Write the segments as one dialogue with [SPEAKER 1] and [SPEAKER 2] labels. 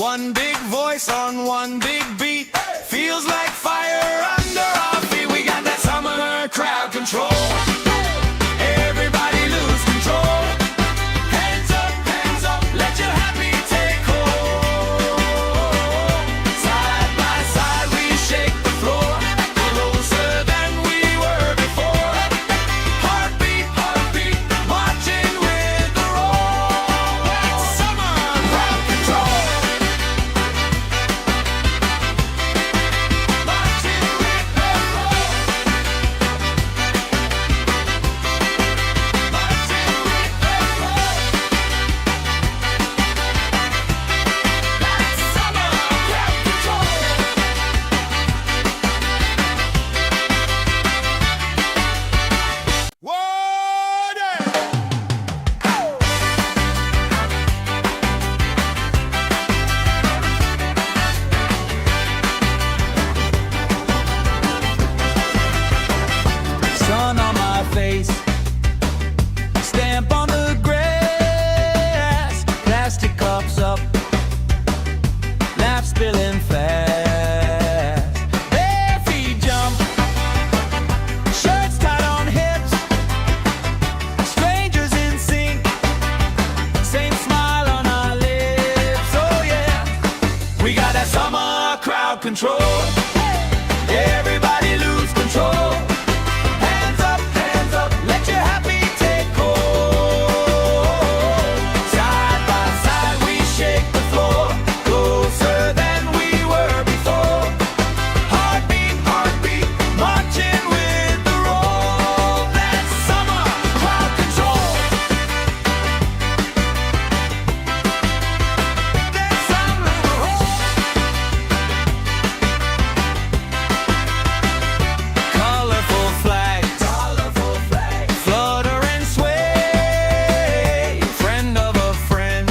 [SPEAKER 1] One big voice on one big beat. Feels like fire under our feet. We got that summer crowd control. Everybody lose control. Hands up, let your happy take hold. Side by side we shake the floor, closer than we were before. Heartbeat, marching with the roll. That's summer crowd control. Marching with the roll. Marching with the roll. That's summer crowd control. Warning! Sun on my face, stamp on the grass, plastic cups up, laugh spilling fast. Bare feet jump, shirts tied on hips, strangers in sync, same smile on our lips. Oh yeah, we got that summer crowd control. Everybody lose control. Hands up, let your happy take hold. Side by side we shake the floor, closer than we were before. Heartbeat, marching with the roll. That's summer crowd control. That's summer colorful flags, flutter and sway. Friend of a friend,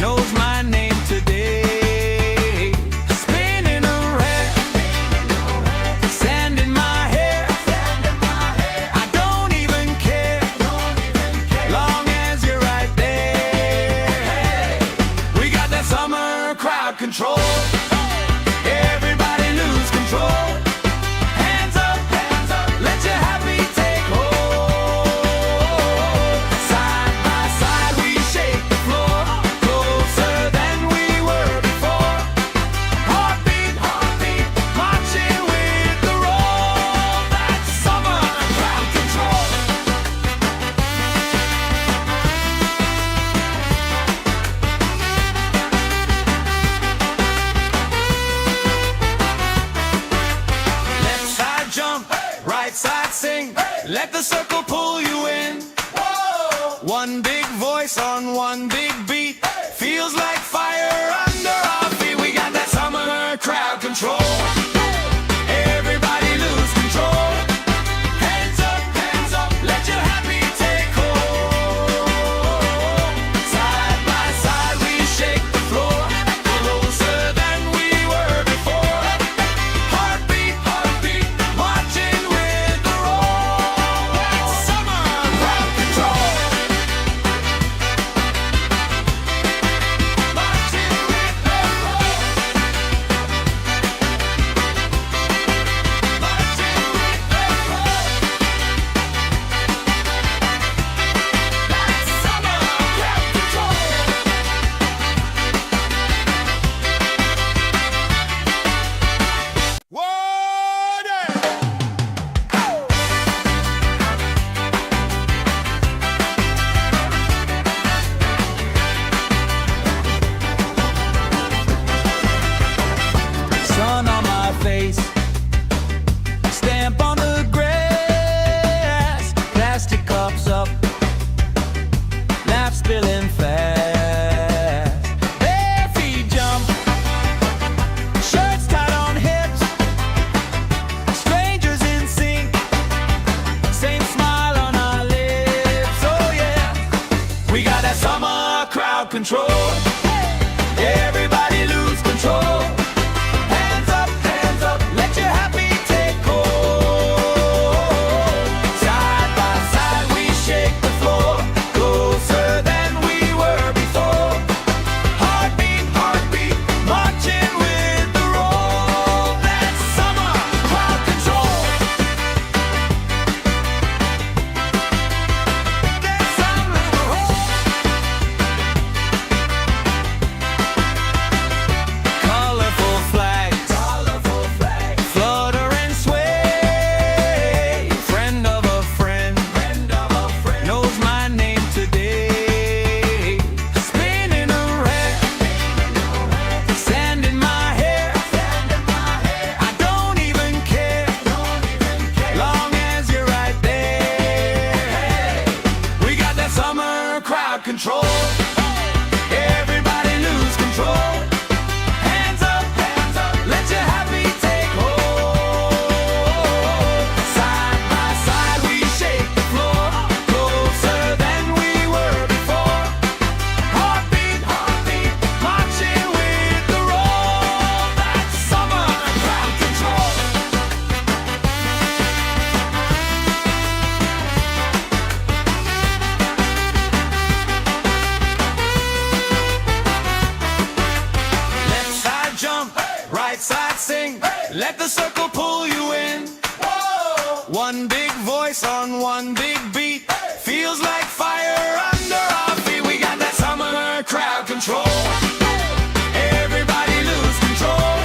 [SPEAKER 1] knows my name today. Spinning around, sand in my hair. I don't even care, long as you're right there. We got that summer crowd control. Everybody lose control. Hands up, let your happy take hold. Side by side we shake the floor, closer than we were before. Heartbeat, marching with the roll. That's summer crowd control. Left side jump, right side sing. Let the circle pull you in. One big voice on one big beat. Feels like fire under our feet. We got that summer crowd control. Everybody lose control. Hands up, let your happy take hold. Side by side we shake the floor, closer than we were before. Heartbeat, marching with the roll. That's summer crowd control. Marching with the roll. Marching with the roll. That's summer crowd control. Warning! Sun on my face, stamp on the grass, plastic cups up, laugh spilling fast. Bare feet jump, shirts tied on hips, strangers in sync, same smile on our lips. Oh yeah, we got that summer crowd control. Everybody lose control. Hands up, let your happy take hold. Side by side we shake the floor, closer than we were before. Heartbeat, let the circle pull you in. Whoa! One big voice on one big beat, feels like fire under our feet. We got that summer crowd control. Everybody lose control.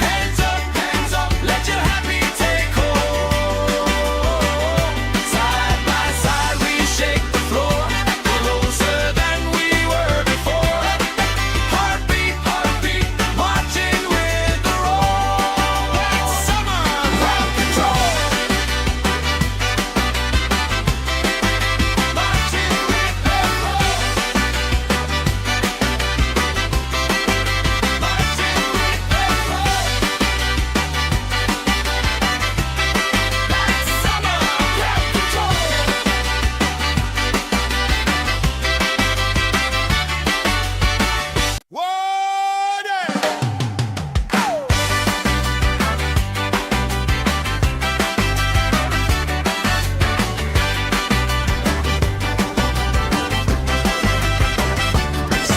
[SPEAKER 1] Hands up, let your happy take hold. Side by side we shake the floor, closer than we were before. Heartbeat, marching with the roll. That's summer crowd control. Marching with the roll. Marching with the roll. That's summer crowd control.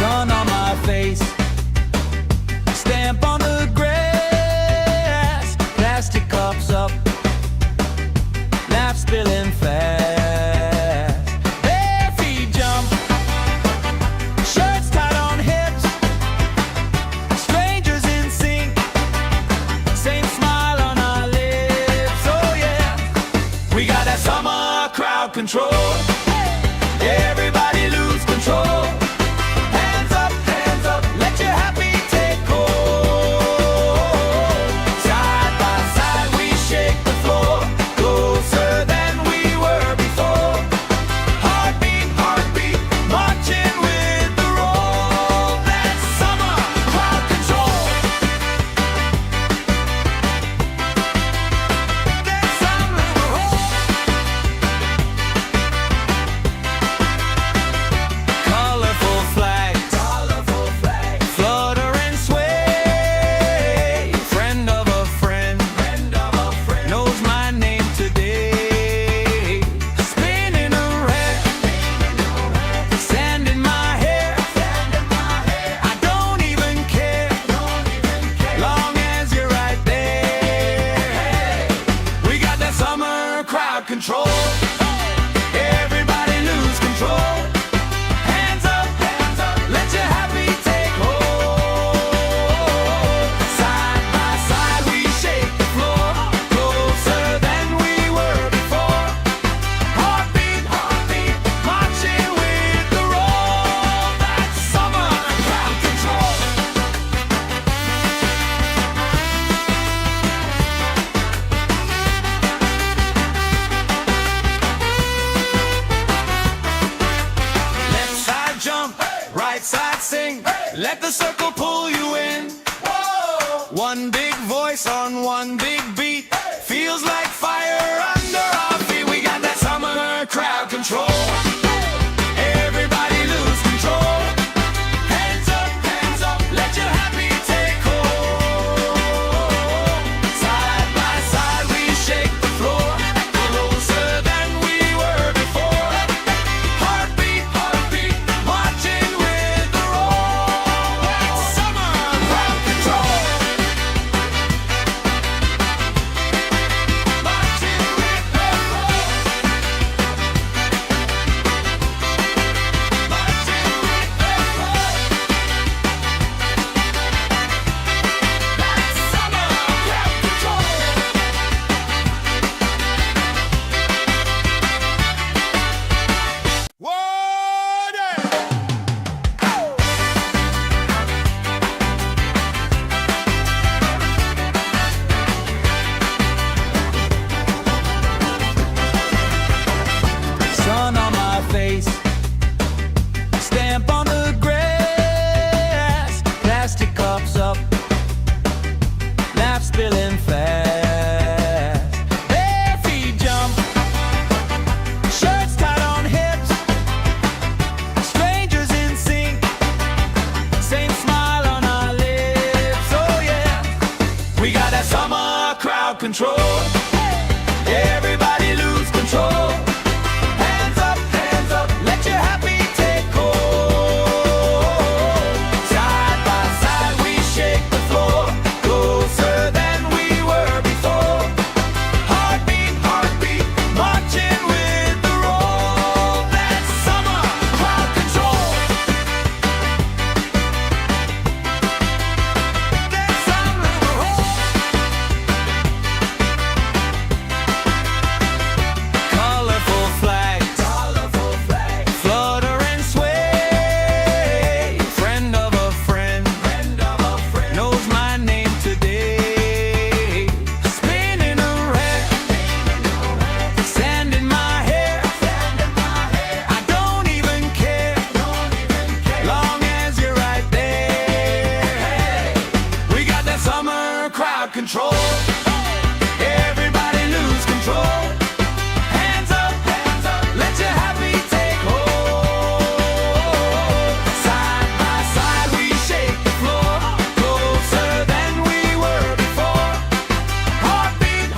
[SPEAKER 1] Sun on my face, stamp on the grass, plastic cups up, laugh spilling fast. Bare feet jump, shirts tied on hips, strangers in sync, same smile on our lips. Oh yeah, we got that summer crowd control. Everybody lose control. Hands up, let your happy take hold. Side by side we shake the floor, closer than we were before. Heartbeat, marching with the roll. That's summer crowd control. That's summer colorful flags, flutter and sway. Friend of a friend, knows my name today. Spinning around, sand in my hair. I don't even care, long as you're right there. We got that summer crowd control. Everybody lose control. Hands up, let your happy take hold. Side by side we shake the floor, closer than we were before. Heartbeat, marching with the roll. That's summer crowd control. Left side jump, right side sing, let the circle pull you in. Whoa! One big voice on one big beat, feels like fire under our feet. We got that summer crowd control. Everybody lose control. Hands up, let your happy take hold. Side by side we shake the floor, closer than we were before. Heartbeat, marching with the roll. That's summer crowd control. Marching with the roll. Marching with the roll. That's summer crowd control. Sun on my face, stamp on the grass, plastic cups up, laugh spilling fast. Bare feet jump, shirts tied on hips, strangers in sync, same smile on our lips. Oh yeah, we got that summer crowd control. Everybody lose control. Hands up, let your happy take hold. Side by side we shake the floor, closer than we crowd control. Everybody lose control. Hands up, let your happy take hold. Side by side we shake the floor, closer than we were before. Heartbeat,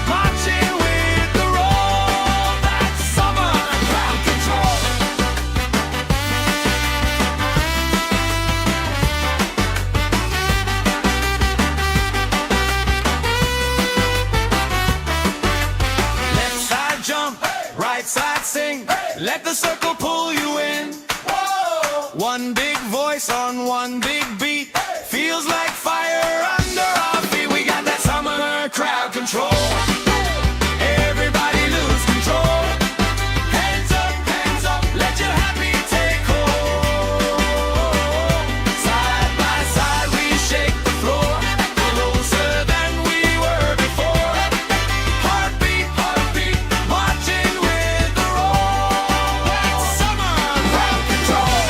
[SPEAKER 1] marching with the roll. That's summer crowd control. Left side jump, right side sing. Let the circle pull you in. One big voice on one big beat. Feels like fire under our feet. We got that summer crowd control. Everybody lose control. Hands up, let your happy take hold. Side by side we shake the floor, closer than we were before. Heartbeat, marching with the roll. That's summer crowd control.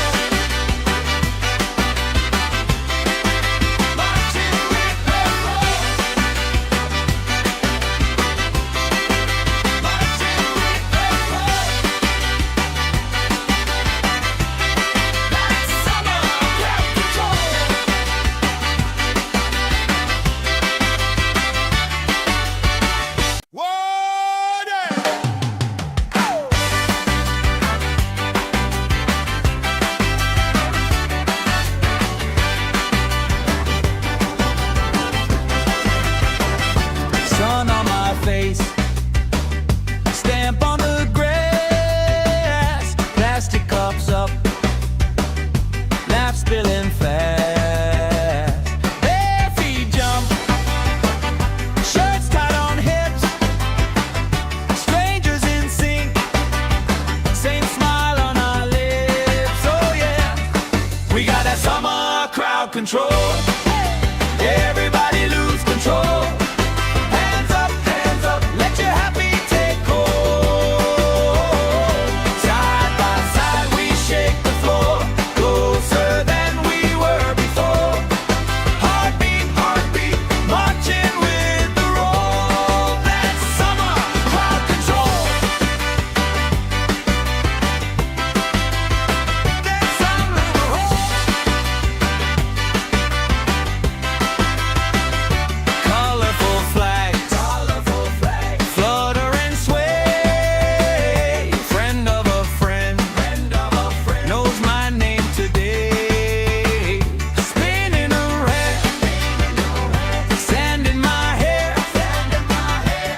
[SPEAKER 1] Marching with the roll. Marching with the roll. That's summer crowd control. Sun on my face, stamp on the grass, plastic cups up, laugh spilling fast. Bare feet jump, shirts tied on hips, strangers in sync, same smile on our lips. Oh yeah, we got that summer crowd control. Everybody lose control. Hands up, let your happy take hold. Side by side we shake the floor, closer than we were before. Heartbeat, marching with the roll. That's summer crowd control. That's summer colorful flags, flutter and sway. Friend of a friend, knows my name today. Spinning around, sand in my hair.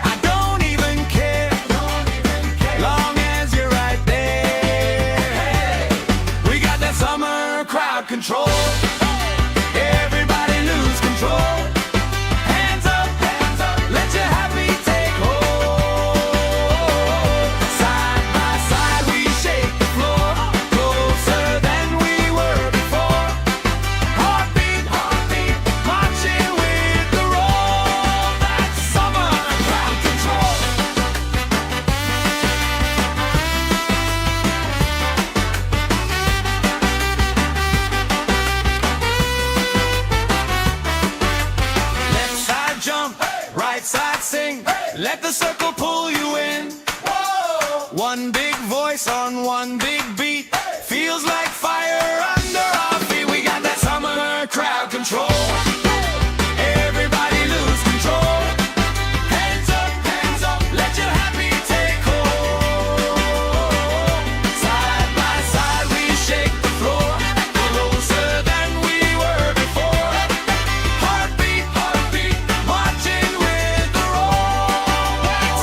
[SPEAKER 1] I don't even care, long as you're right there. We got that summer crowd control. Everybody lose control. Hands up, let your happy take hold. Side by side we shake the floor, closer than we were before. Heartbeat, marching with the roll. That's summer crowd control. Left side jump, right side sing. Let the circle pull you in. One big voice on one big beat. Feels like fire under our feet. We got that summer crowd control. Everybody lose control. Hands up, let your happy take hold. Side by side we shake the floor, closer than we were before. Heartbeat, marching with the roll.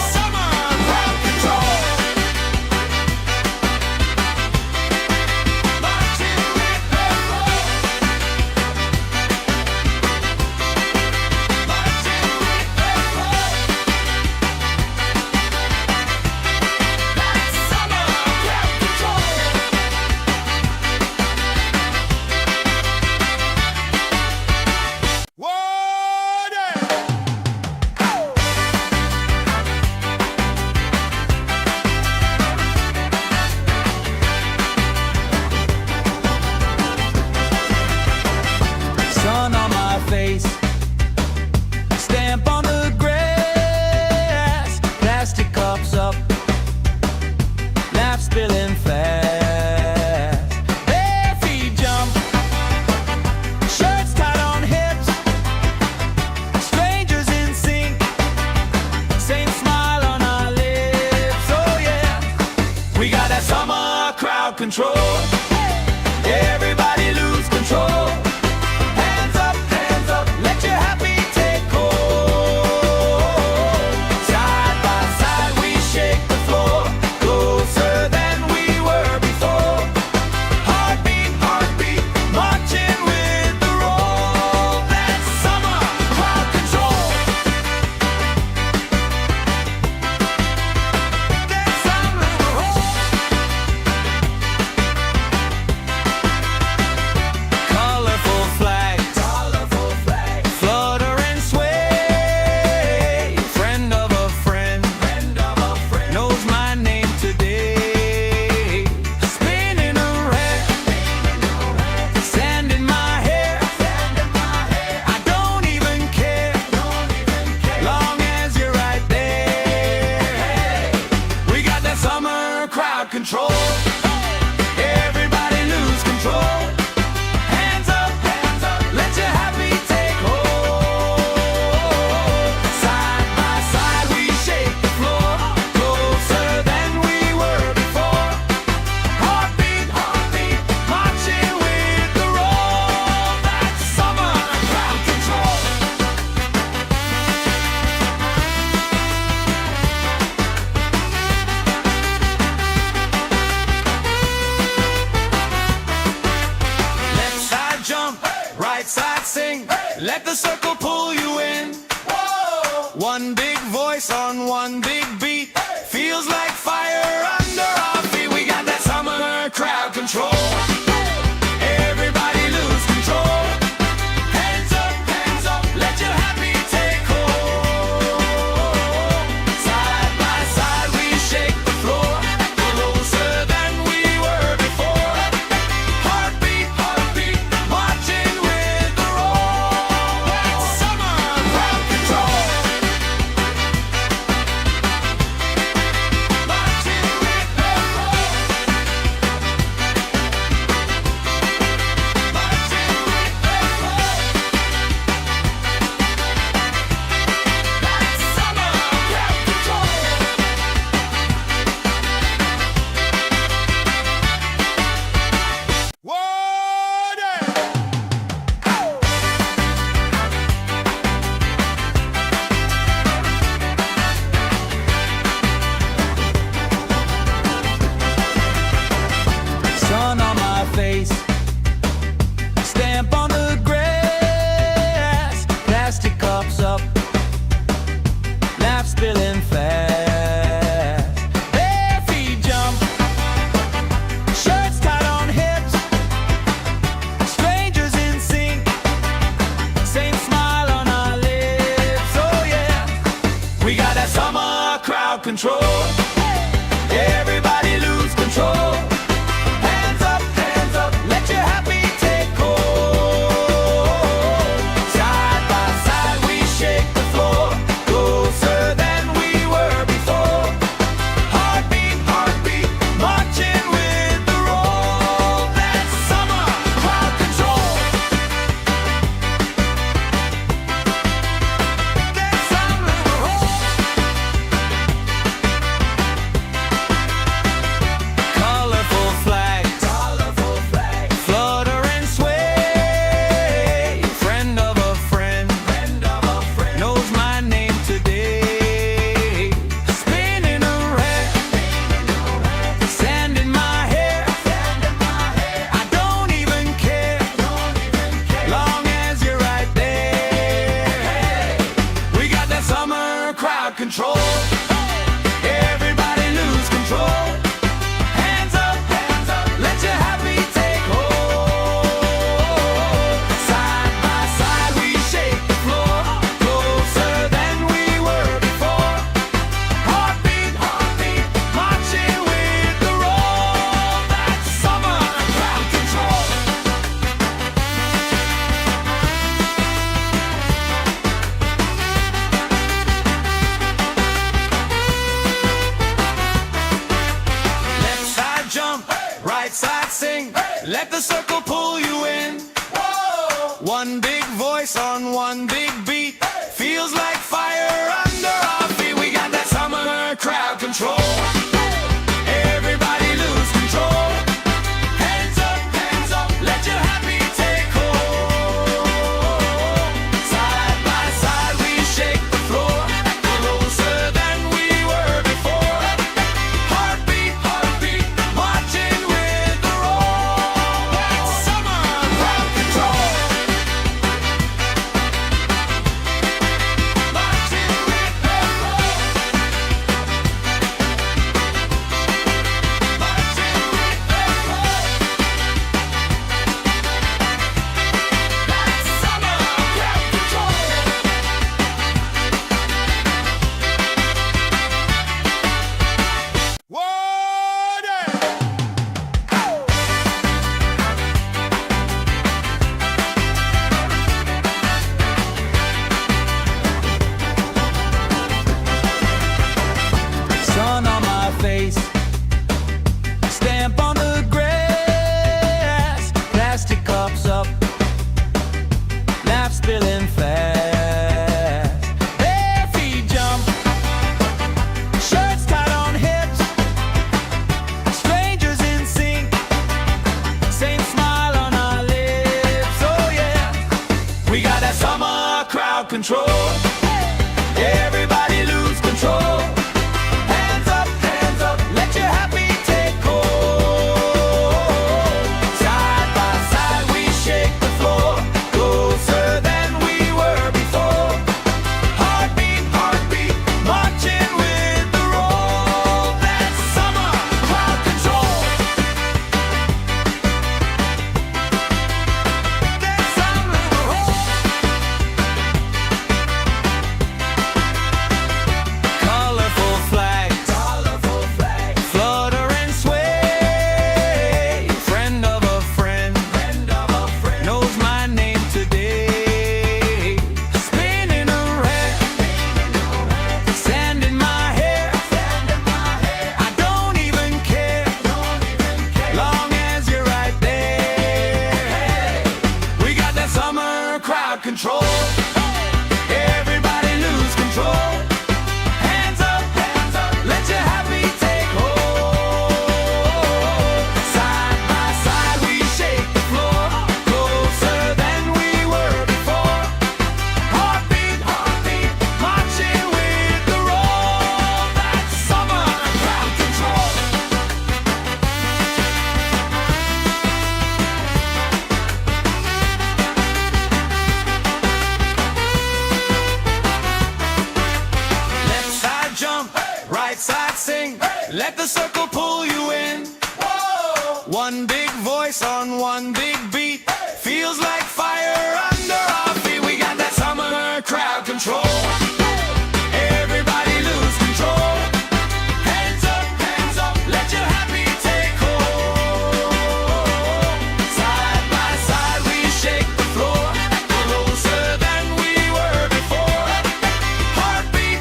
[SPEAKER 1] right side sing. Let the circle pull you in. One big voice on one big beat. Feels like fire under our feet. We got that summer crowd control. Everybody lose control. Hands up, let your happy take hold. Side by side we shake the floor, closer than we were before. Heartbeat, marching with the roll. That's summer crowd control. Marching with the roll. Marching with the roll. That's summer crowd control. Sun on my face, stamp on the grass, plastic cups up, laugh spilling fast. Bare feet jump, shirts tied on hips, strangers in sync, same smile on our lips. Oh yeah, we got that summer crowd control. Everybody lose control. Hands up, let your happy take hold. Side by side we shake the floor, closer than we were before. Heartbeat, marching with the roll. That's summer crowd control. That's summer roll. Colorful flags, flutter and sway. Friend of a friend, knows my name today. Spinning around, sand in my hair. I don't even care, long as you're right there. We got that summer crowd control. Everybody lose control. Hands up, let your happy take hold. Side by side we shake the floor, closer than we were before. Heartbeat, marching with the roll. That's summer crowd control. Left side jump, right side sing. Let the circle pull you in. One big voice on one big beat. Feels like fire under our feet. We got that summer crowd control. Everybody lose control. Hands up, let your happy take hold. Side by side we shake the floor, closer than we were before. Heartbeat, marching with the roll. That's summer crowd control. Marching with the roll. Marching with the roll. That's summer crowd control. Sun on my face, stamp on the grass, plastic cups up, laugh spilling fast. Bare feet jump, shirts tied on hips, strangers in sync, same smile on our lips. Oh yeah, we got that summer crowd control. Everybody lose control. Hands up, let your happy take hold. Side by side we shake the floor, crowd control. Everybody lose control. Hands up, let your happy take hold. Side by side we shake the floor, closer than we were before. Heartbeat, marching with the roll. That's summer crowd control. Left side jump, right side sing. Let the circle pull you in. One big voice on one big beat. Feels like fire under our feet. We got that summer crowd control. Everybody lose control. Hands up, let your happy take hold. Side by side we shake the floor, closer than we were before. Heartbeat,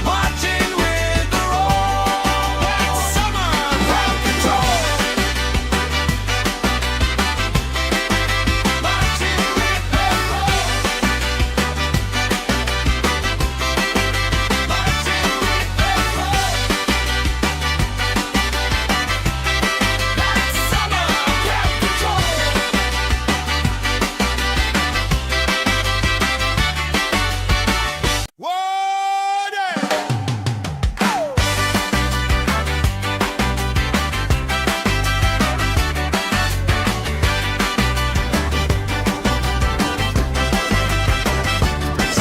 [SPEAKER 1] marching with the roll. That's summer crowd control. Marching with the roll. Marching with the roll. That's summer crowd control.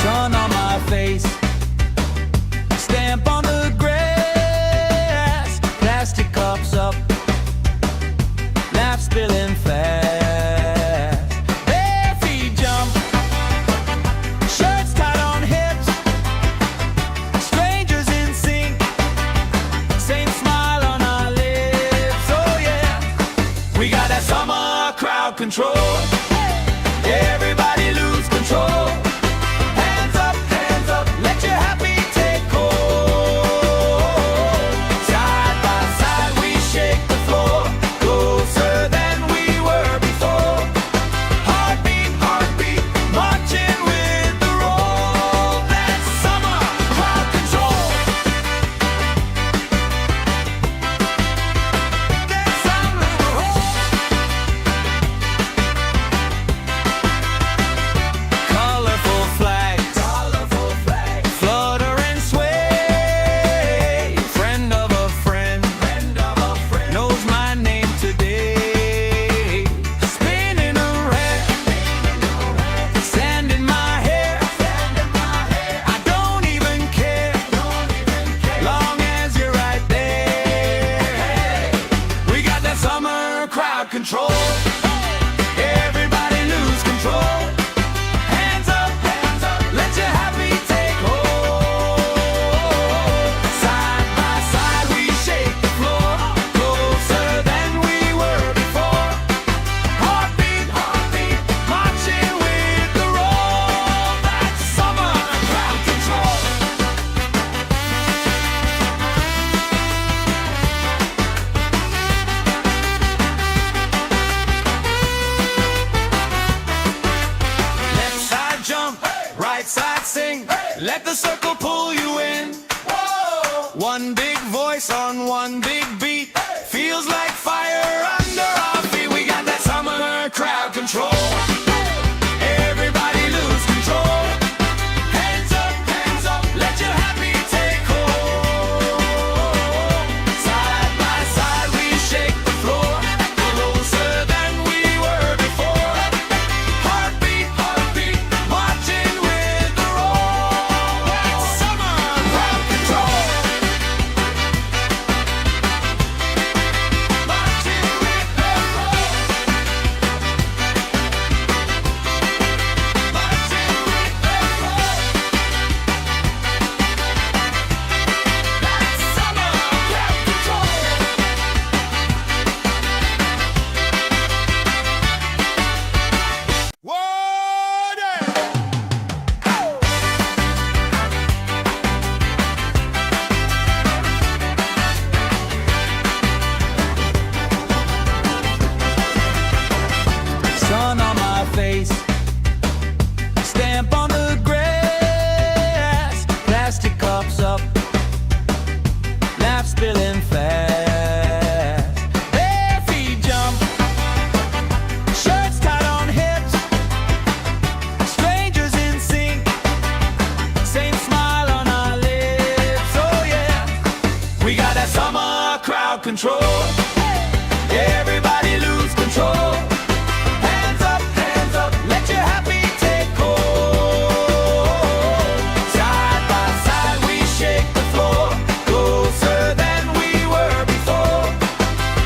[SPEAKER 1] Sun on my face, stamp on the grass, plastic cups up, laugh spilling fast. Bare feet jump, shirts tied on hips, strangers in sync, same smile on our lips. Oh yeah, we got that summer crowd control. Everybody lose control. Hands up, let your happy take hold. Side by side we shake the floor, closer than we were before. Heartbeat, marching with the roll. That's summer crowd control. That's summer crowd. Colorful flags, flutter and sway. Friend of a friend, knows my name today. Spinning around, sand in my hair. I don't even care, long as you're right there. We got that summer crowd control. Everybody lose control. Hands up, let your happy take hold. Side by side we shake the floor, closer than we were before. Heartbeat, marching with the roll. That's summer crowd control. Left side jump, right side sing. Let the circle pull you in. One big voice on one big beat. Feels like fire under our feet. We got that summer crowd control. Everybody lose control. Hands up, let your happy take hold. Side by side we shake the floor, closer than we were before. Heartbeat, marching with the roll. That's summer crowd control. Marching with the roll. control. Everybody lose control. Hands up, let your happy take hold. Side by side we shake the floor, closer than we were before.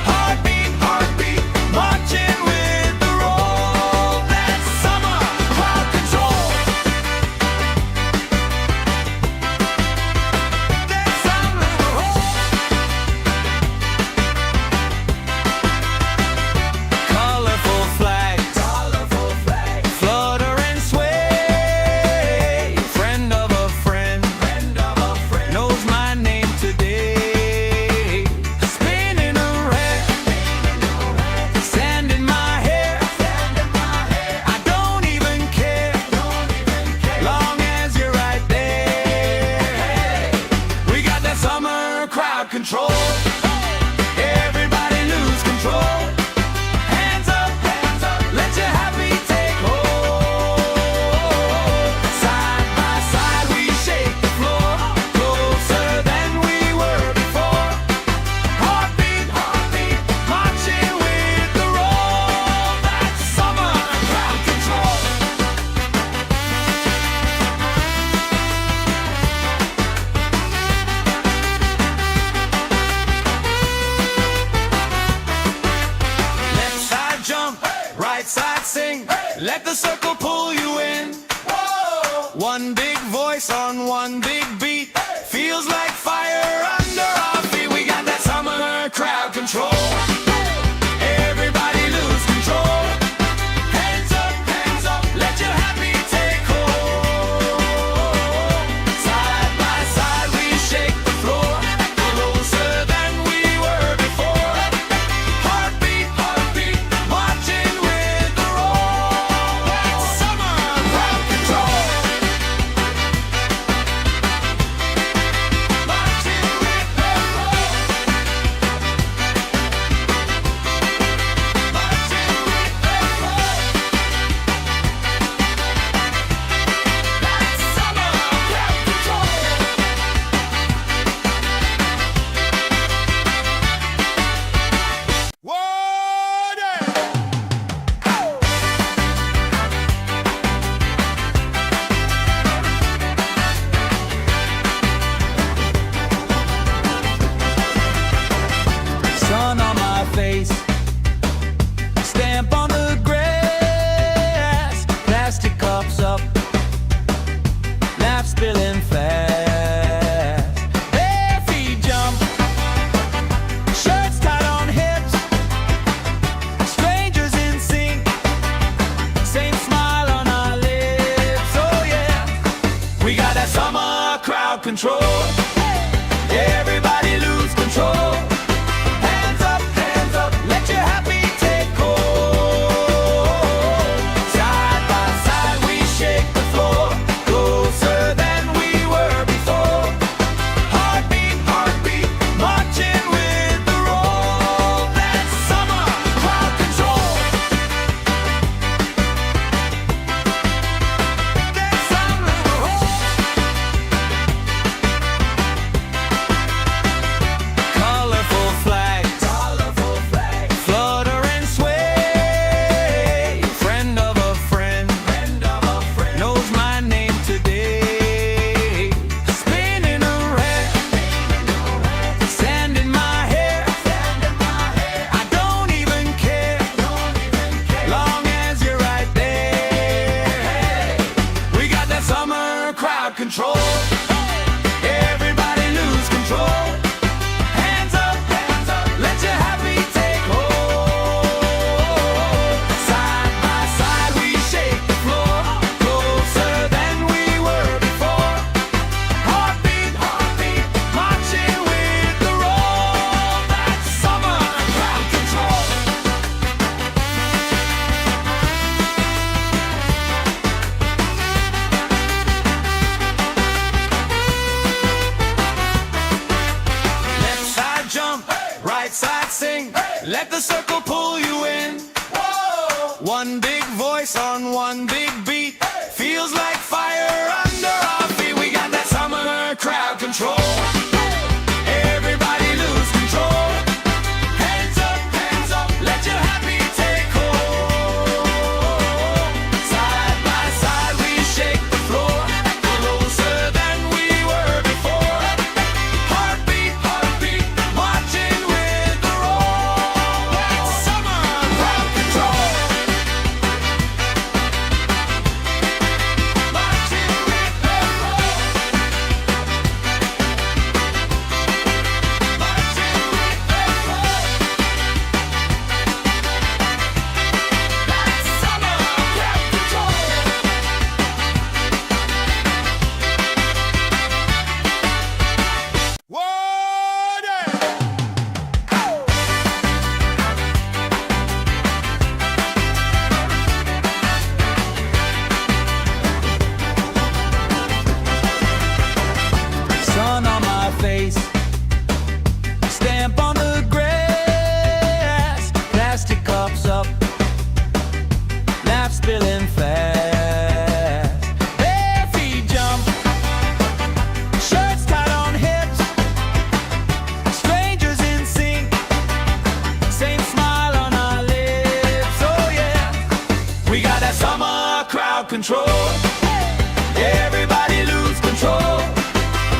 [SPEAKER 1] Heartbeat, heartbeat, marching with the roll. That's summer crowd control. That's summer colorful flags, flutter and sway. Friend of a friend, knows my name today. Spinning around, sand in my hair. I don't even care, long as you're right there. We got that summer crowd control. Everybody lose control. Hands up, let your happy take hold. Side by side we shake the floor, closer than we were before. Heartbeat, heartbeat, marching with the roll. That's summer crowd control. Left side jump, right side sing. Let the circle pull you in. One big voice on one big beat. Feels like fire under our feet. We got that summer crowd control. Everybody lose control. Hands up, let your happy take hold. Side by side we shake the floor, closer than we were before. Heartbeat, heartbeat, marching with the roll. That's summer crowd control. Marching with the roll. Marching with the roll. That's summer crowd control. Sun on my face, stamp on the grass, plastic cups up, laugh spilling fast. Bare feet jump, shirts tied on hips, strangers in sync, same smile on our lips. Oh yeah, we got that summer crowd control. Everybody lose control. Hands up, let your happy take hold. Side by side we shake the floor, closer than we were before. Heartbeat, heartbeat, marching with the roll. That's summer crowd control. That's summer. Colorful flags, flutter and sway. Friend of a friend, knows my name today. Spinning around, sand in my hair. I don't even care, long as you're right there. We got that summer crowd control. Everybody lose control. Hands up, let your happy take hold. Side by side we shake the floor, closer than we were before. Heartbeat, heartbeat, marching with the roll. That's summer crowd control. Left side jump, right side sing. Let the circle pull you in. One big voice on one big beat. Feels like fire under our feet. We got that summer crowd control. Everybody lose control. We got that summer crowd control. Everybody lose control.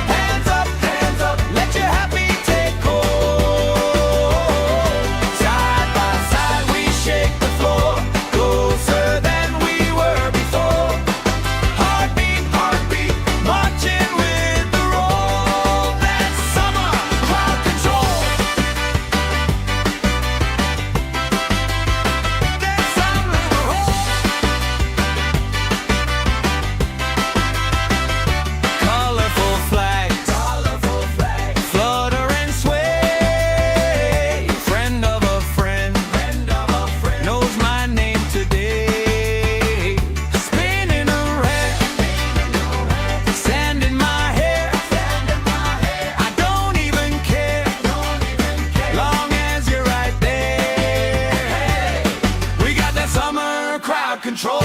[SPEAKER 1] Hands up, let your happy take hold. Side by side we shake the floor, closer than we were before. Heartbeat, heartbeat, marching with the roll. That's summer crowd control. That's summer crowd. Colorful flags, flutter and sway. Friend of a friend, knows my name today. Spinning around, sand in my hair. I don't even care, long as you're right there. We got that summer crowd control.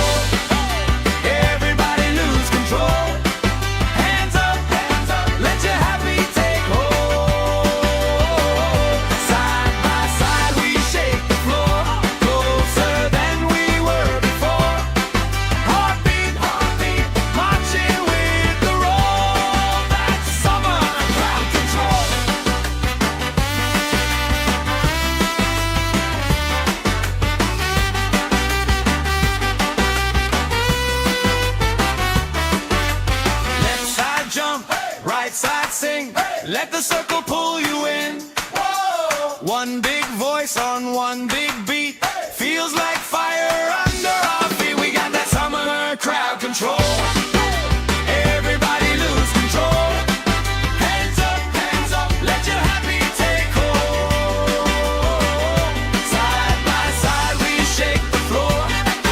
[SPEAKER 1] Everybody lose control. Hands up, let your happy take hold. Side by side we shake the floor, closer than we were before. Heartbeat, heartbeat, marching with the roll. That's summer crowd control. Left side jump, right side sing. Let the circle pull you in. One big voice on one big beat. Feels like fire under our feet. We got that summer crowd control. Everybody lose control. Hands up, let your happy take hold. Side by side we shake the floor,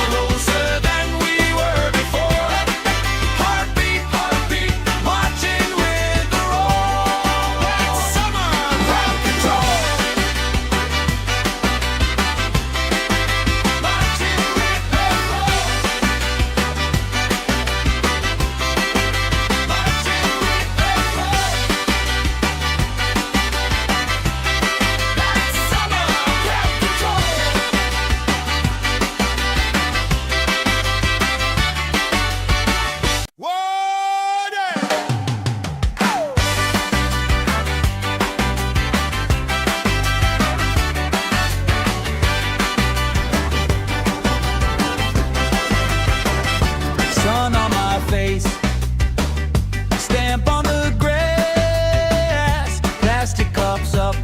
[SPEAKER 1] closer than we were before. Heartbeat, heartbeat, marching with the roll. That's summer crowd control. Marching with the roll. Marching with the roll. That's summer crowd control. Sun on my face, stamp on the grass, plastic cups up,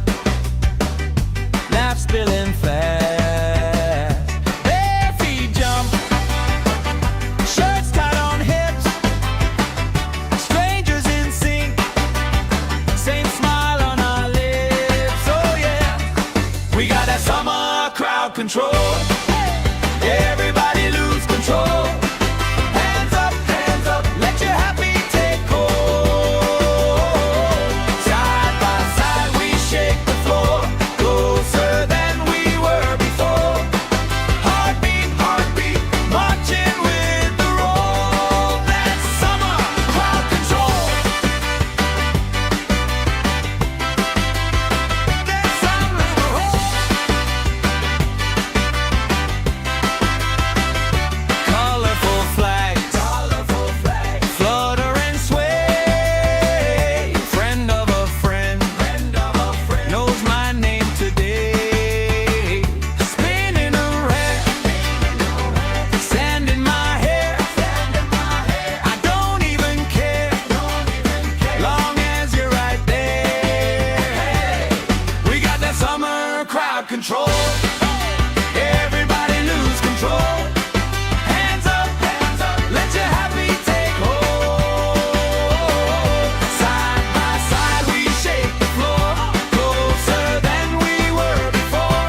[SPEAKER 1] laugh spilling fast. Bare feet jump, shirts tied on hips, strangers in sync, same smile on our lips. Oh yeah, we got that summer crowd control. Everybody lose control. Hands up, let your happy take hold. Side by side we shake the floor, closer than we were before. Heartbeat, heartbeat, marching with the roll. That's summer crowd control. That's summer crowd. Colorful flags, flutter and sway. Friend of a friend, knows my name today. Spinning around, sand in my hair. I don't even care, long as you're right there. We got that summer crowd control. Everybody lose control. Hands up, let your happy take hold. Side by side we shake the floor, closer than we were before.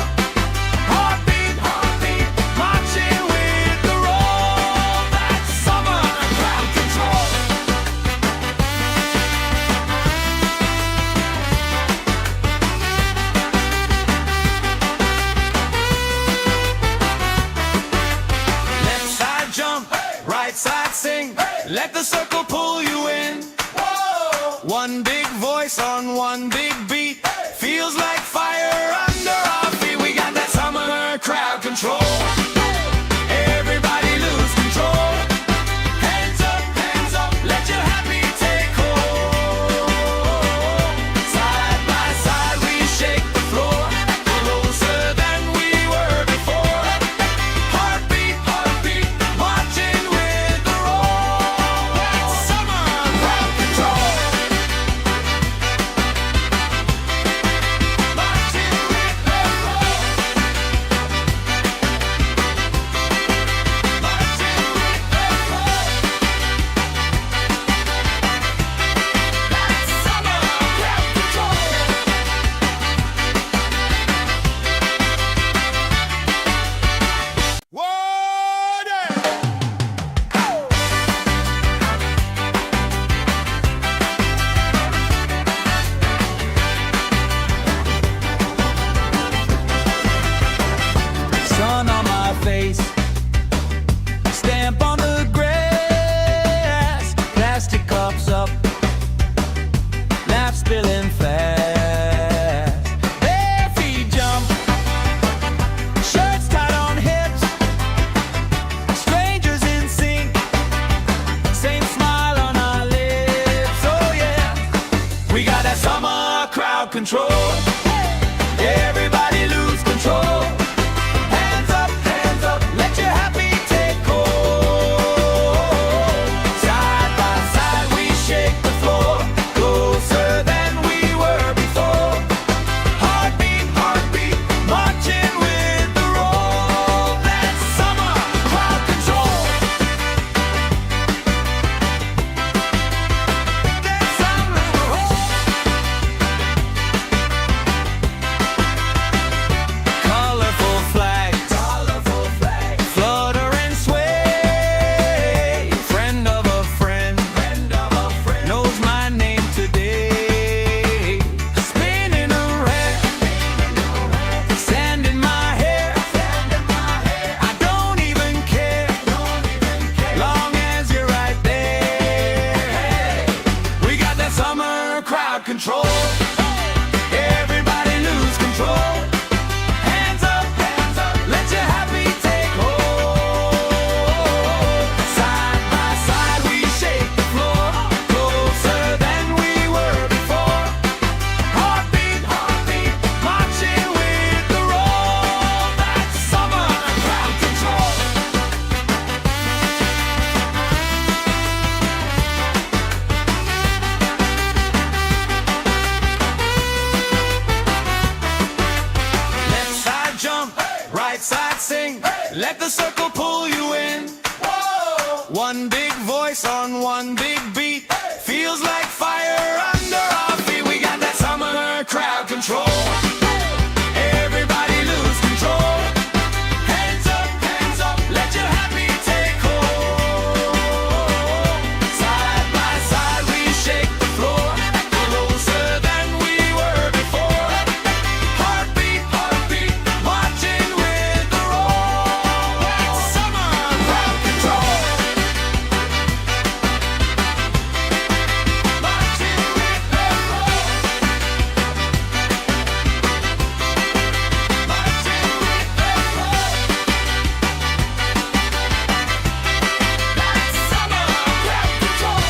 [SPEAKER 1] Heartbeat, heartbeat, marching with the roll. That's summer crowd control. Left side jump, right side sing. Let the circle pull you in. One big voice on one big beat. Feels like fire under our feet. We got that summer crowd control. Everybody control. Everybody lose control. Hands up, let your happy take hold. Side by side we shake the floor, closer than we were before. Heartbeat, heartbeat, marching with the roll. That's summer crowd control. That's summer roll. Colorful flags, flutter and sway. Friend of a friend, knows my name today. Spinning around, sand in my hair. I don't even care, long as you're right there. We got that summer crowd control. Everybody lose control. Hands up, let your happy take hold. Side by side we shake the floor, closer than we were before. Heartbeat, heartbeat, marching with the roll. That's summer crowd control. Left side jump, right side sing. Let the circle pull you in. One big voice on one big beat. Feels like fire under our feet. We got that summer crowd control. Everybody lose control. Hands up, let your happy take hold. Side by side we shake the floor, closer than we were before. Heartbeat, heartbeat, marching with the roll. That's summer crowd control. Marching with the roll. Marching with the roll. That's summer crowd control.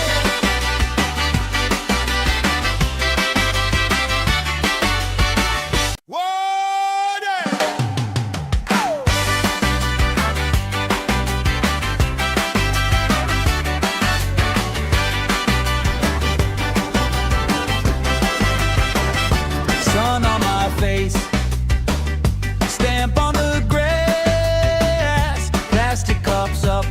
[SPEAKER 1] Sun on my face, stamp on the grass, plastic cups up,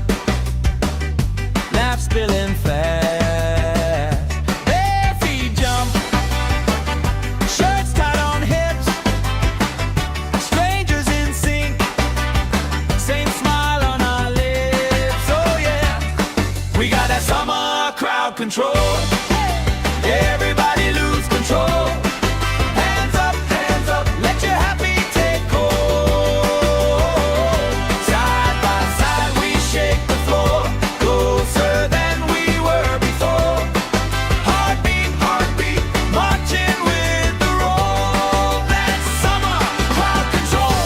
[SPEAKER 1] laugh spilling fast. Bare feet jump, shirts tied on hips, strangers in sync, same smile on our lips. Oh yeah, we got that summer crowd control. Everybody lose control. Hands up, let your happy take hold. Side by side we shake the floor, closer than we were before. Heartbeat, heartbeat, marching with the roll. That's summer crowd control.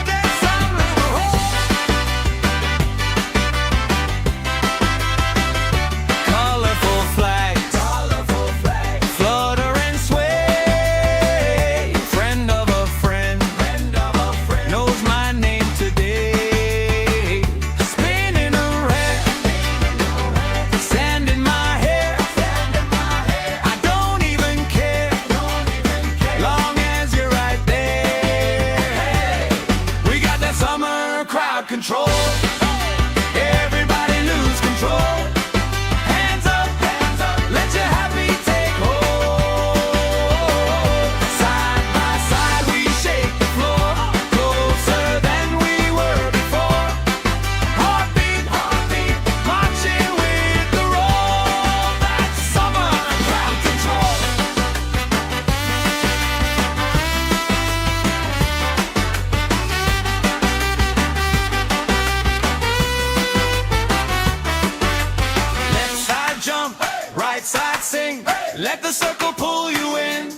[SPEAKER 1] That's summer roll. Colorful flags, flutter and sway. Friend of a friend, knows my name today. Spinning around, sand in my hair. I don't even care, long as you're right there. We got that summer crowd control. Everybody lose control. Hands up, let your happy take hold. Side by side we shake the floor, closer than we were before. Heartbeat, heartbeat, marching with the roll. That's summer crowd control. Left side jump, right side sing. Let the circle pull you in.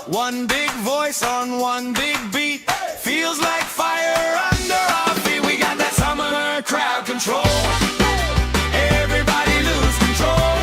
[SPEAKER 1] One big voice on one big beat. Feels like fire under our feet. We got that summer crowd control. Everybody lose control.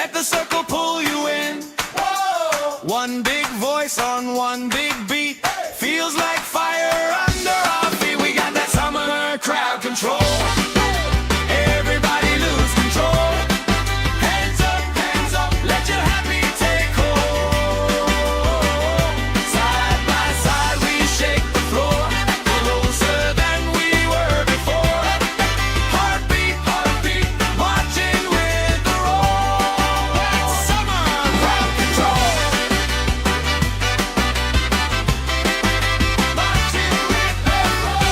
[SPEAKER 1] let the circle pull you in. Whoa! One big voice on one big beat, feels like fire under our feet. We got that summer crowd control. Everybody lose control. Hands up, let your happy take hold. Side by side we shake the floor, closer than we were before. Heartbeat, marching with the roll. That's summer crowd control. Marching with the roll.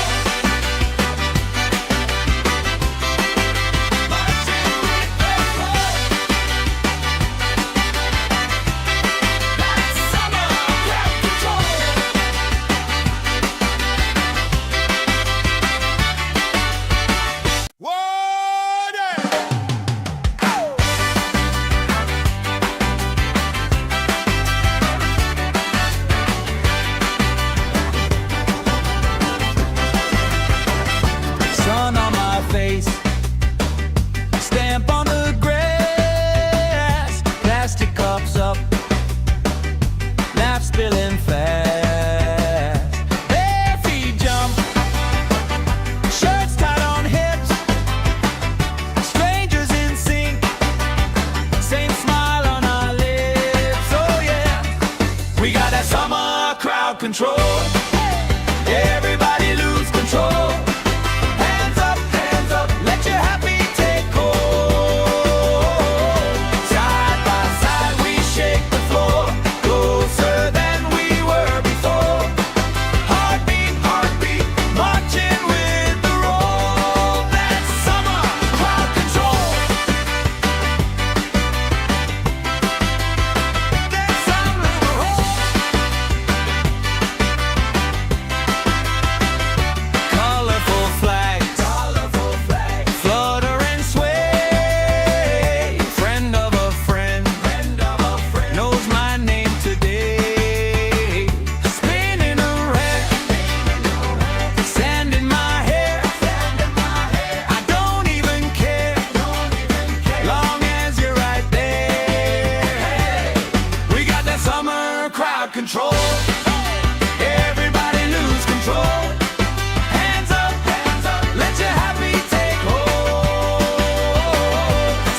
[SPEAKER 1] Marching with the roll. That's summer crowd control. Sun on my face, stamp on the grass, plastic cups up, laugh spilling fast. Bare feet jump, shirts tied on hips, strangers in sync, same smile on our lips. Oh yeah, we got that summer crowd control. Everybody lose control. Hands up, let your happy take hold. Side by side we shake the floor, closer than we were before. Heartbeat, marching with the roll. That's summer crowd control. That's summer crowd. Colorful flags, flutter and sway. Friend of a friend, knows my name today. Spinning around, sand in my hair. I don't even care, long as you're right there. We got that summer crowd control. Everybody lose control. Hands up, let your happy take hold.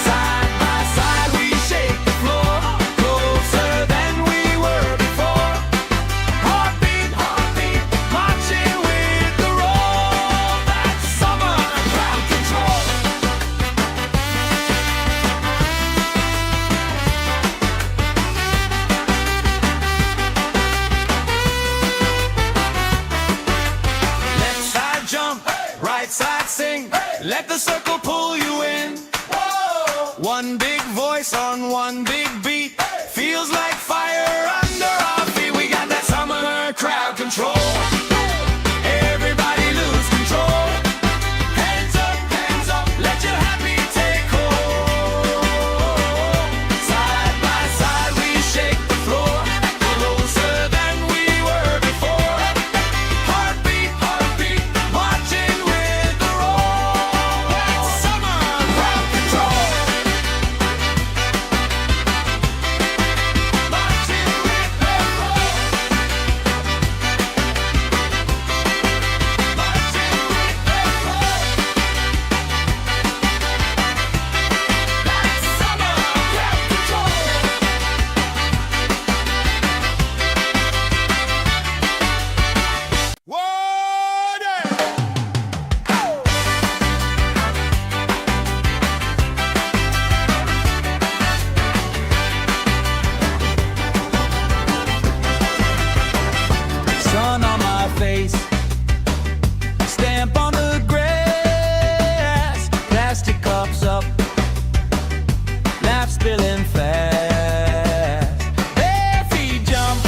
[SPEAKER 1] Side by side we shake the floor, closer than we were before. Heartbeat, marching with the roll. That's summer crowd control. Left side jump, right side sing, let the circle pull you in. One big voice on one big beat, feels like fire under our feet. We got that summer crowd control. Everybody lose control. Hands up, let your happy take hold. Side by side we shake the floor, closer than we were before. Heartbeat, marching with the roll. That's summer crowd control. Marching with the roll. Marching with the roll. That's summer crowd control. Sun on my face, stamp on the grass, plastic cups up, laugh spilling fast. Bare feet jump,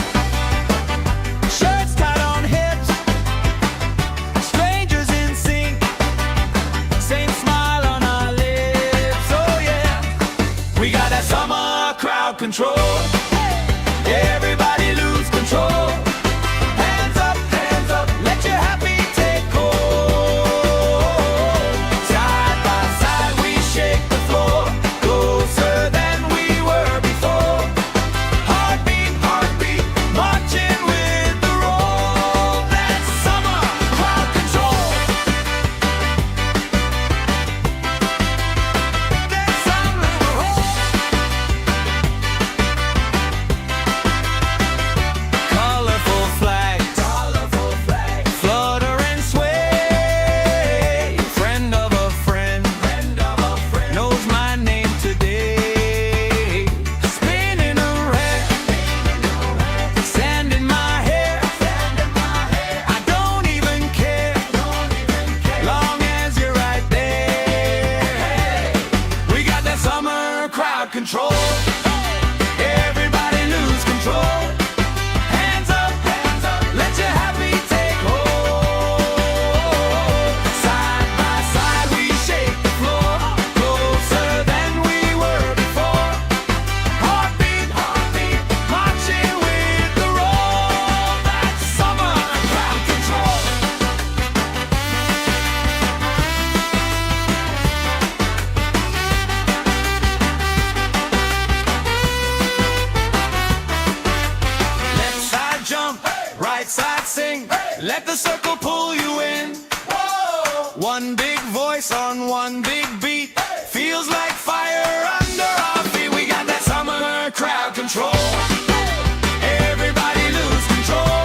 [SPEAKER 1] shirts tied on hips, strangers in sync, same smile on our lips. Oh yeah, we got that summer crowd control. Everybody lose control. Hands up, let your happy take hold. Side by side we shake the floor, closer than we one big beat. Feels like fire under our feet. We got that summer crowd control. Everybody lose control.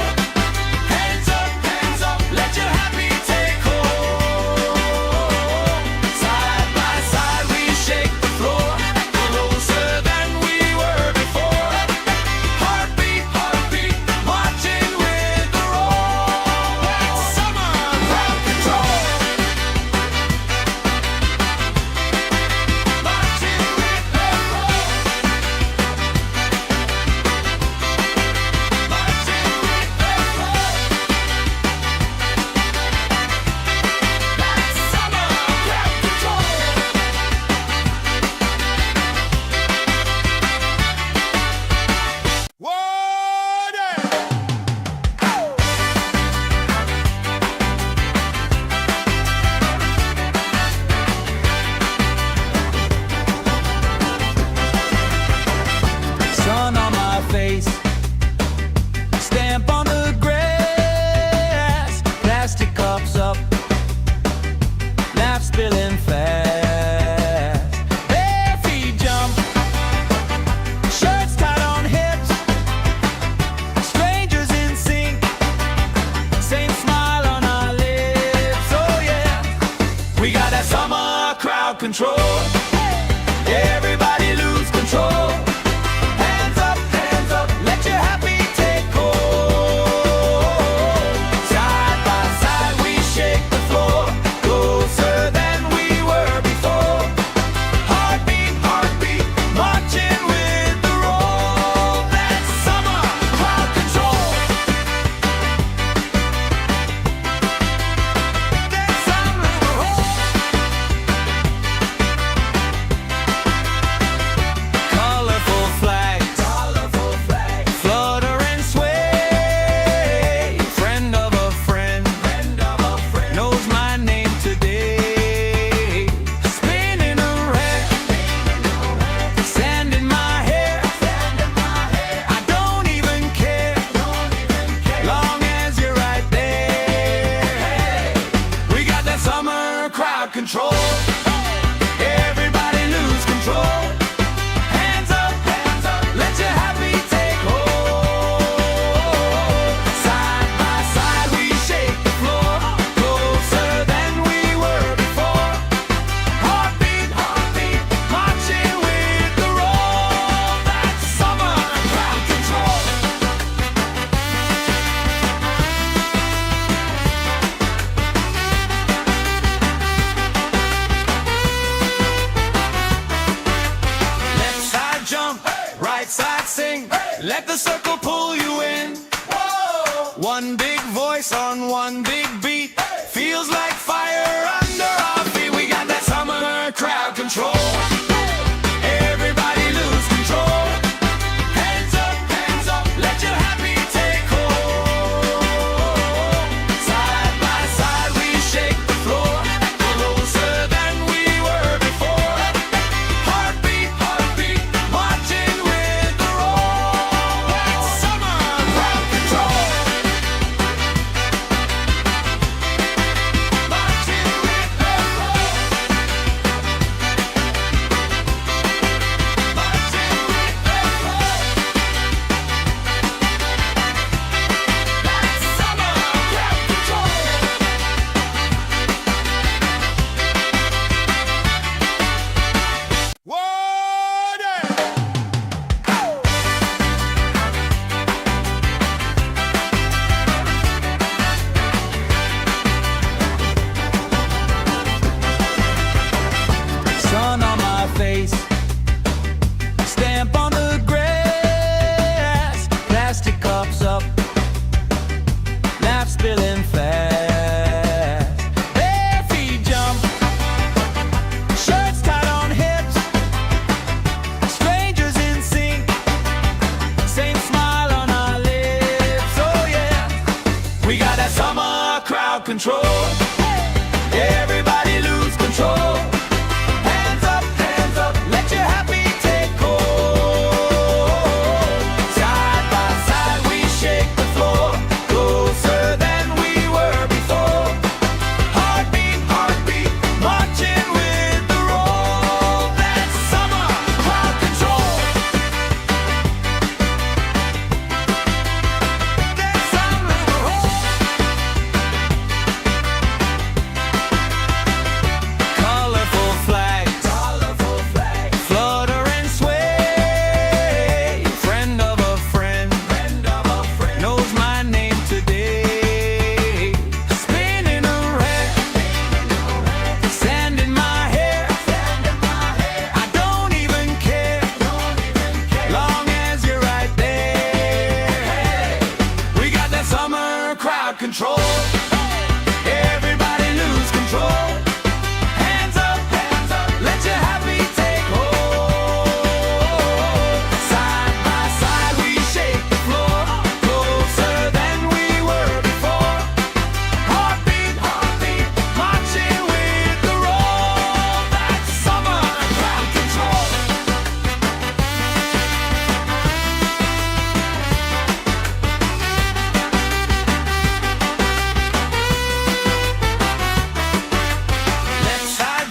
[SPEAKER 1] Hands up, let your happy take hold. Side by side we shake the floor, closer than we were before. Heartbeat, marching with the roll. That's summer crowd control. Marching with the roll. Marching with the roll. That's summer crowd control. Sun on my face, stamp on the grass, plastic cups up, laugh spilling fast. Bare feet jump, shirts tied on hips, strangers in sync, same smile on our lips. Oh yeah, we got that summer crowd control. Everybody lose control. Hands up, let your happy take hold. Side by side we shake the floor, closer than we were before. Heartbeat, marching with the roll. That's summer crowd control. That's summer roll. Colorful flags, flutter and sway. Friend of a friend, knows my name today. Spinning around, sand in my hair. I don't even care, long as you're right there. We got that summer crowd control. Everybody lose control. Hands up, let your happy take hold. Side by side we shake the floor, closer than we were before. Heartbeat, marching with the roll. That's summer crowd control. Left side jump, right side sing. Let the circle pull you in. One big voice on one big beat. Feels like fire under our feet. We got that summer crowd control. Everybody lose control. Hands up, let your happy take hold. Side by side we shake the floor, closer than we were before. Heartbeat, marching with the roll.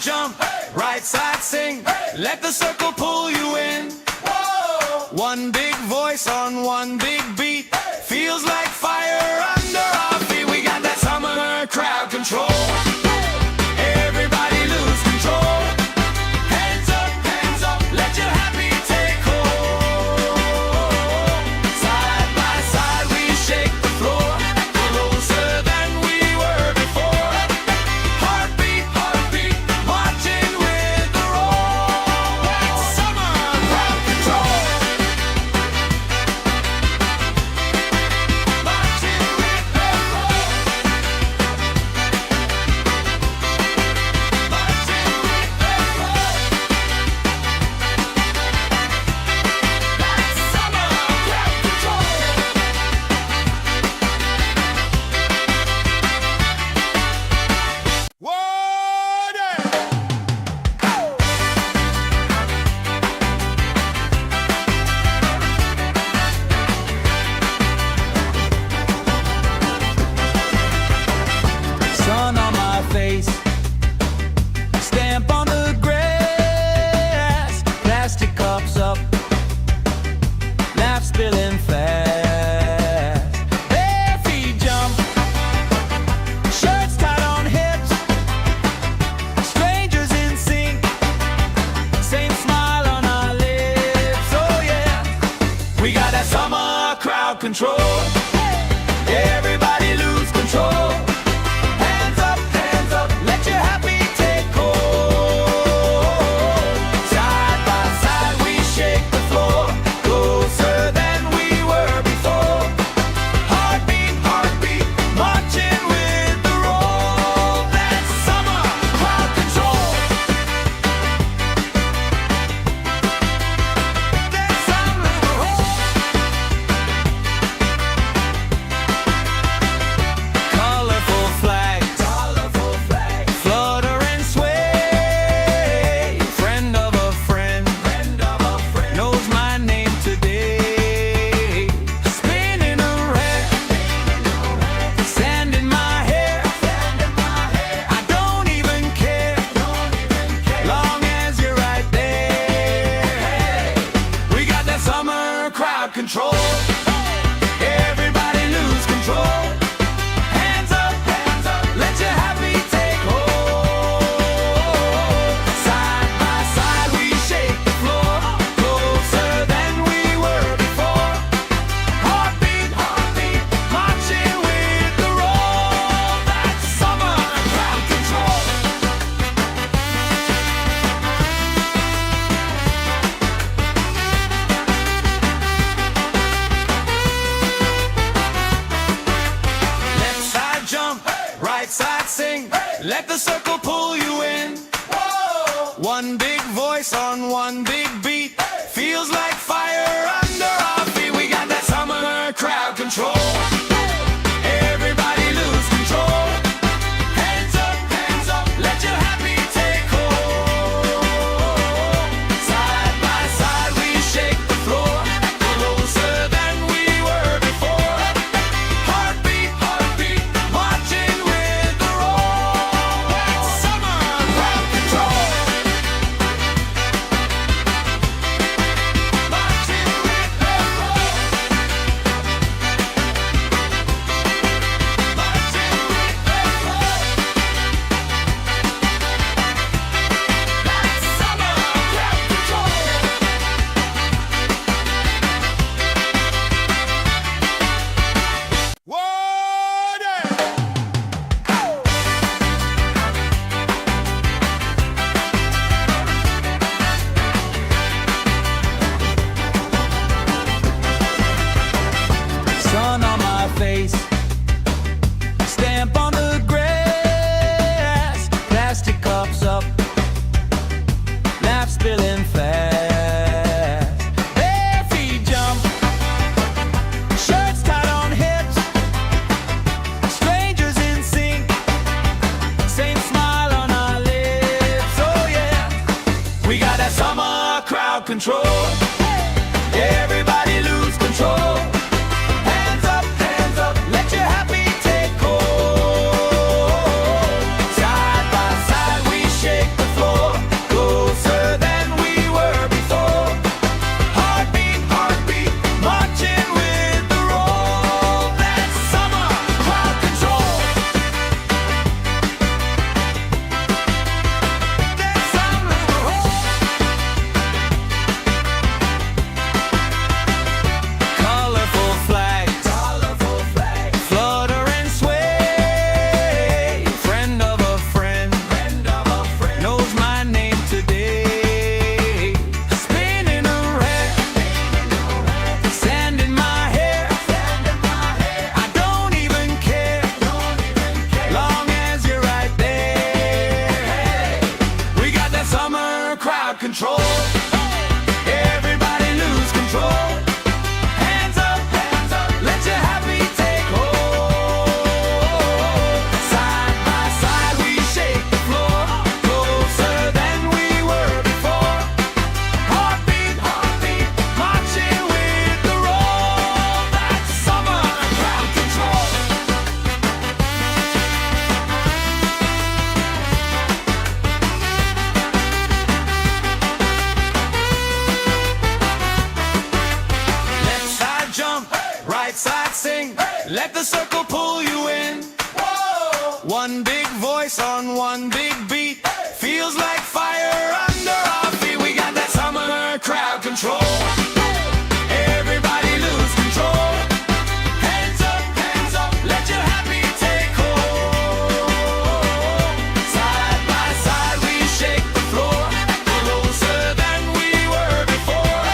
[SPEAKER 1] side jump, right side sing. Let the circle pull you in. One big voice on one big beat. Feels like fire under our feet. We got that summer crowd control. Everybody lose control. Hands up, let your happy take hold. Side by side we shake the floor, closer than we were before. Heartbeat, marching with the roll. That's summer crowd control. Marching with the roll. Marching with the roll. That's summer crowd control. Sun on my face, stamp on the grass, plastic cups up, laugh spilling fast. Bare feet jump, shirts tied on hips, strangers in sync, same smile on our lips. Oh yeah, we got that summer crowd control. Everybody lose control. Hands up, let your happy take hold. Side by side we shake the floor, closer than we were before. Heartbeat, marching with the roll. That's summer crowd control. That's summer crowd. Colorful flags, flutter and sway. Friend of a friend, knows my name today. Spinning around, sand in my hair. I don't even care, long as you're right there. We got that summer crowd control. Everybody lose control. Hands up, let your happy take hold. Side by side we shake the floor, closer than we were before. Heartbeat, marching with the roll. That's summer crowd control. Left side jump, right side sing. Let the circle pull you in. One big voice on one big beat. Feels like fire under our feet. We got that summer crowd control. Everybody lose control. Hands up, let your happy take hold. Side by side we shake the floor, closer than we were before. Heartbeat, marching with the roll. That's summer crowd control. Marching with the roll. Marching with the roll. That's summer crowd control. Sun on my face, stamp on the grass, plastic cups up, laugh spilling fast. Bare feet jump, shirts tied on hips, strangers in sync, same smile on our lips. Oh yeah, we got that summer crowd control. Everybody lose control. Hands up, let your happy take hold. Side by side we shake the floor. control. Everybody lose control. Hands up, let your happy take hold. Side by side we shake the floor, closer than we were before. Heartbeat, marching with the roll. That's summer crowd control. Left side jump, right side sing. Let the circle pull you in. One big voice on one big beat. Feels like fire under our feet. We got that summer crowd control. Everybody lose control. Hands up, let your happy take hold. Side by side we shake the floor, closer than we were before.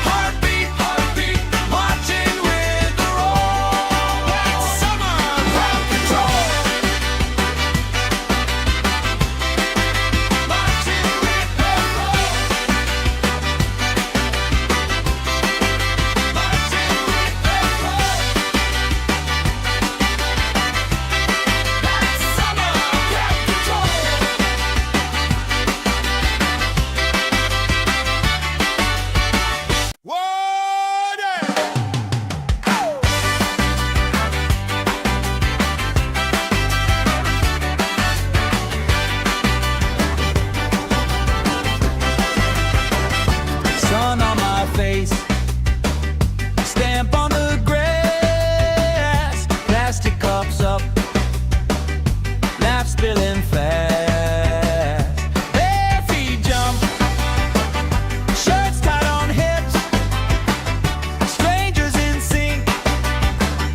[SPEAKER 1] Heartbeat, marching with the roll. That's summer crowd control. Marching with the roll. Marching with the roll. That's summer crowd control. Sun on my face, stamp on the grass, plastic cups up, laugh spilling fast. Bare feet jump, shirts tied on hips, strangers in sync,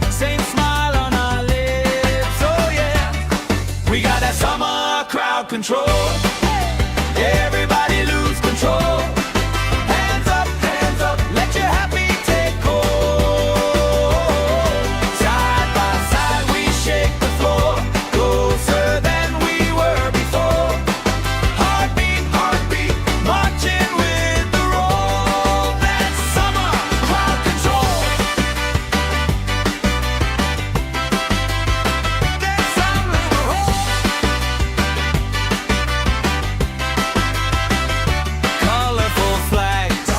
[SPEAKER 1] same smile on our lips. Oh yeah, we got that summer crowd control. Everybody lose control. Hands up, let your happy take hold. Side by side we shake the floor, closer than we were before. Heartbeat, marching with the roll. That's summer crowd control. That's summer control. Colorful flags,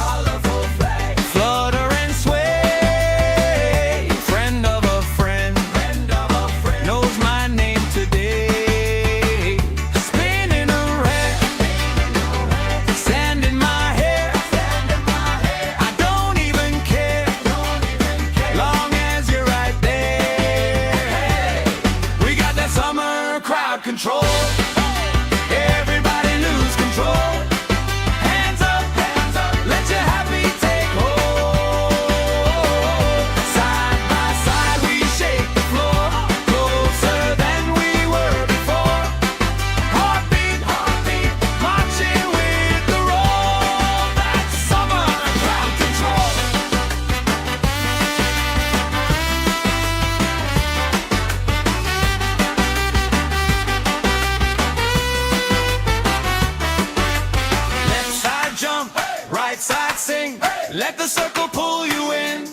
[SPEAKER 1] flutter and sway. Friend of a friend, knows my name today. Spinning around, sand in my hair. I don't even care, long as you're right there. We got that summer crowd control. Everybody lose control. Hands up, let your happy take hold. Side by side we shake the floor, closer than we were before. Heartbeat, marching with the roll. That's summer crowd control. Left side jump, right side sing. Let the circle pull you in.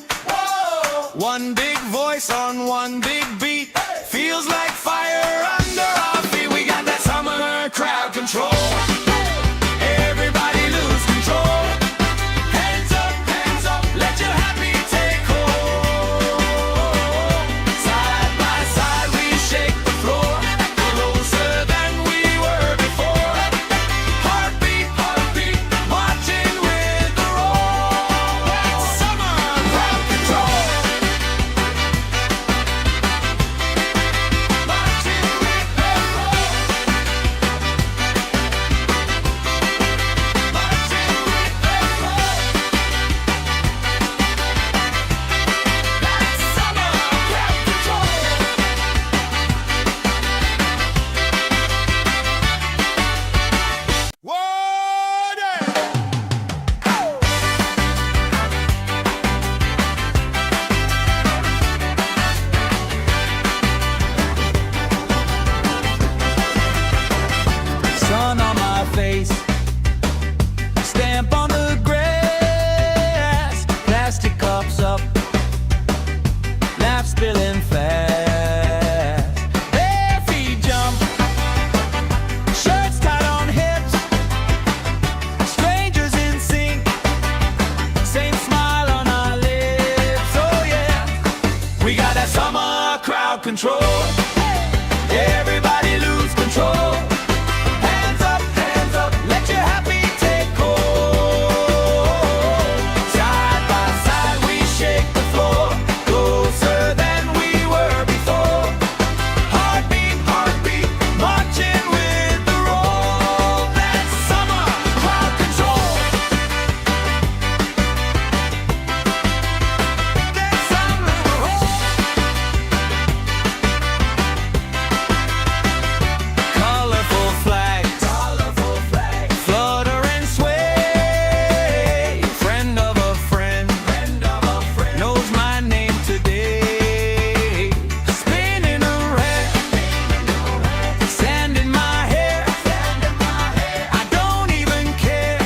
[SPEAKER 1] One big voice on one big beat. Feels like fire under our feet. We got that summer crowd control. Everybody lose control. Hands up, let your happy take hold. Side by side we shake the floor, closer than we were before. Heartbeat, marching with the roll. That's summer crowd control. control. Everybody lose control. Hands up, let your happy take hold. Side by side we shake the floor, closer than we were before. Heartbeat, heartbeat, marching with the roll. That's summer crowd control. That's summer roll. Colorful flags, flutter and sway. Friend of a friend, knows my name today. Spinning around, sand in my hair. I don't even care,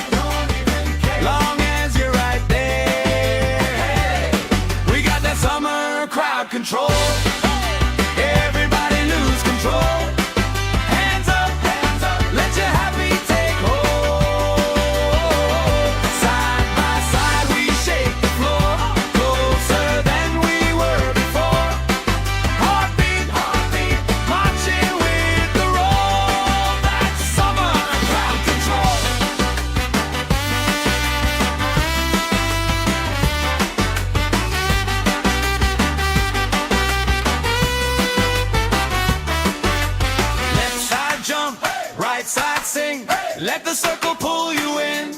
[SPEAKER 1] long as you're right there. We got that summer crowd control. Everybody lose control. Hands up, let your happy take hold. Side by side we shake the floor, closer than we were before. Heartbeat, heartbeat, marching with the roll. That's summer crowd control. Left side jump, right side sing. Let the circle pull you in.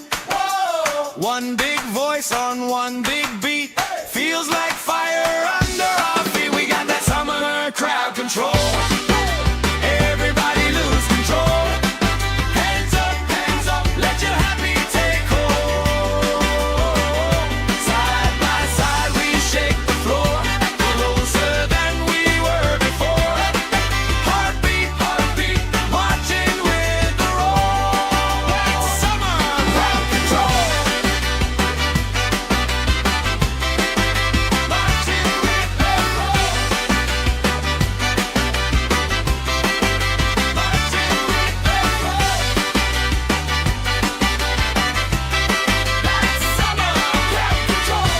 [SPEAKER 1] One big voice on one big beat. Feels like fire under our feet. We got that summer crowd control. Everybody lose control. Hands up, let your happy take hold. Side by side we shake the floor, closer than we were before. Heartbeat, heartbeat, marching with the roll. That's summer crowd control. Marching with the roll. Marching with the roll. That's summer crowd control.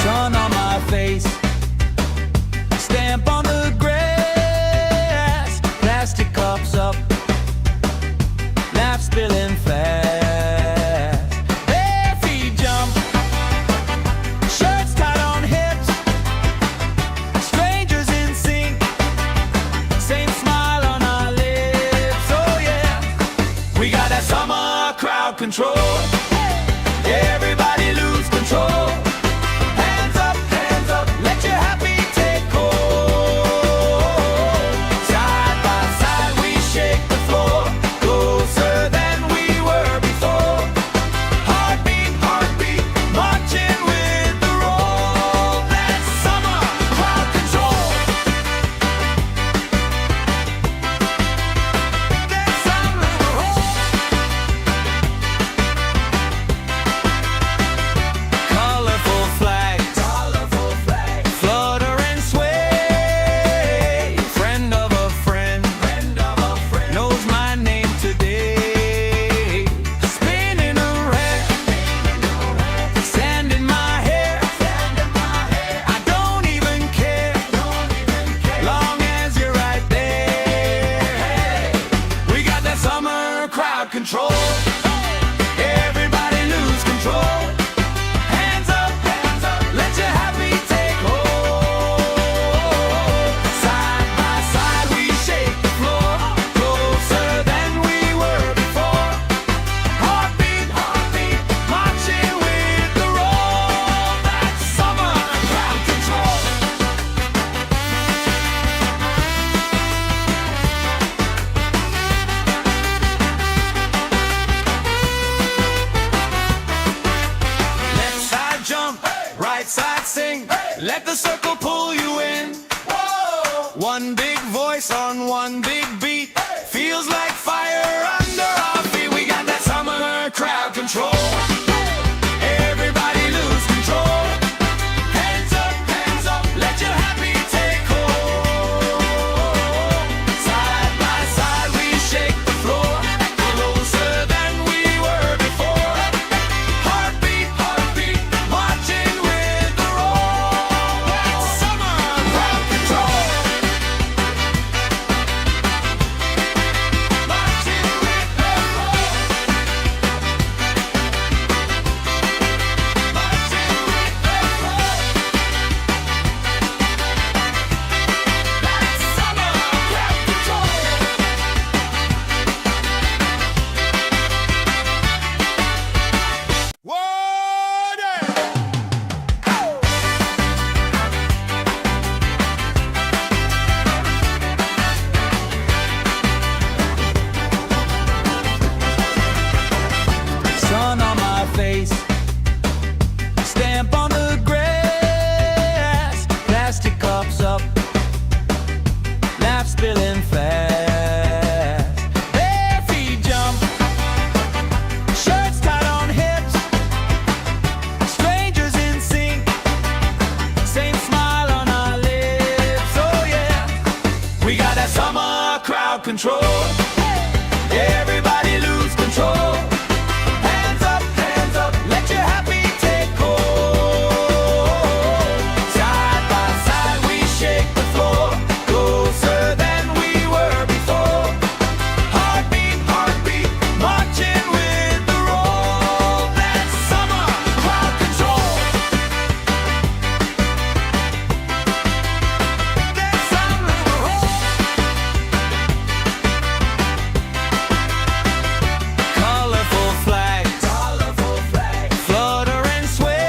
[SPEAKER 1] Sun on my face, stamp on the grass, plastic cups up, laugh spilling fast. Bare feet jump, shirts tied on hips, strangers in sync, same smile on our lips. Oh yeah, we got that summer crowd control. Everybody lose control. Hands up, let your happy take hold. Side by side we shake the floor, closer than we were before. Heartbeat, heartbeat, marching with the roll. That's summer crowd control. That's summer roll. Colorful flags, flutter and sway. Friend of a friend, knows my name today. Spinning around, sand in my hair. I don't even care, long as you're right there. We got that summer crowd control. Everybody lose control. Hands up, let your happy take hold. Side by side we shake the floor, closer than we were before. Heartbeat, heartbeat, marching with the roll. That's summer crowd control. Left side jump, right side sing. Let the circle pull you in. One big voice on one big beat. Feels like fire under our feet. We got that summer crowd control. Everybody lose control. control. Everybody lose control. Hands up, let your happy take hold. Side by side we shake the floor, closer than we were before. Heartbeat, heartbeat, marching with the roll. That's summer crowd control. That's summer. Colorful flags, flutter and sway.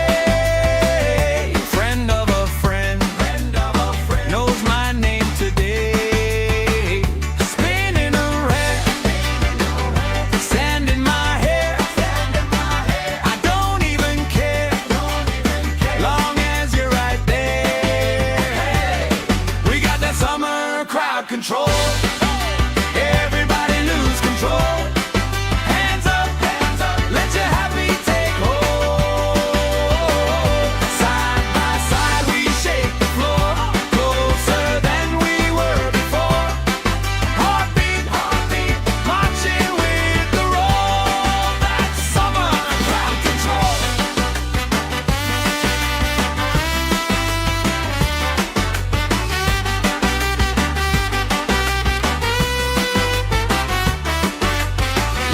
[SPEAKER 1] Friend of a friend, knows my name today. Spinning around, sand in my hair. I don't even care, long as you're right there. We got that summer crowd control. Everybody lose control. Hands up, let your happy take hold. Side by side we shake the floor, closer than we were before. Heartbeat, heartbeat, marching with the roll. That's summer crowd control.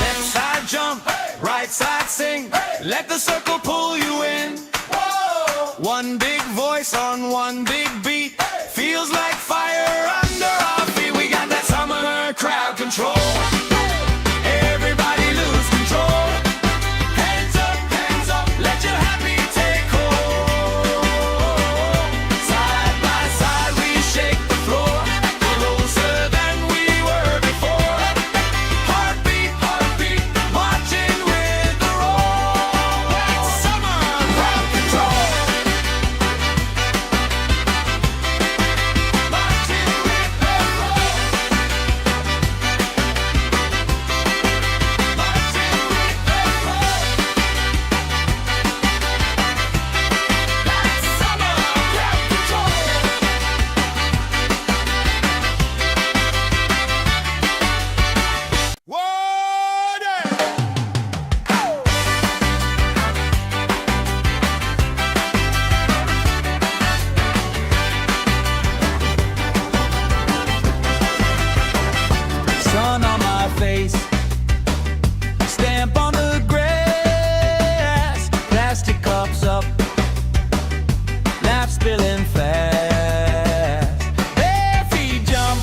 [SPEAKER 1] Left side jump, right side sing. Let the circle pull you in. One big voice on one big beat. Feels like fire under our feet. We got that summer crowd control. Everybody lose control. Hands up, let your happy take hold. Side by side we shake the floor, closer than we were before. Heartbeat, heartbeat, marching with the roll. That's summer crowd control. Marching with the roll. Marching with the roll. That's summer crowd control. Sun on my face, stamp on the grass, plastic cups up, laugh spilling fast. Bare feet jump,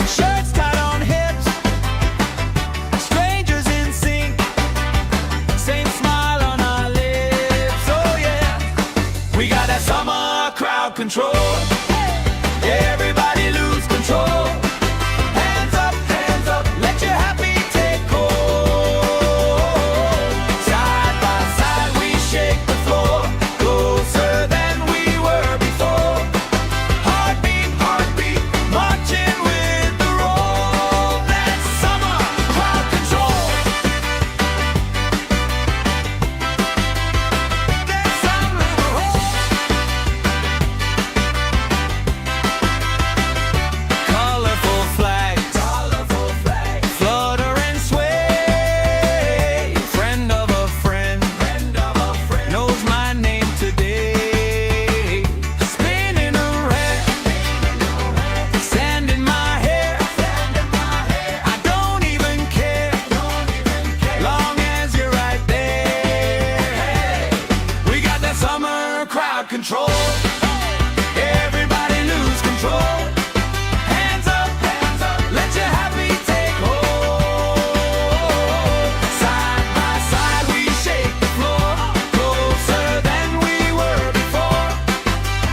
[SPEAKER 1] shirts tied on hips, strangers in sync, same smile on our lips. Oh yeah, we got that summer crowd control. Everybody lose control. Hands up, let your happy take hold. Side by side we shake the floor, closer than we were before. Heartbeat, heartbeat, marching with the roll. That's summer crowd control. That's summer. Colorful flags, flutter and sway. Friend of a friend, knows my name today. Spinning around, sand in my hair. I don't even care, long as you're right there. We got that summer crowd control. Everybody lose control. Hands up, let your happy take hold. Side by side we shake the floor, closer than we were before.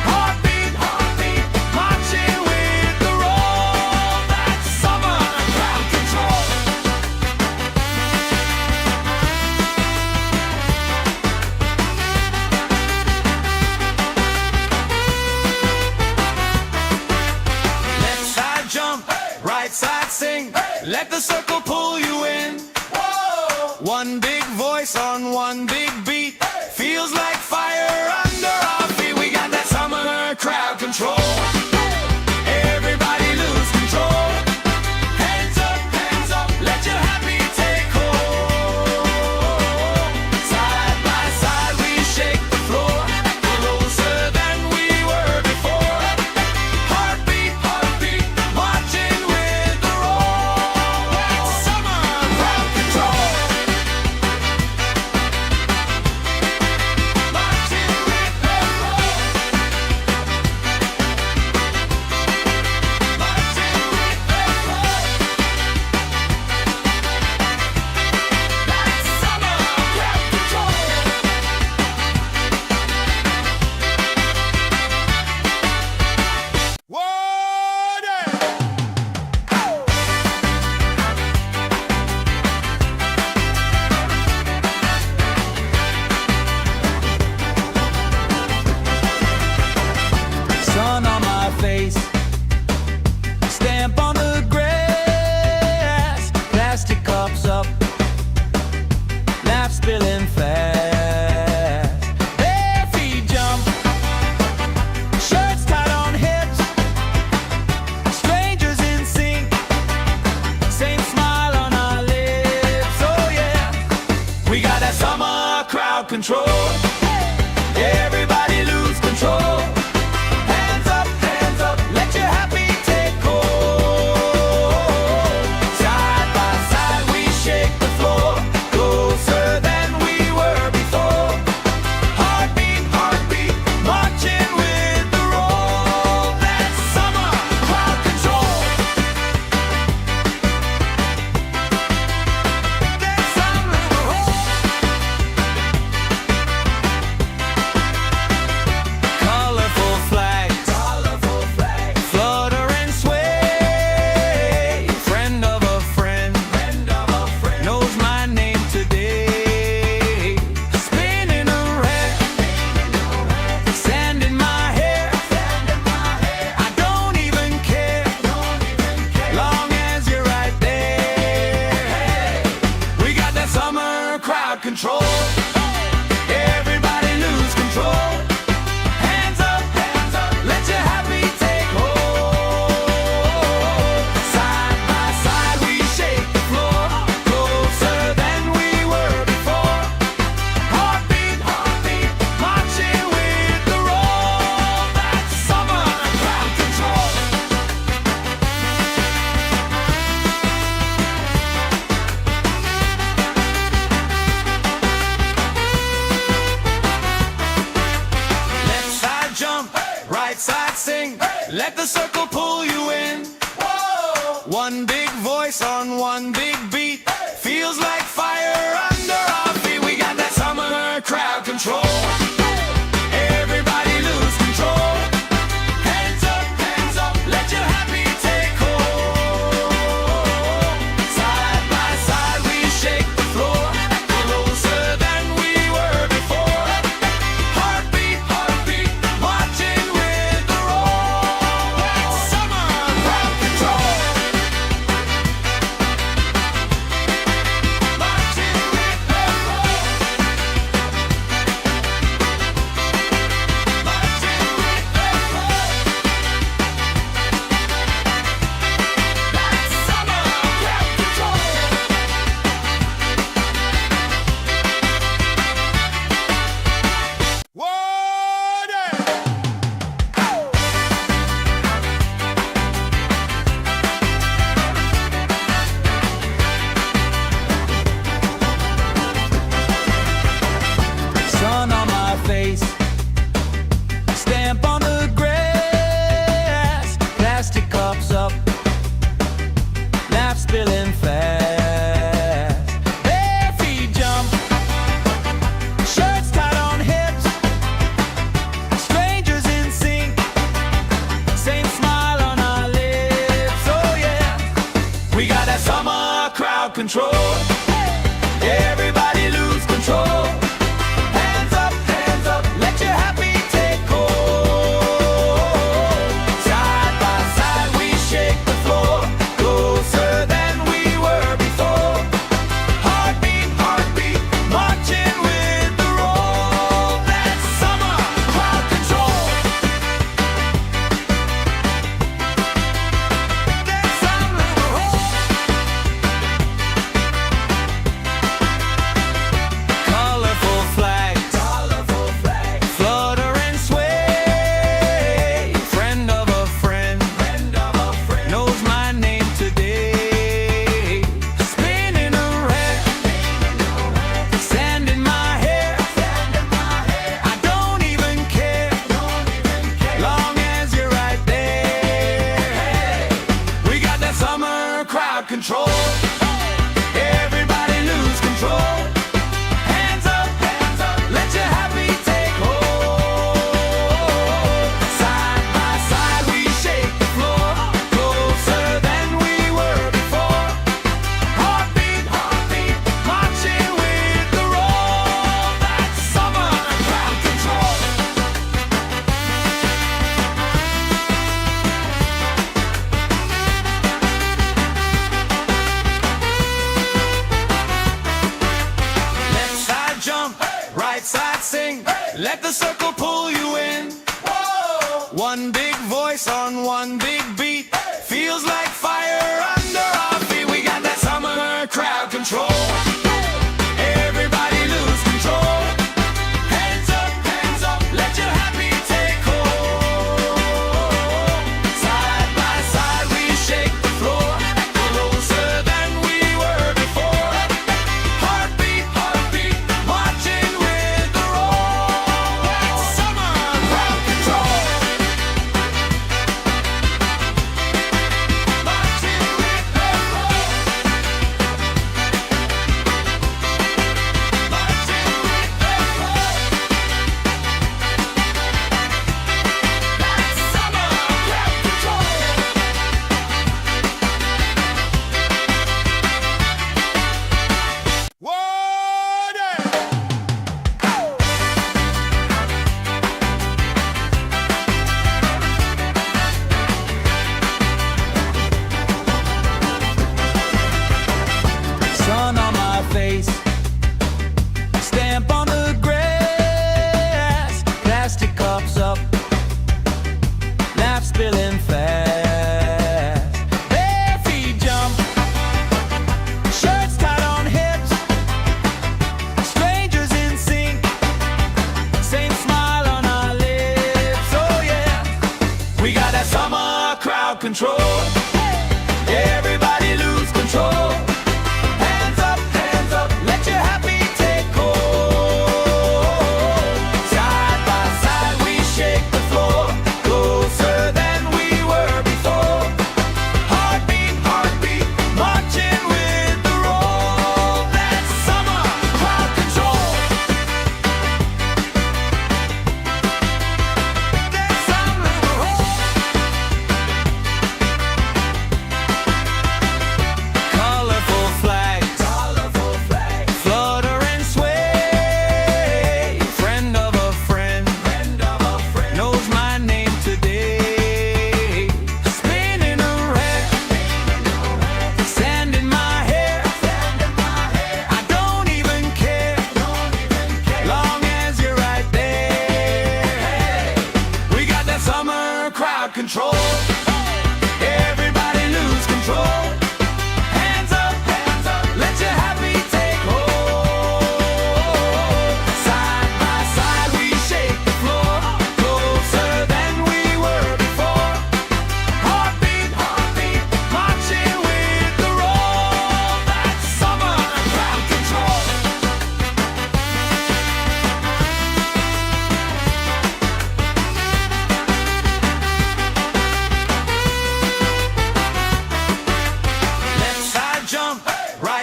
[SPEAKER 1] Heartbeat, heartbeat, marching with the roll. That's summer crowd control. Left side jump, right side sing. Let the circle pull you in. One big voice on one big beat. Feels like fire under our feet. We got that summer crowd control. Everybody lose control. crowd control. Everybody lose control. Hands up, let your happy take hold. Side by side we shake the floor, closer than we were before. Heartbeat, marching with the roll. That's summer crowd control. That's summer. Colorful flags, flutter and sway. Friend of a friend, knows my name today. Spinning around, sand in my hair. I don't even care, long as you're right there. We got that summer crowd control. Everybody lose control. Hands up, let your happy take hold. Side by side we shake the floor, closer than we were before. Heartbeat, marching with the roll. That's summer crowd control. Left side jump, right side sing. Let the circle pull you in. One big voice on one big beat. Feels like fire under our feet. We got that summer crowd control. Everybody lose control. Hands up, let your happy take hold. Side by side we shake the floor, closer than we were before. Heartbeat, marching with the roll. That's summer crowd control. Marching with the roll. Marching with the roll. That's summer crowd control. Sun on my face, stamp on the grass, plastic cups up, laugh spilling fast. Bare feet jump, shirts tied on hips, strangers in sync, same smile on our lips. Oh yeah, we got that summer crowd control. Everybody lose control. Hands up, let your happy take hold. Side by side we shake the floor, closer than we were before. Heartbeat, marching with the roll. That's summer crowd control. That's summer. Colorful flags, flutter and sway. Friend of a friend, knows my name today. Spinning around, sand in my hair. I don't even care, long as you're right there. We got that summer crowd control. Everybody lose control. Hands up, let your happy take hold. Side by side we shake the floor, closer than we were before. Heartbeat, marching with the roll. That's summer crowd control.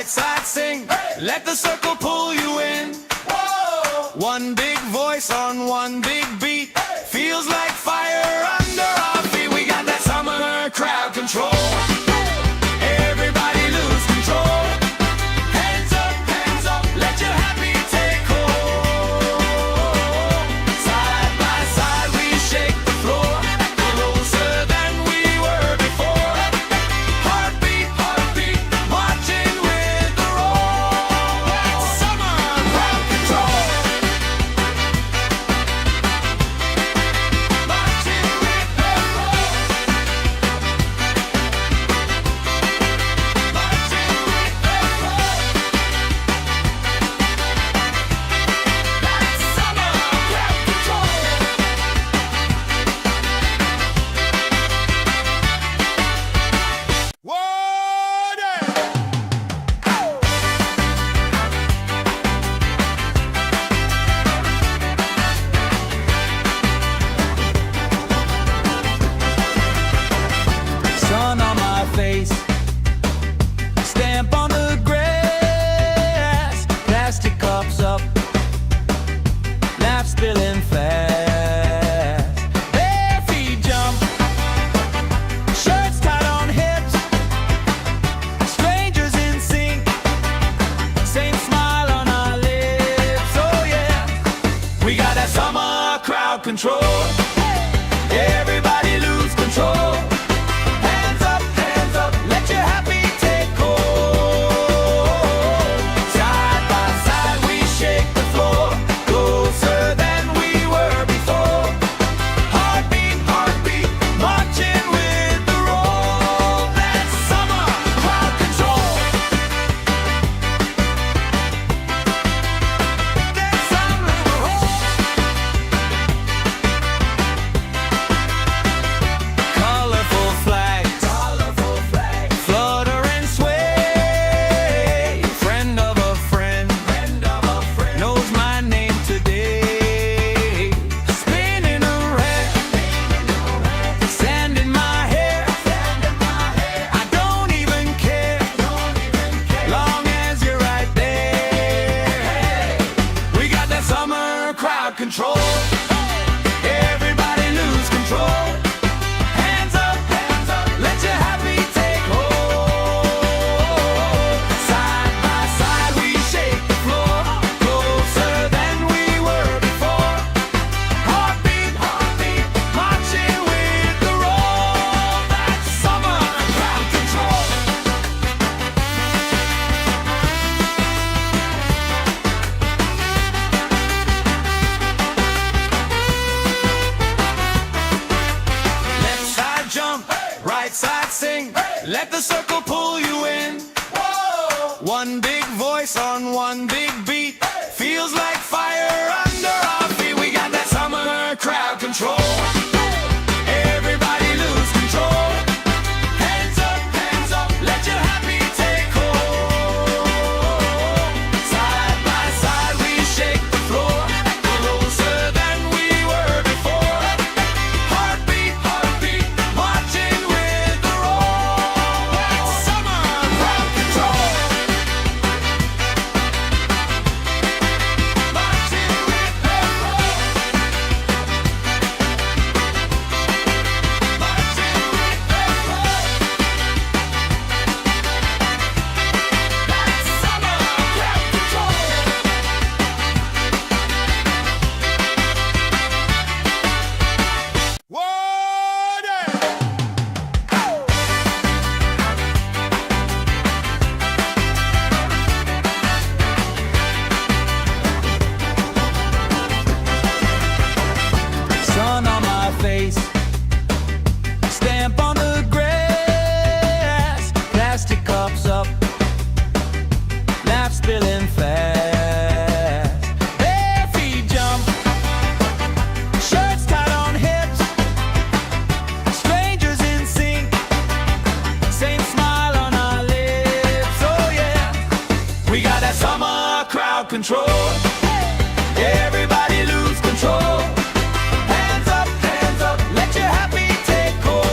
[SPEAKER 1] right side sing. Let the circle pull you in. One big voice on one big beat. Feels like fire under our feet. We got that summer crowd control. Everybody lose control. Hands up, let your happy take hold. Side by side we shake the floor, closer than we were before. Heartbeat, marching with the roll. That's summer crowd control. Marching with the roll. Marching with the roll. That's summer crowd control. Sun on my face, stamp on the grass, plastic cups up, laugh spilling fast. Bare feet jump, shirts tied on hips, strangers in sync, same smile on our lips. Oh yeah, we got that summer crowd control. Everybody lose control. Hands up, let your happy take hold. Side by side we shake the floor, closer than we were before. Heartbeat, marching with the roll. That's summer crowd control. That's summer roll. Colorful flags, flutter and sway. Friend of a friend, knows my name today. Spinning around, sand in my hair. I don't even care, long as you're right there. We got that summer crowd control. Everybody lose control. Hands up, let your happy take hold. Side by side we shake the floor, closer than we were before. Heartbeat, marching with the roll. That's summer crowd control. Left side jump, right side sing. Let the circle pull you in. One big voice on one big beat. Feels like fire under our feet. We got that summer crowd control. Everybody lose control. Hands up, let your happy take hold. Side by side we shake the floor, closer than we were before. Heartbeat, marching with the roll. That's summer crowd control. Marching with the roll. Marching with the roll. That's summer crowd control. Sun on my face, stamp on the grass, plastic cups up, laugh spilling fast. Bare feet jump, shirts tied on hips, strangers in sync, same smile on our lips. Oh yeah, we got that summer crowd control. Everybody lose control. Hands up, let your happy take hold.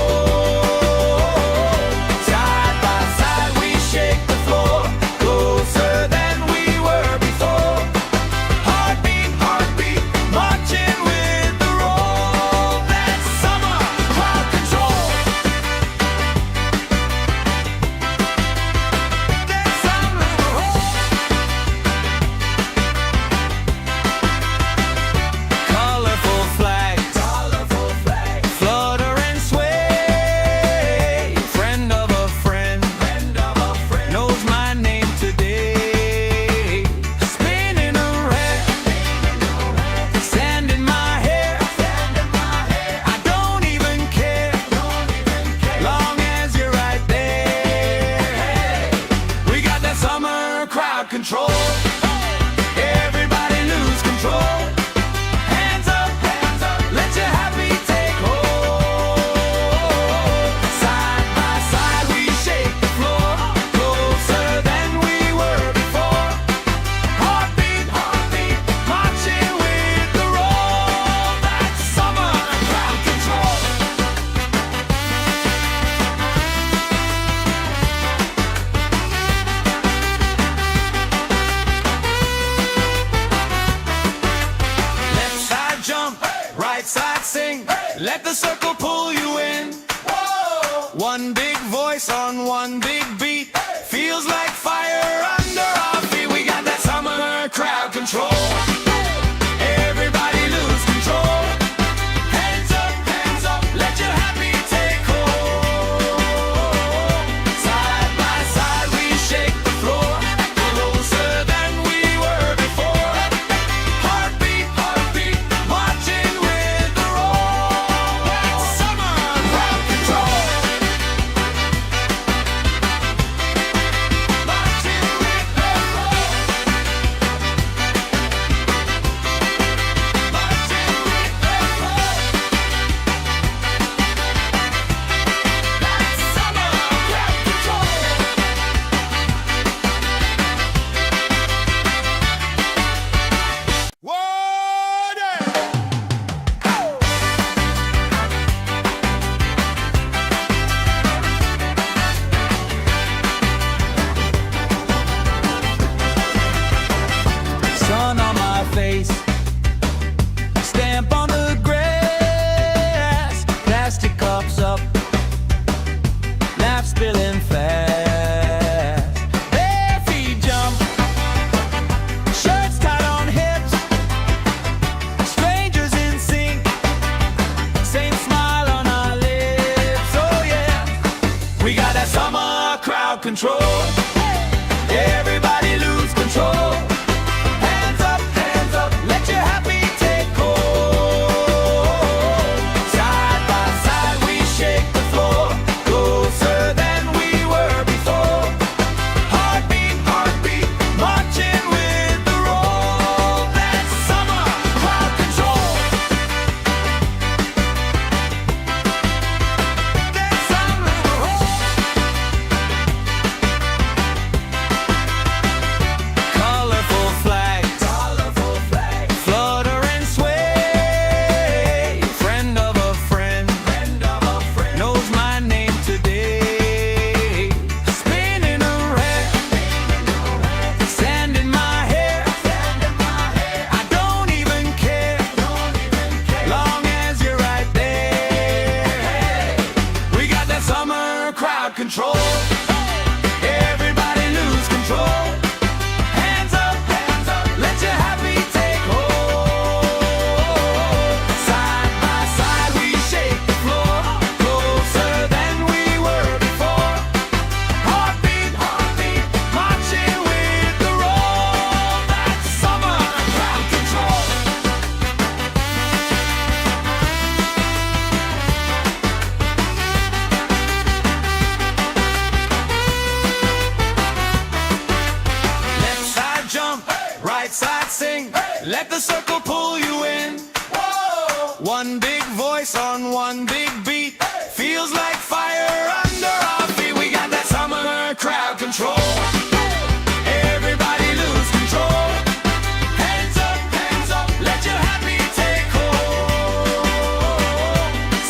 [SPEAKER 1] Side by side we shake the floor, on one big beat. Feels like fire under our feet. We got that summer crowd control. Everybody lose control. Hands up, let your happy take hold. Side by side we shake the floor, closer than we were before. Heartbeat, marching with the roll. That's summer crowd control. Marching with the roll. Marching with the roll. That's summer crowd control. Sun on my face, stamp on the grass, plastic cups up, laugh spilling fast. Bare feet jump, shirts tied on hips, strangers in sync, same smile on our lips. Oh yeah, we got that summer crowd control. Everybody lose control. Hands up, let your happy take hold. Side by side we shake the floor, closer than we were before. Heartbeat, marching with the roll. That's summer crowd control. That's summer crowd. Colorful flags, flutter and sway. Friend of a friend, knows my name today. Spinning around, sand in my hair. I don't even care, long as you're right there. We got that summer crowd control. Everybody lose control. Hands up, let your happy take hold. Side by side we shake the floor, closer than we were before. Heartbeat, marching with the roll. That's summer crowd control. Left side jump, right side sing. Let the circle pull you in. One big voice on one big beat. Feels like fire under our feet. We got that summer crowd control. Everybody lose control. Hands up, let your happy take hold.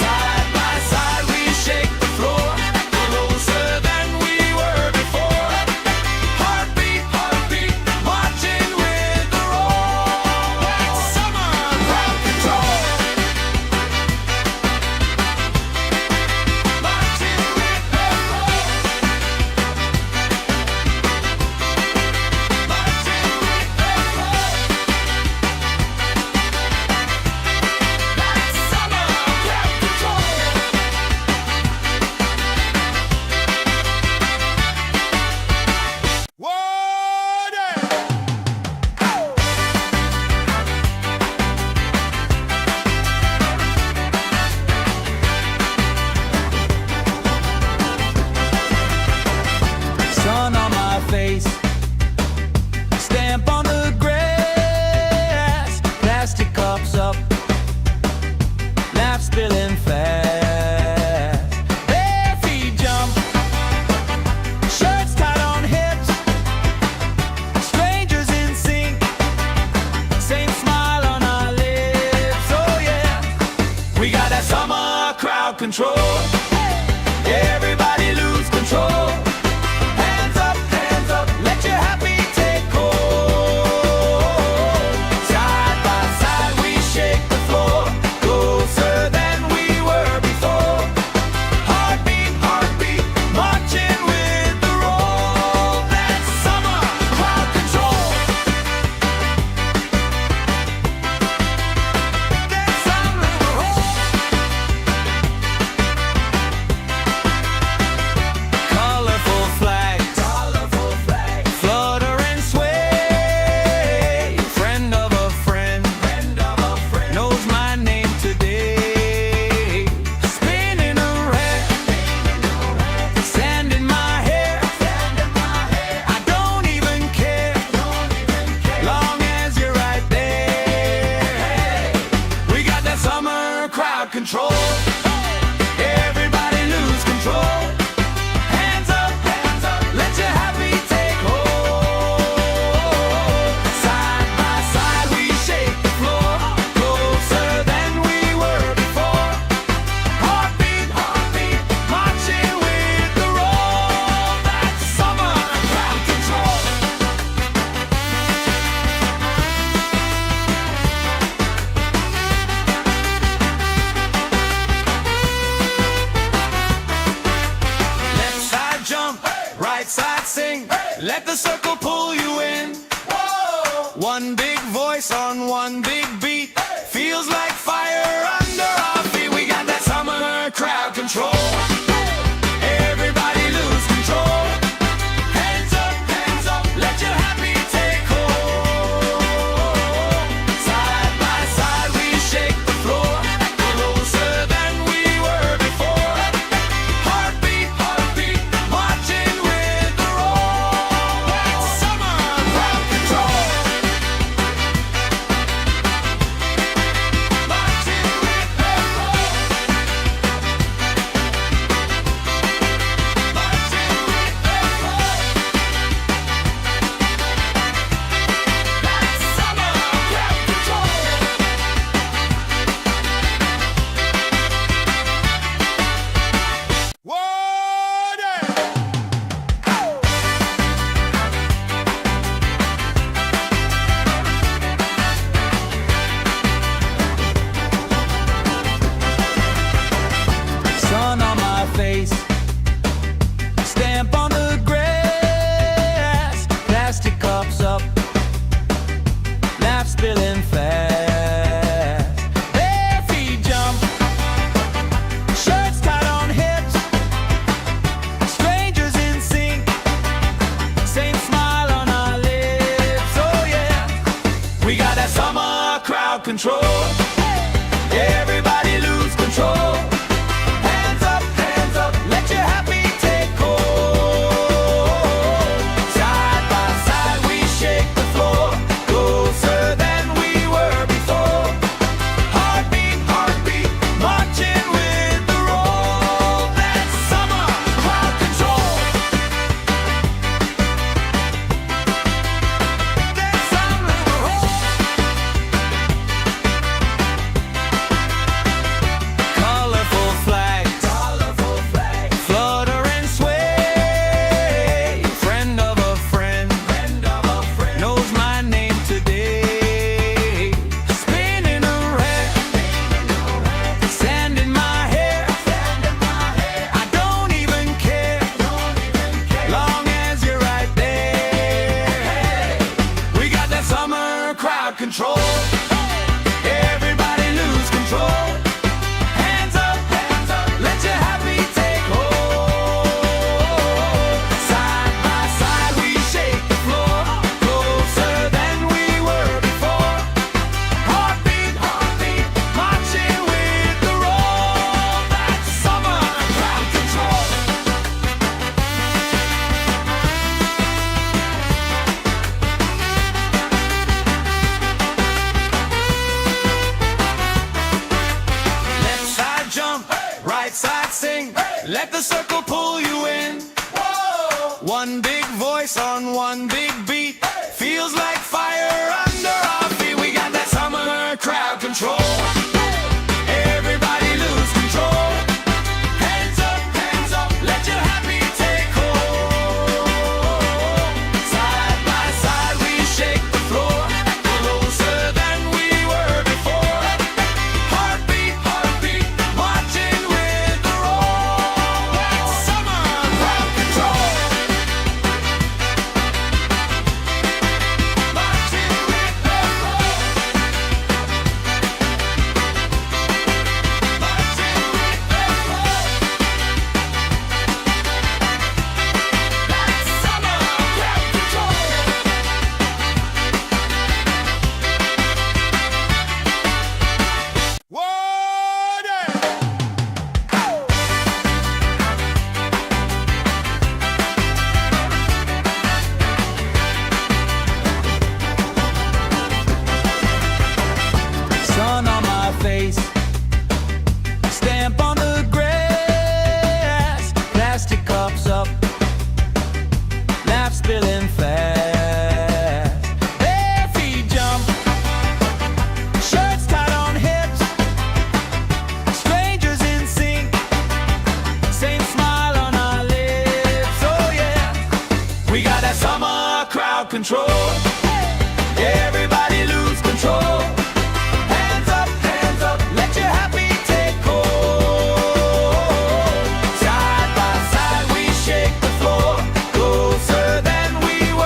[SPEAKER 1] Side by side we shake the floor, closer than we were before. Heartbeat, marching with the roll. That's summer crowd control. Marching with the roll. let the circle pull you in. Whoa! One big voice on one big beat, feels like fire under our feet. We got that summer crowd control. Everybody lose control. Hands up, let your happy take hold. Side by side we shake the floor, closer than we were before. Heartbeat, marching with the roll. That's summer crowd control. Marching with the roll. Marching with the roll. That's summer crowd control. Sun on my face, stamp on the grass, plastic cups up, laugh spilling fast. Bare feet jump, shirts tied on hips, strangers in sync, same smile on our lips. Oh yeah, we got that summer crowd control. Everybody lose control. Hands up, let your happy take hold. Side by side we shake the floor, closer than we were before. Heartbeat, marching with the roll. That's summer crowd control. That's summer roll. Colorful flags, flutter and sway. Friend of a friend, knows my name today. Spinning around, sand in my hair. I don't even care, long as you're right there. We got that summer crowd control. Everybody lose control. Hands up, let your happy take hold. Side by side we shake the floor, closer than we were before. Heartbeat, marching with the roll. That's summer crowd control. Left side jump, right side sing, let the circle pull you in. Whoa! One big voice on one big beat, feels like fire under our feet. We got that summer crowd control. Everybody lose control. Hands up, let your happy take hold. Side by side we shake the floor, closer than we were before. Heartbeat, marching with the roll. That's summer crowd control. Marching with the roll. Marching with the roll. That's summer crowd control. Sun on my face, stamp on the grass, plastic cups up, laugh spilling fast. Bare feet jump, shirts tied on hips, strangers in sync, same smile on our lips. Oh yeah, we got that summer crowd control. Everybody lose control. Hands up, let your happy take hold. Side by side we shake the floor, closer than we were.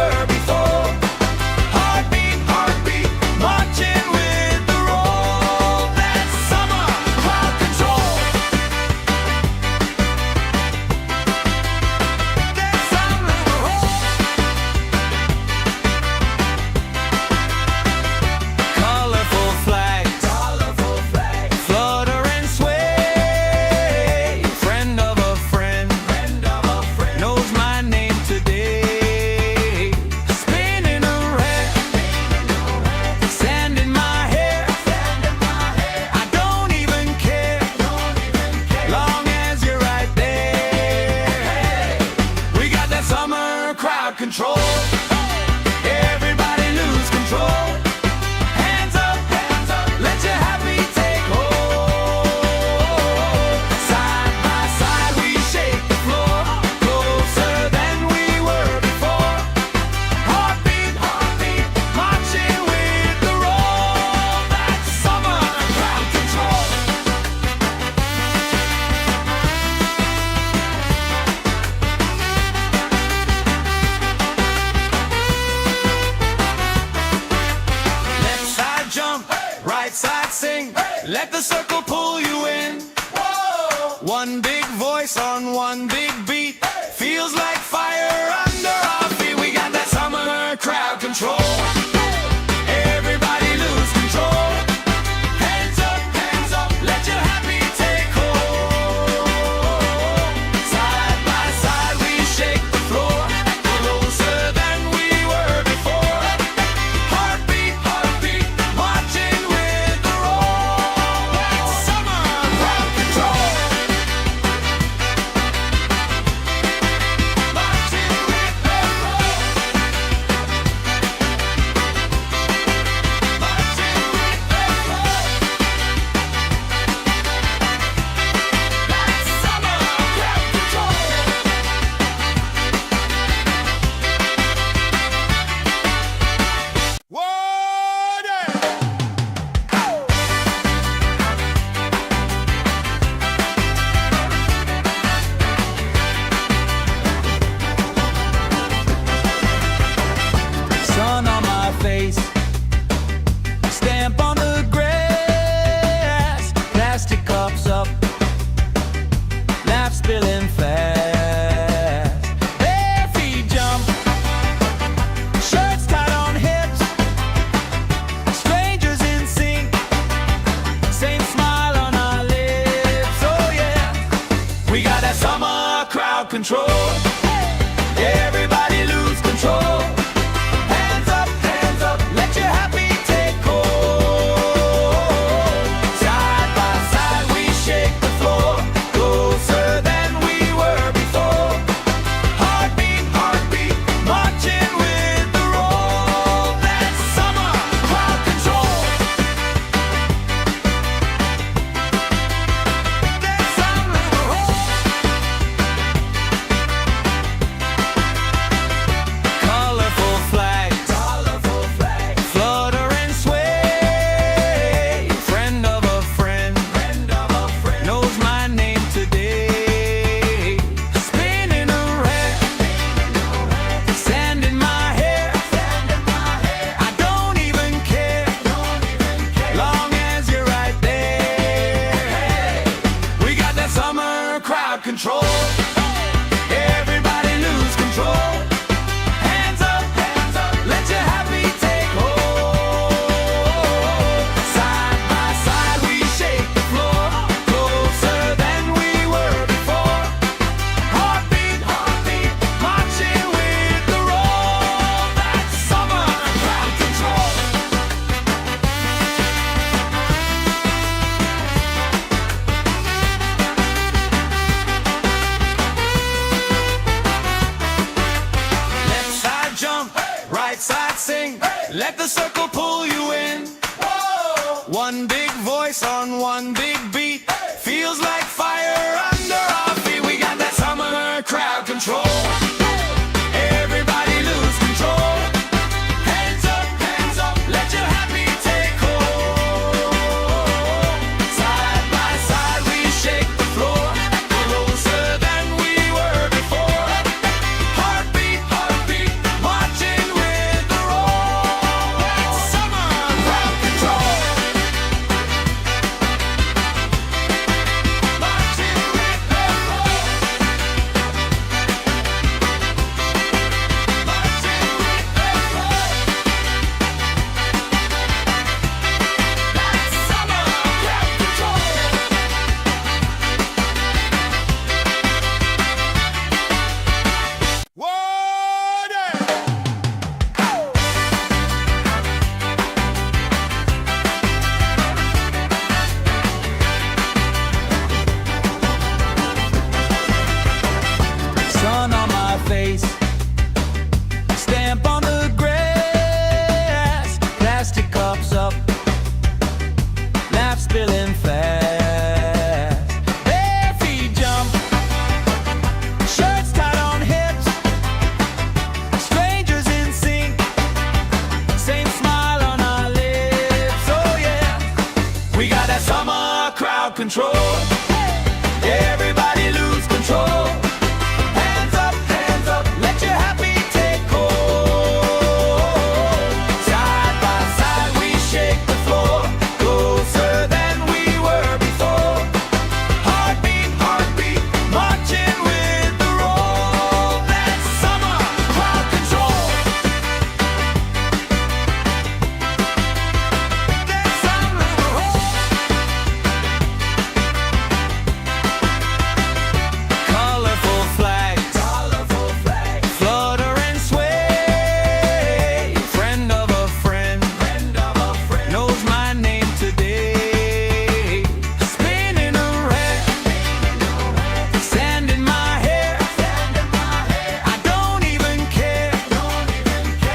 [SPEAKER 1] summer crowd control. Everybody lose control. Hands up, let your happy take hold. Side by side we shake the floor, closer than we were before. Heartbeat, marching with the roll. That's summer crowd control. Left side jump, right side sing. Let the circle pull you in. One big voice on one big beat. Feels like fire under our feet. We got that summer crowd control. Everybody lose control. Hands up, let your happy take hold. Side by side we shake the floor, closer than we were before. Heartbeat, marching with the roll. That's summer crowd control. Marching with the roll. Marching with the roll. That's summer crowd control. Sun on my face, stamp on the grass, plastic cups up, laugh spilling fast. Bare feet jump, shirts tied on hips, strangers in sync, same smile on our lips. Oh yeah, we got that summer crowd control. Everybody lose control. Hands up, let your happy take hold. Side by side we shake the floor, closer than we were before. Heartbeat, marching with the roll. That's summer crowd control. That's summer colorful flags, flutter and sway. Friend of a friend, knows my name today. Spinning around, sand in my hair. I don't even care, long as you're right there. We got that summer crowd control. Everybody lose control. Hands up, let your happy take hold. Side by side we shake the floor, closer than we were before. Heartbeat, marching with the roll. That's summer crowd control. Left side jump, right side sing. Let the circle pull you in. One big voice on one big beat. Feels like fire under our feet. We got that summer crowd control. Everybody lose control. Hands up, let your happy take hold. Side by side we shake the floor, closer than we were before. Heartbeat, marching with the roll. That's summer crowd control. Everybody lose control. Hands up, let your happy take hold. Side by side we shake the floor, closer than we were before. Heartbeat, heartbeat, marching with the roll. That's summer crowd control. That's summer colorful flags, flutter and sway. Friend of a friend, knows my name today. Spinning around, sand in my hair. I don't even care,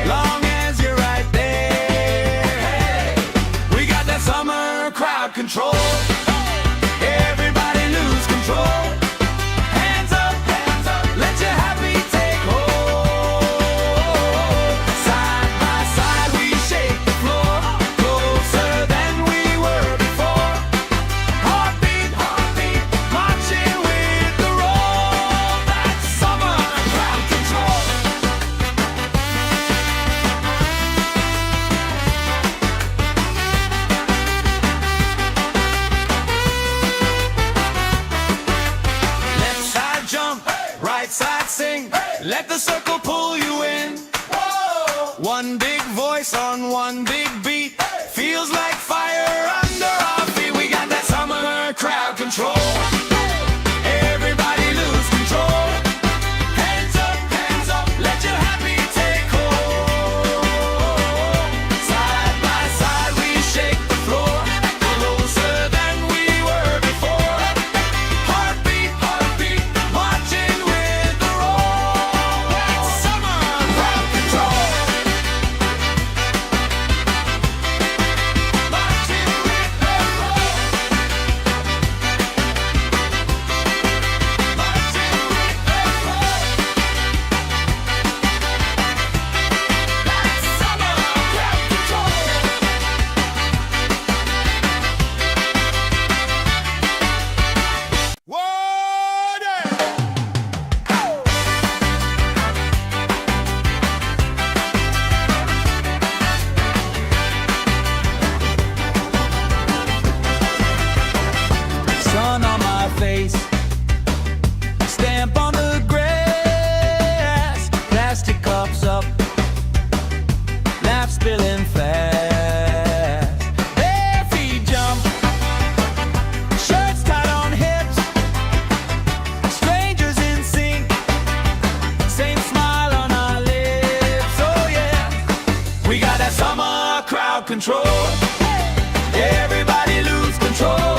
[SPEAKER 1] long as you're right there. We got that summer crowd control. Everybody lose control. Hands up, let your happy take hold. Side by side we shake the floor, closer than we were before. Heartbeat, heartbeat, marching with the roll. That's summer crowd control. Left side jump, right side sing. Let the circle pull you in. One big voice on one big beat. Feels like fire under our feet. We got that summer crowd control. Everybody lose control. Hands up, let your happy take hold. Side by side we shake the floor, closer than we were before. Heartbeat, heartbeat, marching with the roll. That's summer crowd control. Marching with the roll. Marching with the roll. That's summer crowd control. Sun on my face, stamp on the grass, plastic cups up, laugh spilling fast. Bare feet jump, shirts tied on hips, strangers in sync, same smile on our lips. Oh yeah, we got that summer crowd control. Everybody lose control.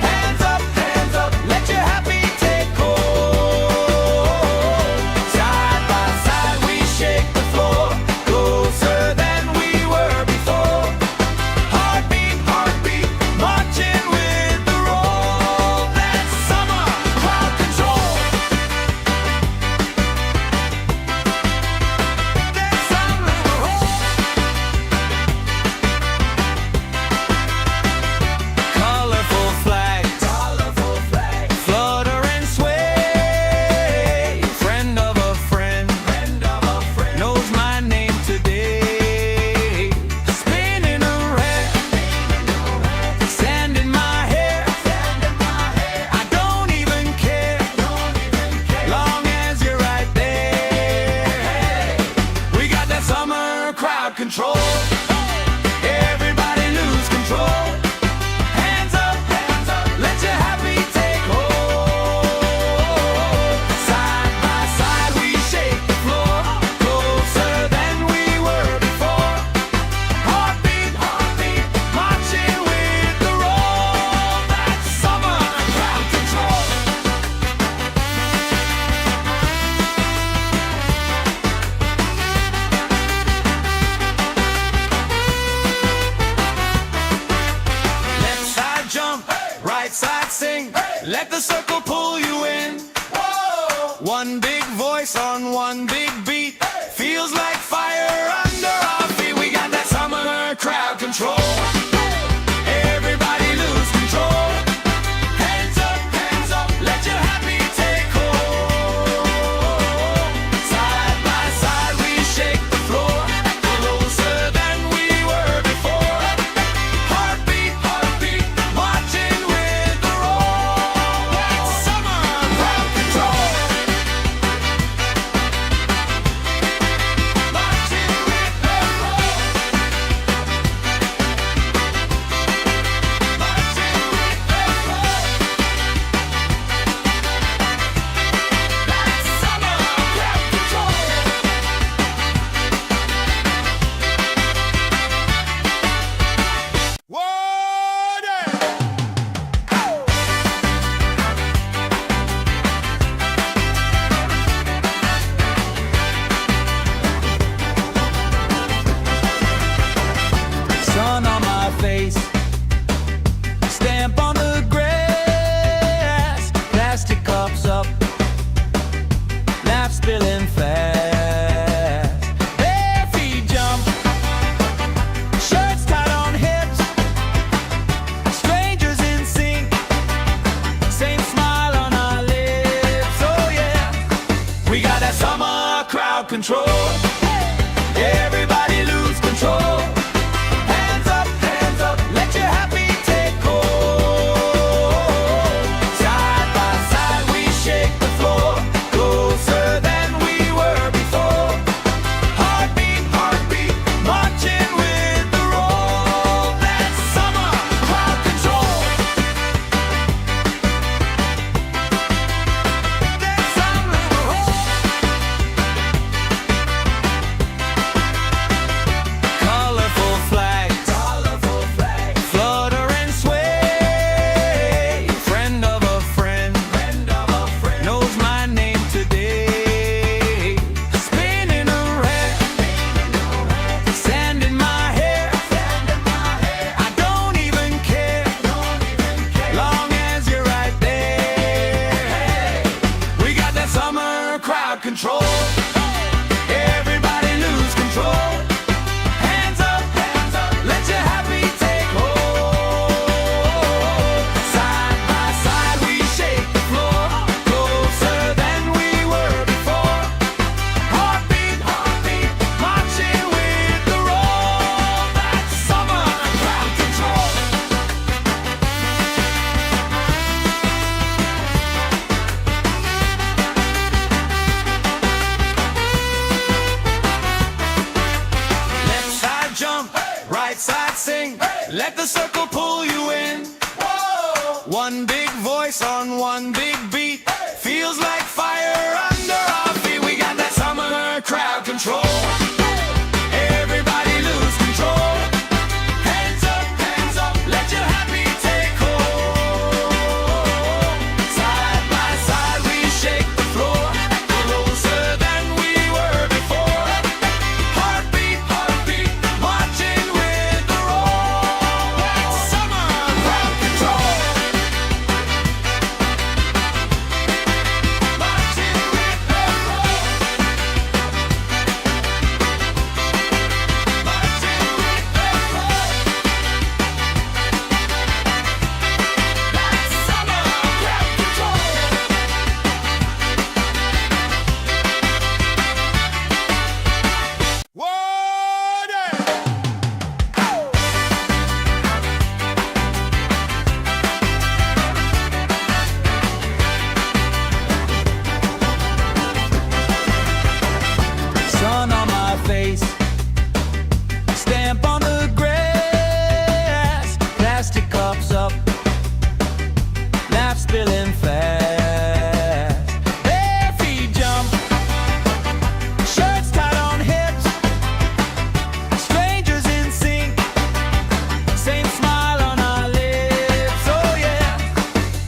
[SPEAKER 1] Hands up, let your happy take hold. Side by side we shake the floor, closer than we were before. Heartbeat, heartbeat, marching with the roll. That's summer crowd control. That's summer colorful flags, flutter and sway. Friend of a friend, knows my name today. Spinning around, sand in my hair. I don't even care, long as you're right there. We got that summer crowd control. Everybody lose control. Hands up, let your happy take hold. Side by side we shake the floor, closer than we were before. Heartbeat, heartbeat, marching with the roll. That's summer crowd control. crowd control. Everybody lose control. Hands up, let your happy take hold. Side by side we shake the floor, closer than we were before. Heartbeat, heartbeat, marching with the roll. That's summer crowd control. That's summer colorful flags, flutter and sway. Friend of a friend, knows my name today. Spinning around, sand in my hair. I don't even care, long as you're right there. We got that summer crowd control. Everybody lose control. Hands up, let your happy take hold. Side by side we shake the floor, closer than we were before. Heartbeat, heartbeat, marching with the roll. That's summer crowd control. Left side jump, right side sing. Let the circle pull you in. One big voice on one big beat. Feels like fire under our feet. We got that summer crowd control. Everybody lose control. Hands up, let your happy take hold. Side by side we shake the floor, closer than we were before. Heartbeat, heartbeat, marching with the roll. That's summer crowd control. Marching with the roll. Marching with the roll. That's summer crowd control. Sun on my face, stamp on the grass, plastic cups up, laugh spilling fast. Bare feet jump, shirts tied on hips, strangers in sync, same smile on our lips. Oh yeah,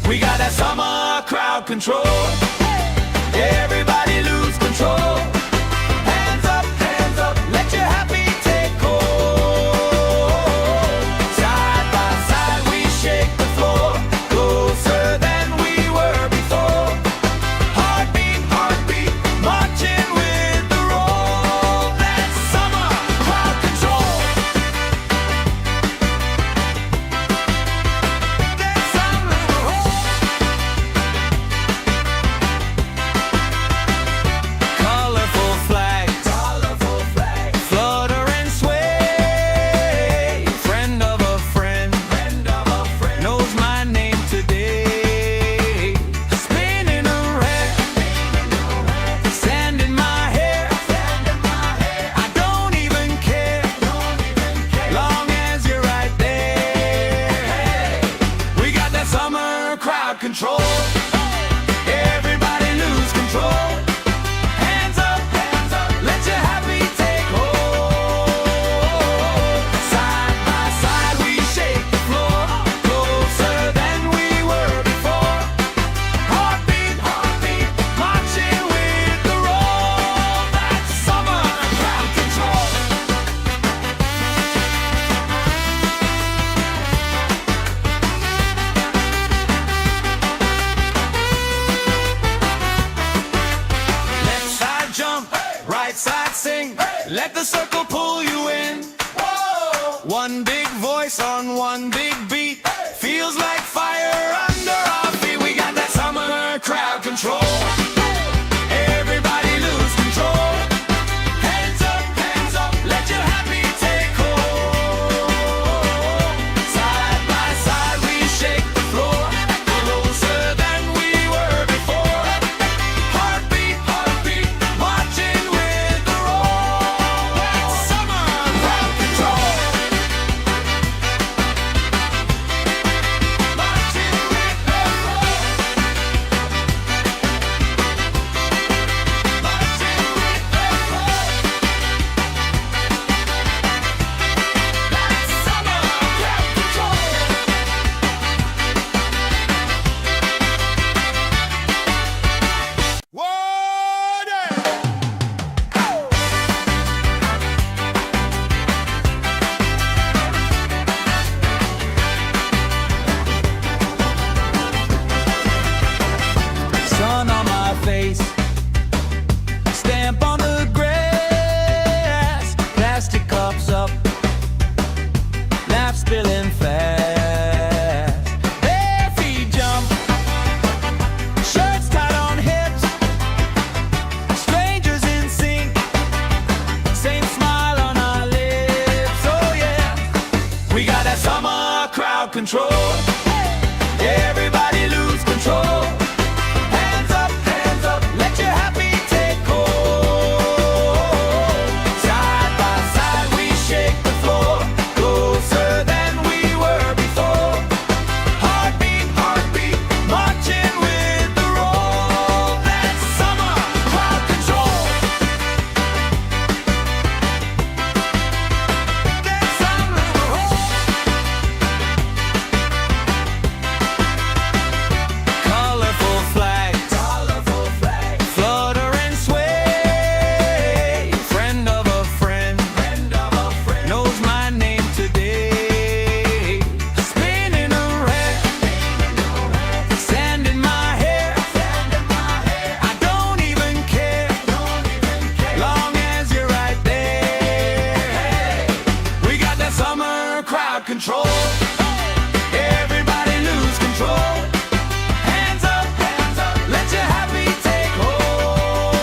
[SPEAKER 1] we got that summer crowd control. Everybody lose control. Hands up, let your happy take hold. Side by side we shake the floor, closer than we were before. Heartbeat, heartbeat, marching with the roll. That's summer crowd control. That's summer colorful flags, flutter and sway. Friend of a friend, knows my name today. Spinning around, sand in my hair. I don't even care, long as you're right there. We got that summer crowd control. Everybody lose control. Hands up, let your happy take hold. Side by side we shake the floor, closer than we were before. Heartbeat, heartbeat, marching with the roll. That's summer crowd control. Left side jump, right side sing. Let the circle pull you in. One big voice on one big beat. Feels like fire under our feet. We got that summer crowd control. Everybody lose control. control. Everybody lose control. Hands up, let your happy take hold. Side by side we shake the floor, closer than we were before. Heartbeat, heartbeat, marching with the roll. That's summer crowd control. That's summer colorful flags, flutter and sway. Friend of a friend, knows my name today. Spinning around, sand in my hair. I don't even care, long as you're right there. We got that summer crowd control. Everybody lose control. Hands up, let your happy take hold.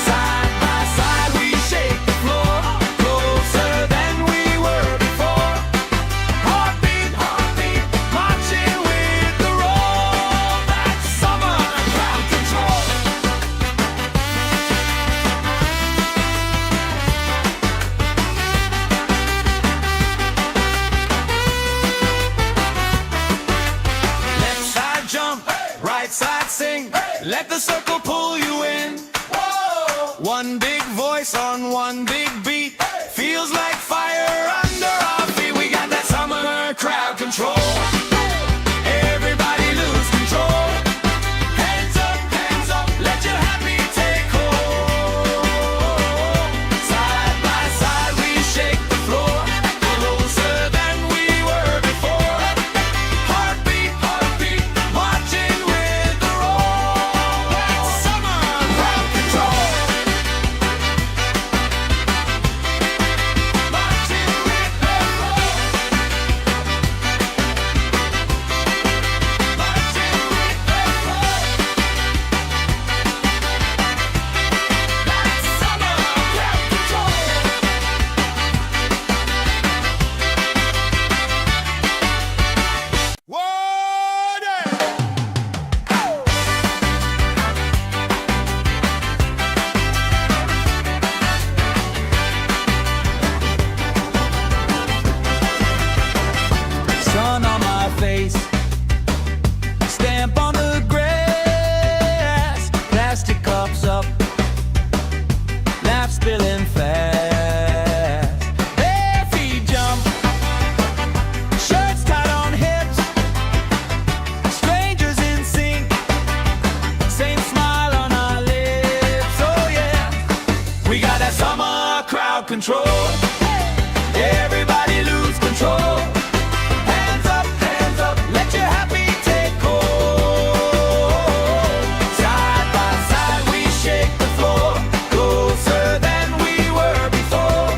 [SPEAKER 1] Side by side we shake the floor, closer than we were before. Heartbeat, heartbeat, marching with the roll. That's summer crowd control. Left side jump, right side sing. Let the circle pull you in. One big voice on one big beat. Feels like fire under our feet. We got that summer crowd control. Everybody lose control. Hands up, let your happy take hold. Side by side we shake the floor, closer than we were before. Heartbeat, heartbeat, marching with the roll. That's summer crowd control. Marching with the roll. Marching with the roll. That's summer crowd control. Sun on my face, stamp on the grass, plastic cups up, laugh spilling fast. Bare feet jump, shirts tied on hips, strangers in sync, same smile on our lips. Oh yeah, we got that summer crowd control. Everybody lose control. Hands up, let your happy take hold. Side by side we shake the floor, closer than we were before.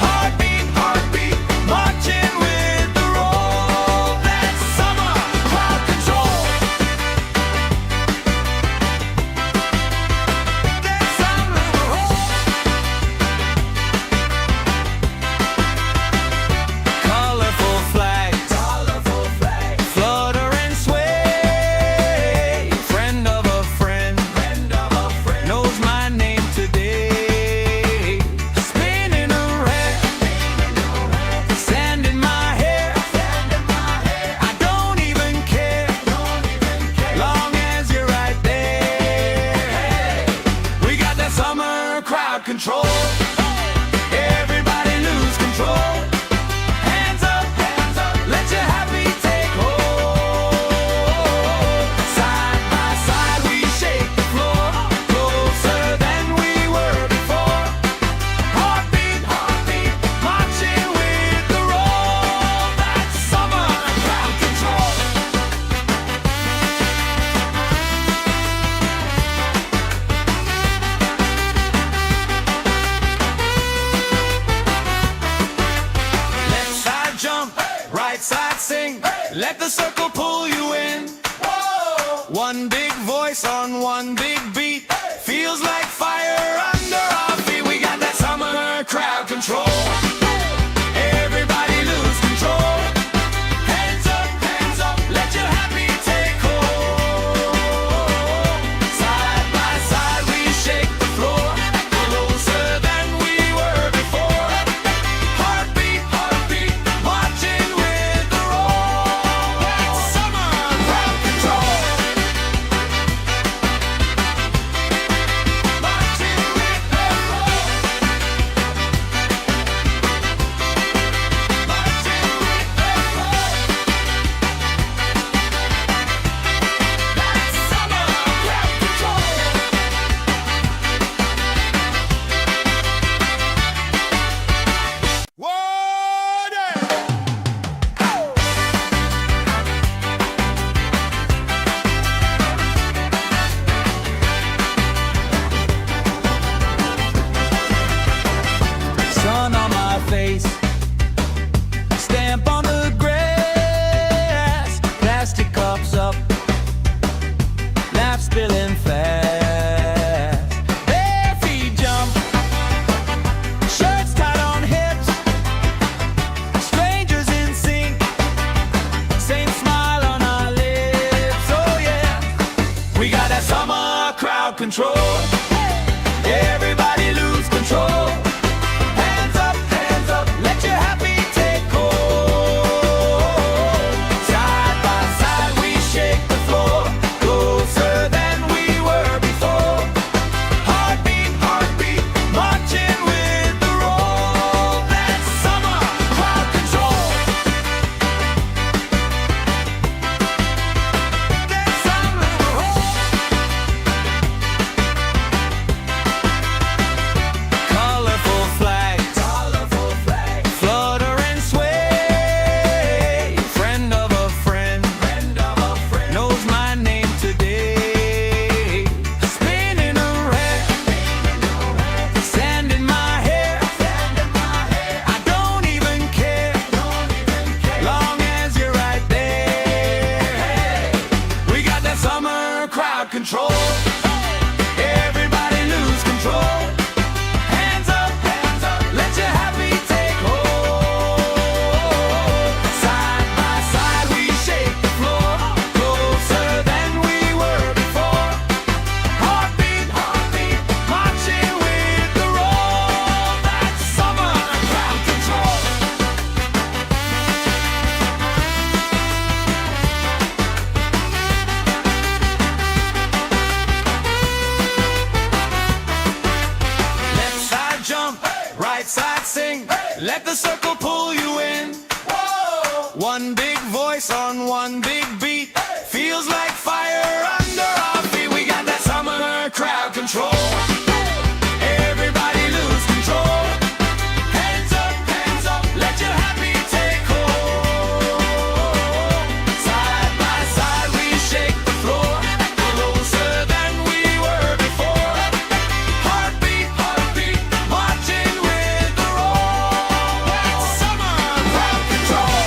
[SPEAKER 1] Heartbeat, heartbeat, marching with the roll. That's summer crowd control. That's summer colorful flags, flutter and sway. Friend of a friend, knows my name today. Spinning around, sand in my hair. I don't even care, long as you're right there. We got that summer crowd control. Everybody lose control. Hands up, let your happy take hold. Side by side we shake the floor, closer than we were before. Heartbeat, heartbeat, marching with the roll. That's summer crowd control. Left side jump, right side sing. Let the circle pull you in. One big voice on one big beat. Feels like fire under our feet. We got that summer crowd control. Everybody lose control. let the circle pull you in. Whoa! One big voice on one big beat, feels like fire under our feet. We got that summer crowd control. Everybody lose control. Hands up, let your happy take hold. Side by side we shake the floor, closer than we were before. Heartbeat, marching with the roll. That's summer crowd control.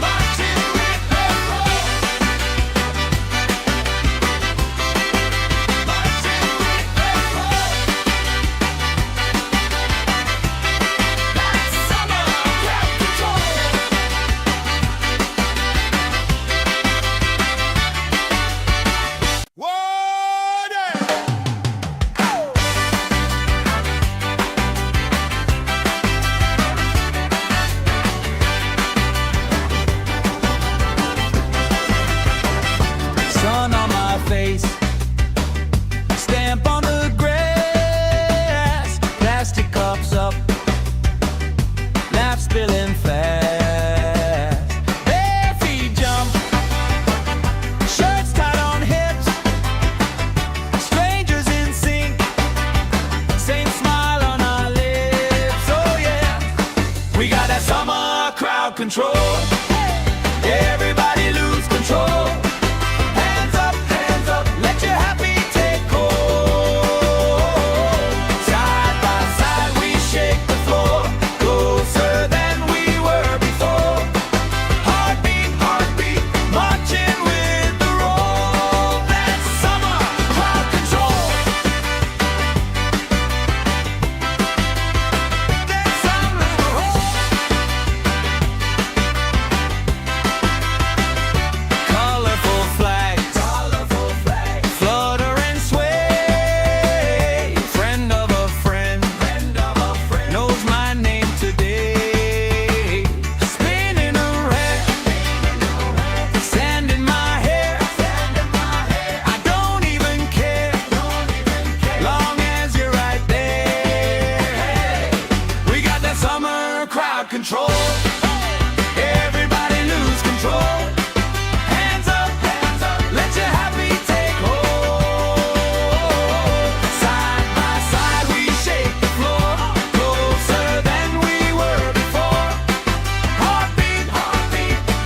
[SPEAKER 1] Marching with the roll. Marching with the roll. That's summer crowd control. Sun on my face, stamp on the grass, plastic cups up, laugh spilling fast. Bare feet jump, shirts tied on hips, strangers in sync, same smile on our lips. Oh yeah, we got that summer crowd control. Everybody lose control. Hands up, let your happy take hold. Side by side we shake the floor, closer than we were before. Heartbeat, marching with the roll. That's summer crowd control. That's summer roll. Colorful flags, flutter and sway. Friend of a friend, knows my name today. Spinning around, sand in my hair. I don't even care, long as you're right there. We got that summer crowd control. Everybody lose control. Hands up, let your happy take hold. Side by side we shake the floor, closer than we were before. Heartbeat,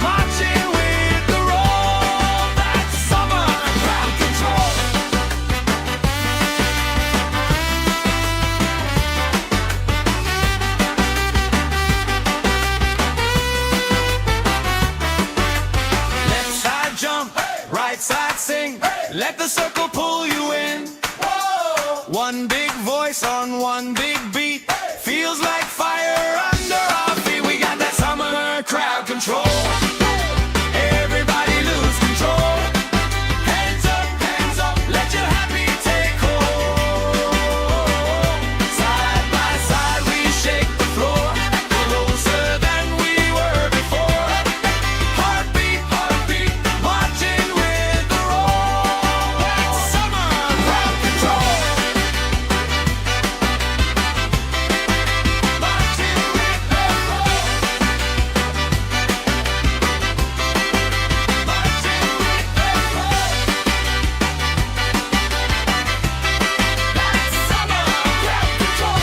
[SPEAKER 1] marching with the roll. That's summer crowd control. Left side jump, right side sing, let the circle pull you in. Whoa! One big voice on one big beat, feels like fire under our feet. We got that summer crowd control. Everybody lose control. Hands up, let your happy take hold. Side by side we shake the floor, closer than we were before. Heartbeat, marching with the roll. That's summer crowd control. Marching with the roll. Marching with the roll. That's summer crowd control.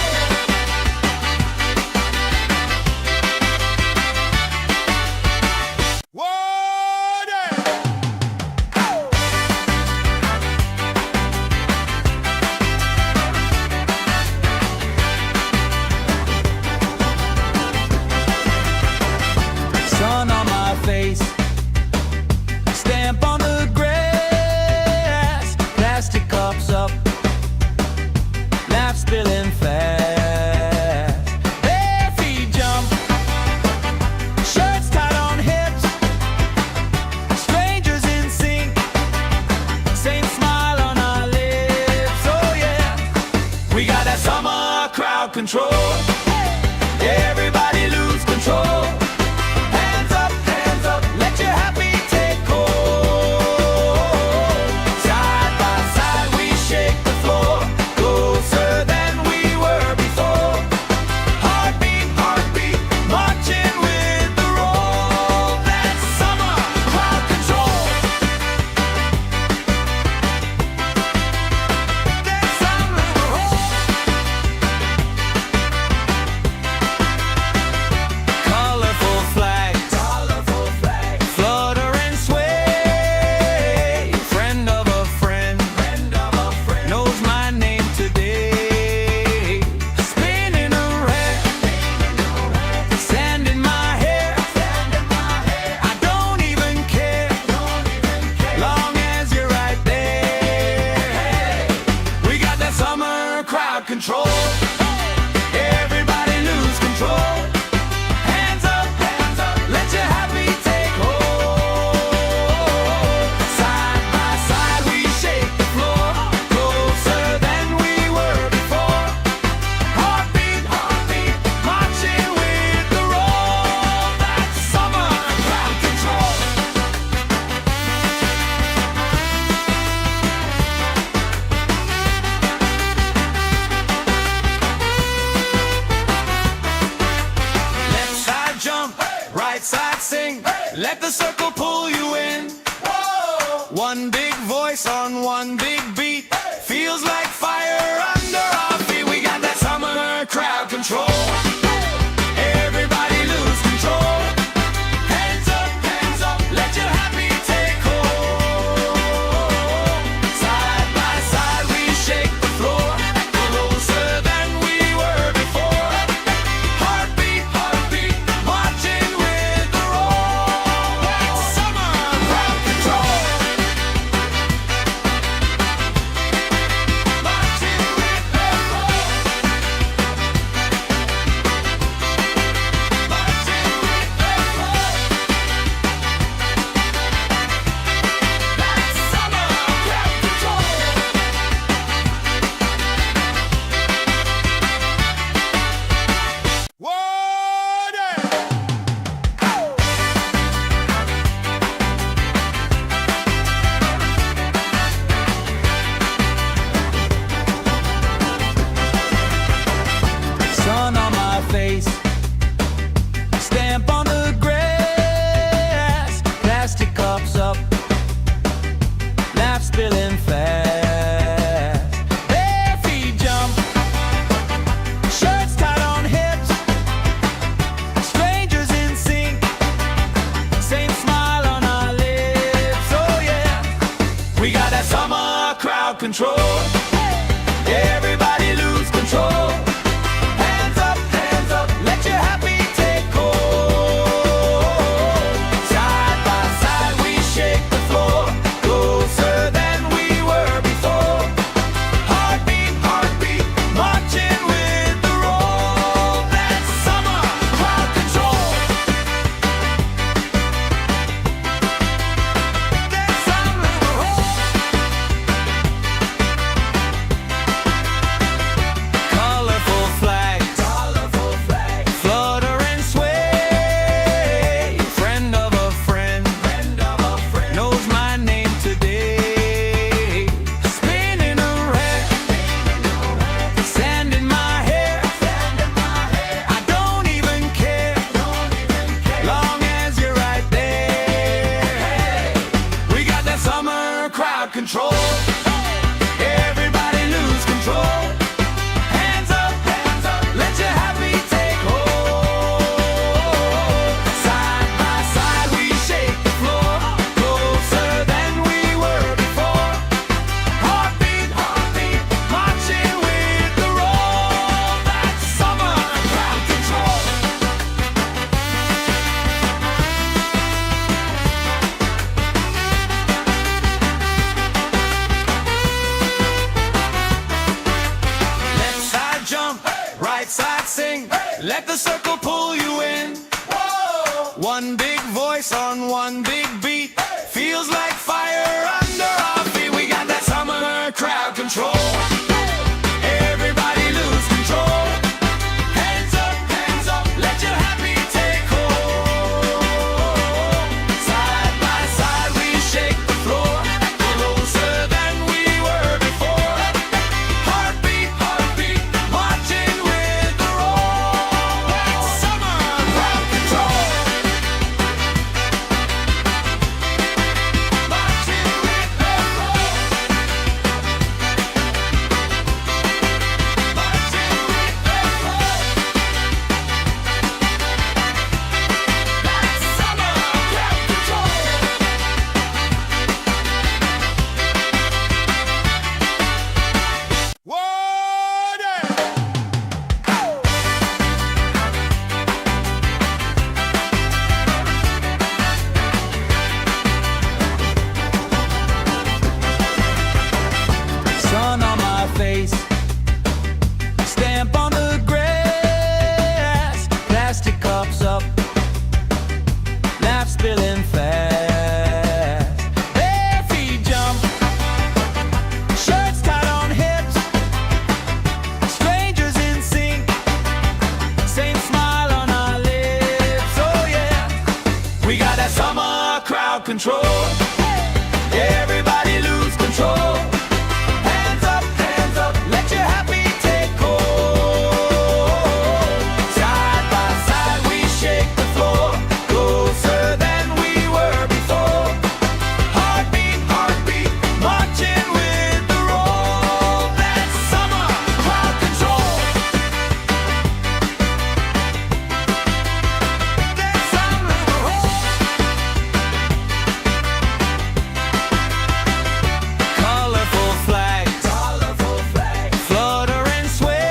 [SPEAKER 1] Sun on my face, stamp on the grass, plastic cups up, laugh spilling fast. Bare feet jump, shirts tied on hips, strangers in sync, same smile on our lips. Oh yeah, we got that summer crowd control. Everybody lose control. Hands up, let your happy take hold. Side by side we shake the floor, closer than we were. crowd control. Everybody lose control. Hands up, let your happy take hold. Side by side we shake the floor, closer than we were before. Heartbeat, marching with the roll. That's summer crowd control. Left side jump, right side sing. Let the circle pull you in. One big voice on one big beat. Feels like fire under our feet. We got that summer crowd control. Everybody lose control. Hands up, let your happy take hold. Side by side we shake the floor, closer than we were before. Heartbeat, marching with the roll. That's summer crowd control. Marching with the roll. Marching with the roll. That's summer crowd control. Sun on my face, stamp on the grass, plastic cups up, laugh spilling fast. Bare feet jump, shirts tied on hips, strangers in sync, same smile on our lips. Oh yeah, we got that summer crowd control. Everybody lose control. Hands up, let your happy take hold. Side by side we shake the floor, closer than we were before. Heartbeat, marching with the roll. That's summer crowd control. That's summer colorful flags, flutter and sway. Friend of a friend, knows my name today. Spinning around, sand in my hair. I don't even care, long as you're right there. We got that summer crowd control. Everybody lose control. Hands up, let your happy take hold. Side by side we shake the floor, closer than we were before. Heartbeat, marching with the roll. That's summer crowd control. Left side jump, right side sing. Let the circle pull you in. One big voice on one big beat. Feels like fire under our feet. We got that summer crowd control. Everybody lose control. Hands up, let your happy take hold. Side by side we shake the floor, closer than we were before. Heartbeat, marching with the roll. That's summer crowd control. Marching with the roll. control. Everybody lose control. Hands up, let your happy take hold. Side by side we shake the floor, closer than we were before. Heartbeat, heartbeat, marching with the roll. That's summer crowd control. That's summer colorful flags, flutter and sway.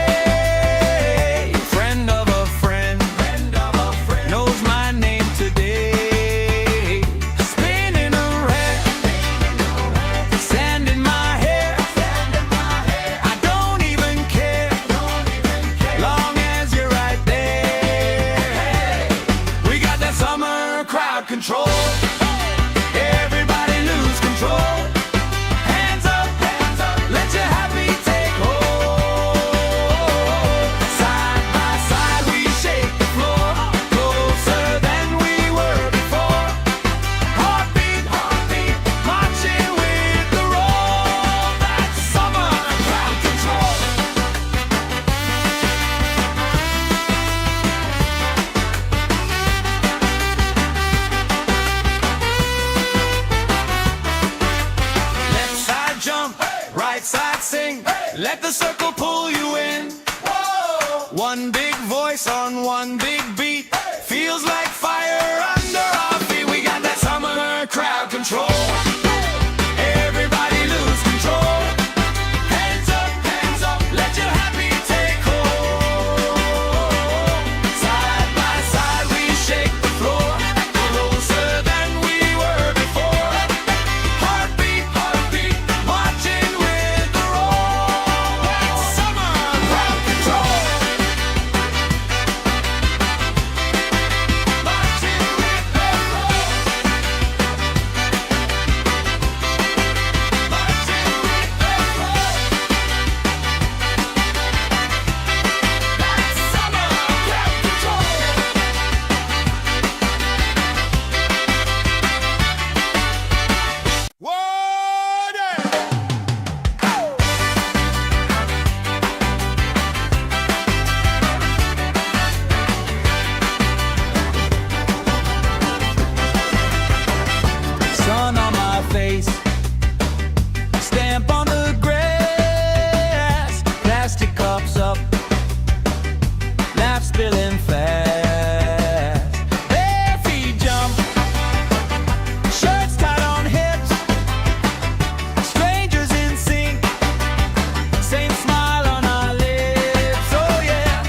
[SPEAKER 1] Friend of a friend, knows my name today. Spinning around, sand in my hair. I don't even care, long as you're right there. We got that summer crowd control. Everybody lose control. Hands up, let your happy take hold. Side by side we shake the floor, closer than we were before. Heartbeat, heartbeat, marching with the roll. That's summer crowd control. Left side jump, right side sing. Let the circle pull you in. One big voice on one big beat. Feels like fire under our feet. We got that summer crowd control. Everybody lose control. Hands up, let your happy take hold. Side by side we shake the floor, closer than we were before. Heartbeat, heartbeat, marching with the roll. That's summer crowd control. Marching with the roll. Marching with the roll. That's summer crowd control. Sun on my face, stamp on the grass, plastic cups up, laugh spilling fast. Bare feet jump, shirts tied on hips, strangers in sync, same smile on our lips. Oh yeah,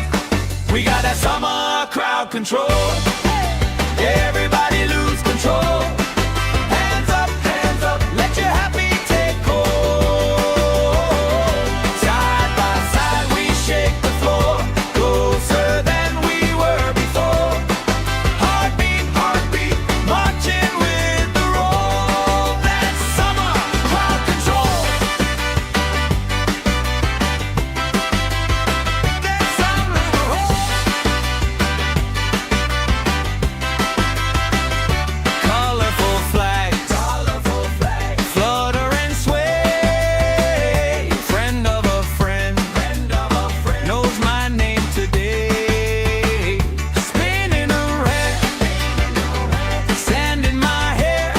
[SPEAKER 1] we got that summer crowd control. Everybody lose control. Hands up, let your happy take hold. Side by side we shake the floor, closer than we were before. Heartbeat, heartbeat, marching with the roll. That's summer crowd control. That's summer. Colorful flags, flutter and sway. Friend of a friend, knows my name today. Spinning around, sand in my hair.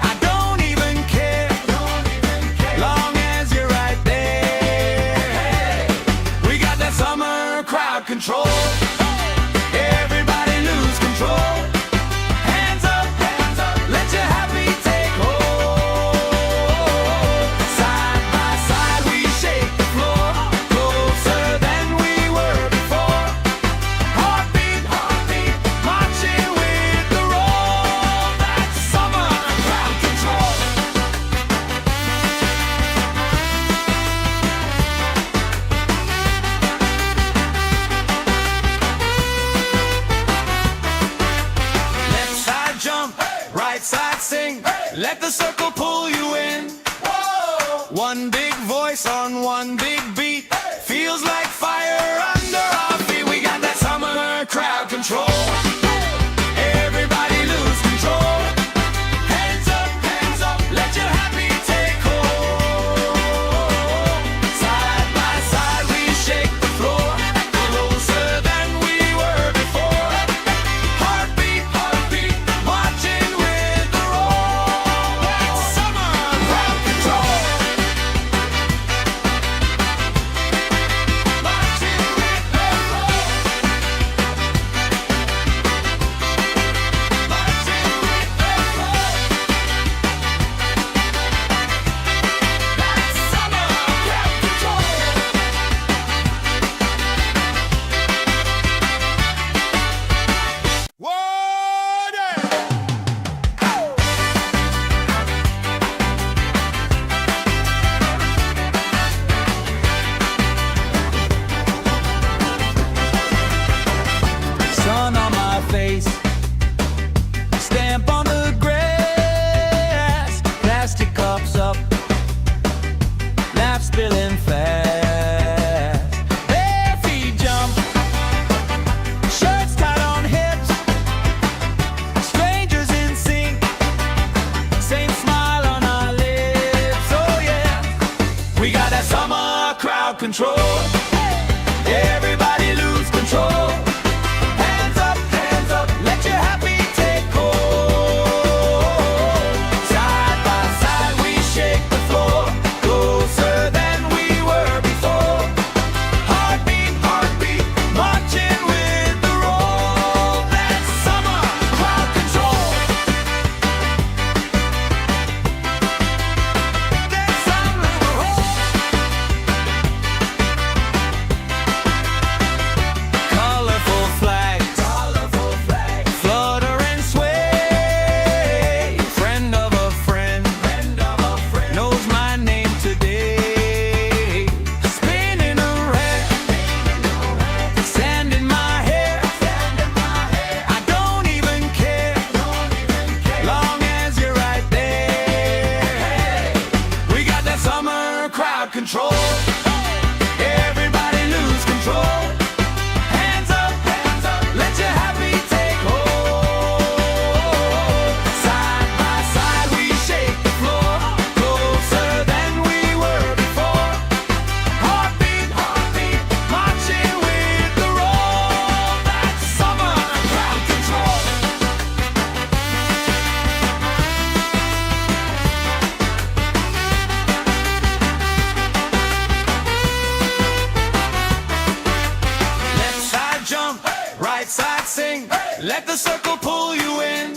[SPEAKER 1] I don't even care, long as you're right there. We got that summer crowd control. Everybody lose control. Hands up, let your happy take hold. Side by side we shake the floor, closer than we were before. Heartbeat, heartbeat, marching with the roll. That's summer crowd control. Left side jump, right side sing. Let the circle pull you in. One big voice on one big beat. Feels like fire under our feet. We got that summer crowd control. Everybody lose control. spilling fast. Bare feet jump, shirts tied on hips, strangers in sync, same smile on our lips. Oh yeah, we got that summer crowd control. Everybody lose control. Hands up, let your happy take hold. Side by side we shake the floor, closer than we were before. Heartbeat, marching with the roll. That's summer crowd control. That's summer colorful flags, flutter and sway. Friend of a friend, knows my name today. Spinning around, sand in my hair. I don't even care, long as you're right there. We got that summer crowd control. Everybody lose control. Hands up, let your happy take hold. Side by side we shake the floor, closer than we were before. Heartbeat, marching with the roll. That's summer crowd control. Left side jump, right side sing. Let the circle pull you in.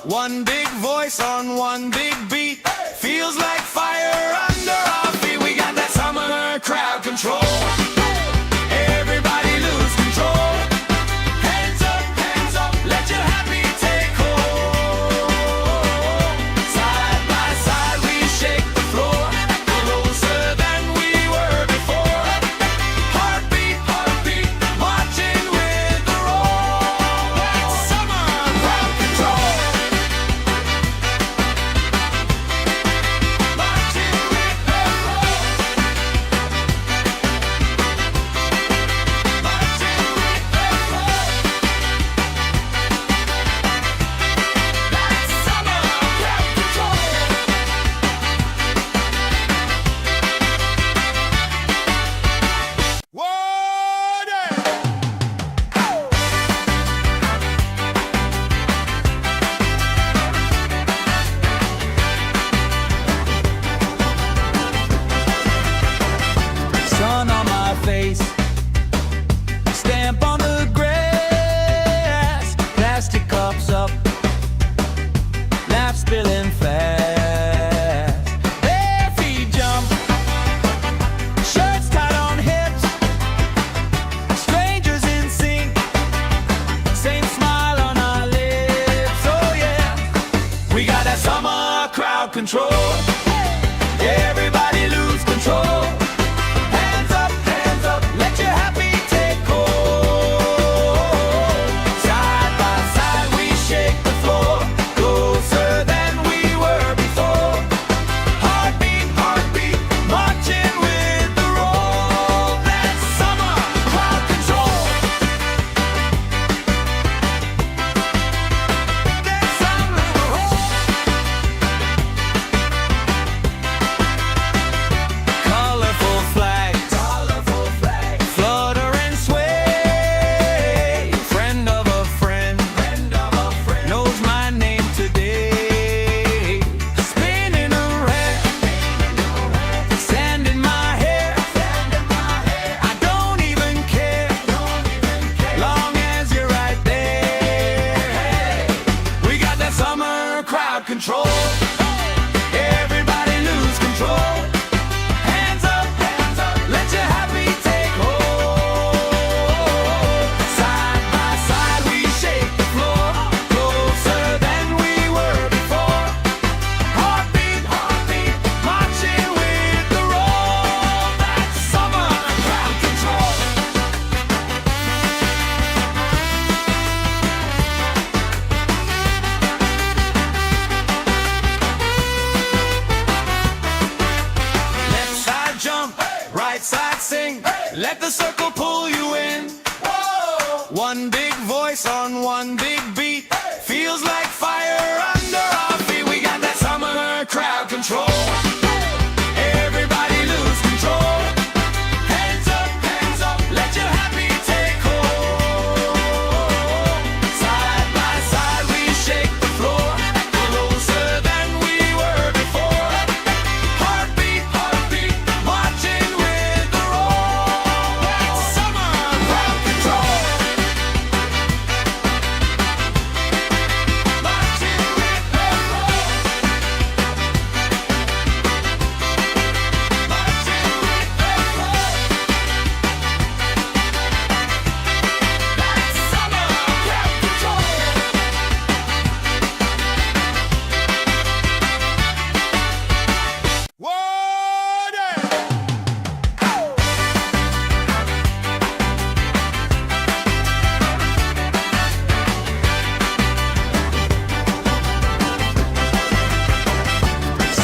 [SPEAKER 1] One big voice on one big beat. Feels like fire under our feet. We got that summer crowd control. Everybody lose control. Hands up, let your happy take hold. Side by side we shake the floor, closer than we were before. Heartbeat, marching with the roll. That's summer crowd control. Marching with the roll. Marching with the roll. That's summer crowd control. Sun on my face, stamp on the grass, plastic cups up, laugh spilling fast. Bare feet jump, shirts tied on hips, strangers in sync, same smile on our lips. Oh yeah, we got that summer crowd control. Everybody lose control. Hands up, let your happy take hold. Side by side we shake the floor, closer than we were before. Heartbeat, marching with the roll. That's summer crowd control. That's summer. right side sing. Let the circle pull you in. One big voice on one big beat. Feels like fire under our feet. We got that summer crowd control. Everybody lose control. Hands up, let your happy take hold. Side by side we shake the floor, closer than we were before. Heartbeat, marching with the roll. That's summer crowd control. Marching with the roll. Marching with the roll. That's summer crowd control.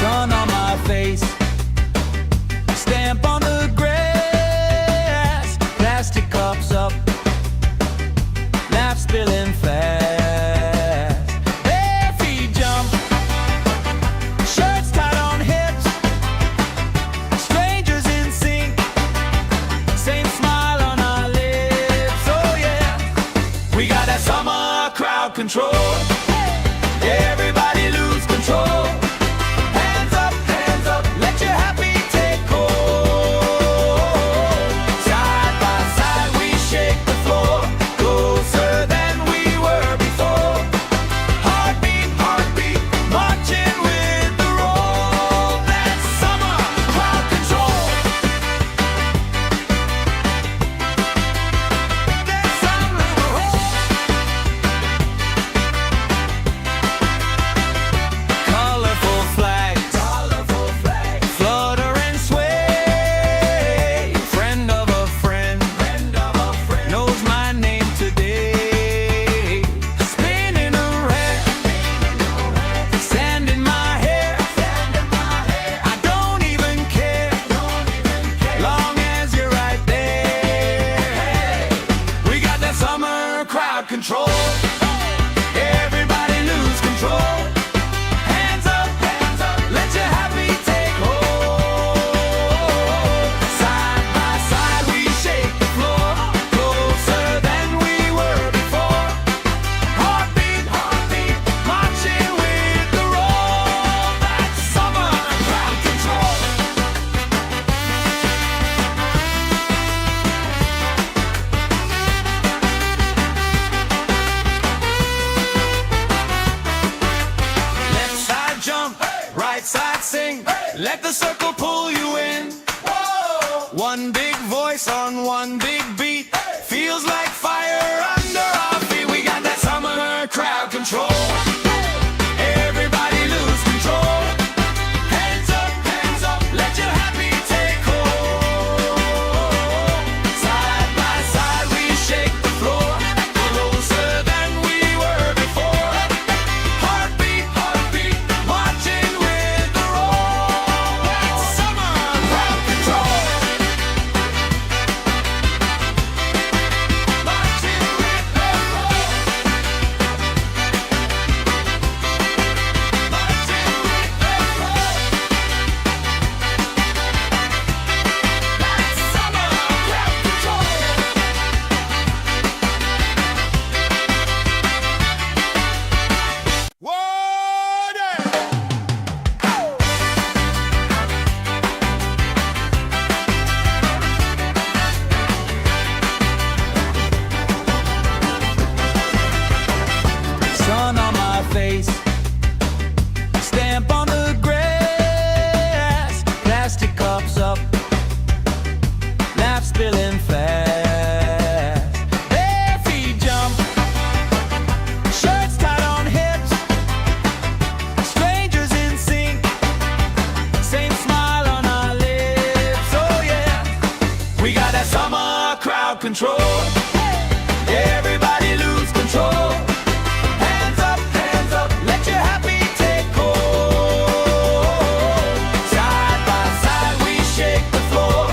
[SPEAKER 1] Sun on my face, stamp on the grass, plastic cups up, laugh spilling fast. Bare feet jump, shirts tied on hips, strangers in sync, same smile on our lips. Oh yeah, we got that summer crowd control. Everybody lose control. Hands up, let your happy take hold. Side by side we shake the floor, closer than we were before. Heartbeat, marching with the roll. That's summer crowd control. That's summer colorful flags, flutter and sway. Friend of a friend, knows my name today. Spinning around, sand in my hair. I don't even care, long as you're right there. We got that summer crowd control. Everybody lose control. Hands up, let your happy take hold. Side by side we shake the floor, closer than we were before. Heartbeat, marching with the roll. That's summer crowd control. Left side jump, right side sing. Let the circle pull you in. One big voice on one big beat. Feels like fire under our feet. We got that summer crowd control. Everybody lose control. Hands up, let your happy take hold. Side by side we shake the floor, closer than we were before. Heartbeat, marching with the roll. That's summer crowd control. Marching with the roll. Marching with the roll. That's summer crowd control. Sun on my face, stamp on the grass, plastic cups up, laugh spilling fast. Bare feet jump, shirts tied on hips, strangers in sync, same smile on our lips. Oh yeah, we got that summer crowd control. Everybody lose control. Hands up, let your happy take hold. Side by side we shake the floor,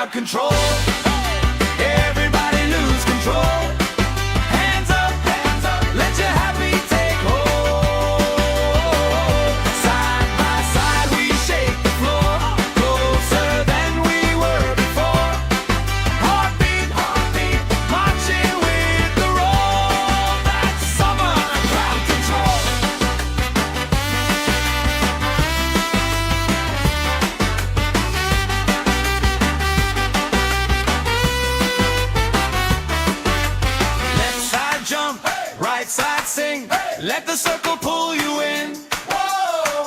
[SPEAKER 1] crowd control. Everybody lose control. Hands up, let your happy take hold. Side by side we shake the floor, closer than we were before. Heartbeat, marching with the roll. That's summer crowd control. Left side jump, right side sing. Let the circle pull you in.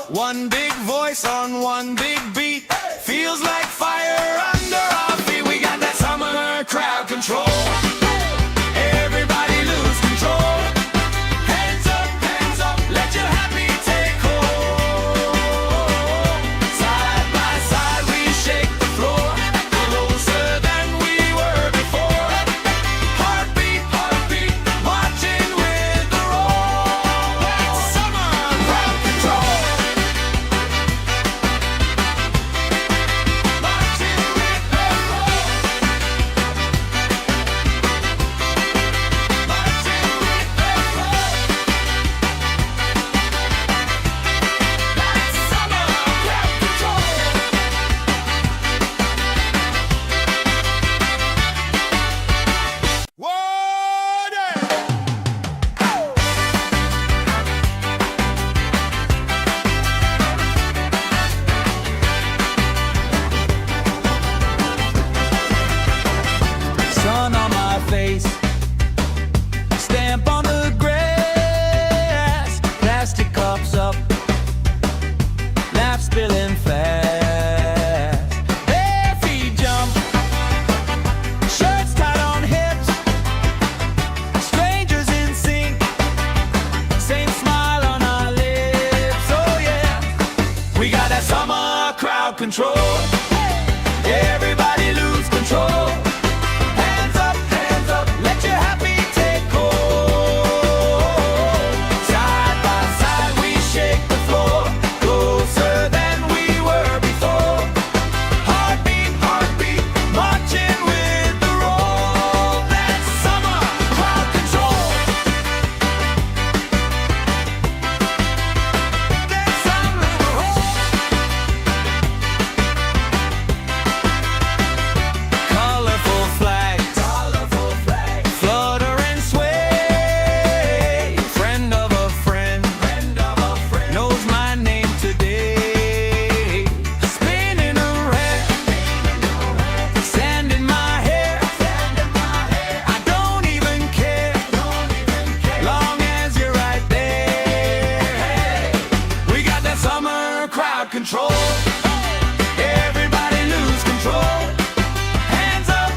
[SPEAKER 1] One big voice on one big beat. Feels like fire under our feet. We got that summer crowd control. Everybody lose control. Hands up, let your happy take hold. Side by side we shake the floor, closer than we were before. Heartbeat, marching with the roll. That's summer crowd control. Marching with the roll. Marching with the roll. That's summer crowd control. Sun on my face, stamp on the grass, plastic cups up, laugh spilling fast. Bare feet jump, shirts tied on hips, strangers in sync, same smile on our lips. Oh yeah, we got that summer crowd control. Everybody lose control. Hands up, let your happy take hold. Side by side we shake the floor, closer than we were before. Heartbeat, marching with the roll. That's summer crowd control. That's summer colorful flags, flutter and sway. Friend of a friend, knows my name today. Spinning around, sand in my hair. I don't even care, long as you're right there. We got that summer crowd control. Everybody lose control. Hands up,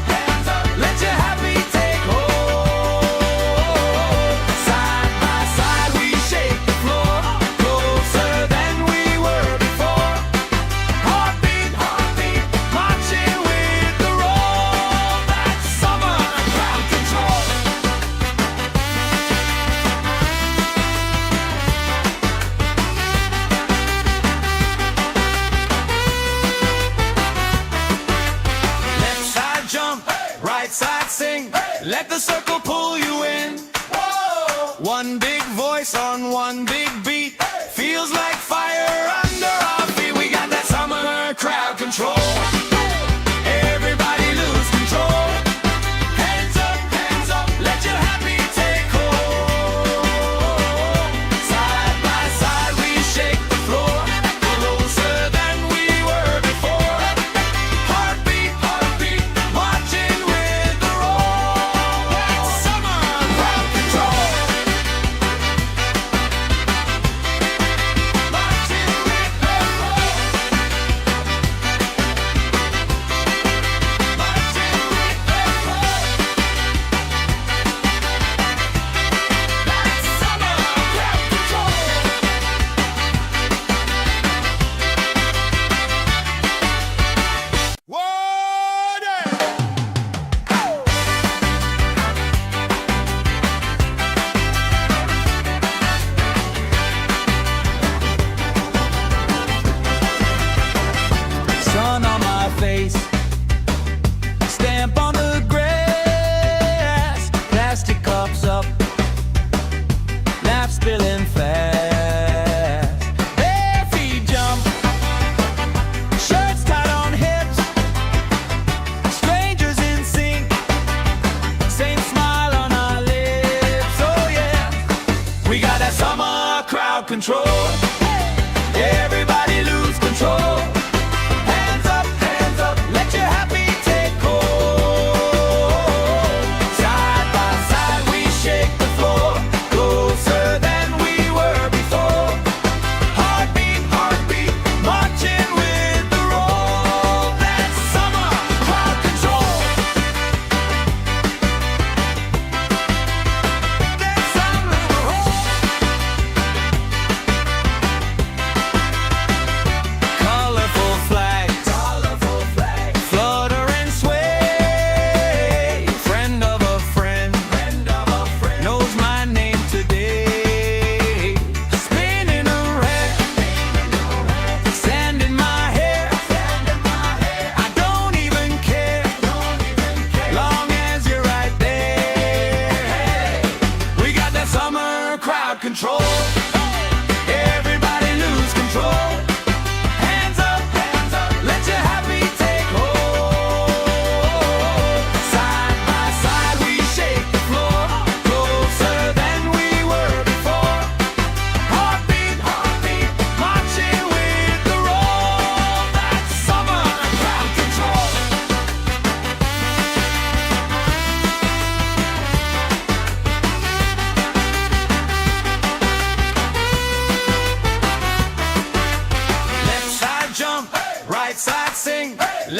[SPEAKER 1] let your happy take hold. Side by side we shake the floor, closer than we were before. Heartbeat, marching with the roll. That's summer crowd control. Left side jump, right side sing. Let the circle pull you in. One big voice on one big beat. Feels like fire under our feet. We got that summer crowd control. Everybody lose control. Hands up, let your happy take hold. Side by side we shake the floor, closer than we were before. Heartbeat, marching with the roll. That's summer crowd control. Marching with the roll.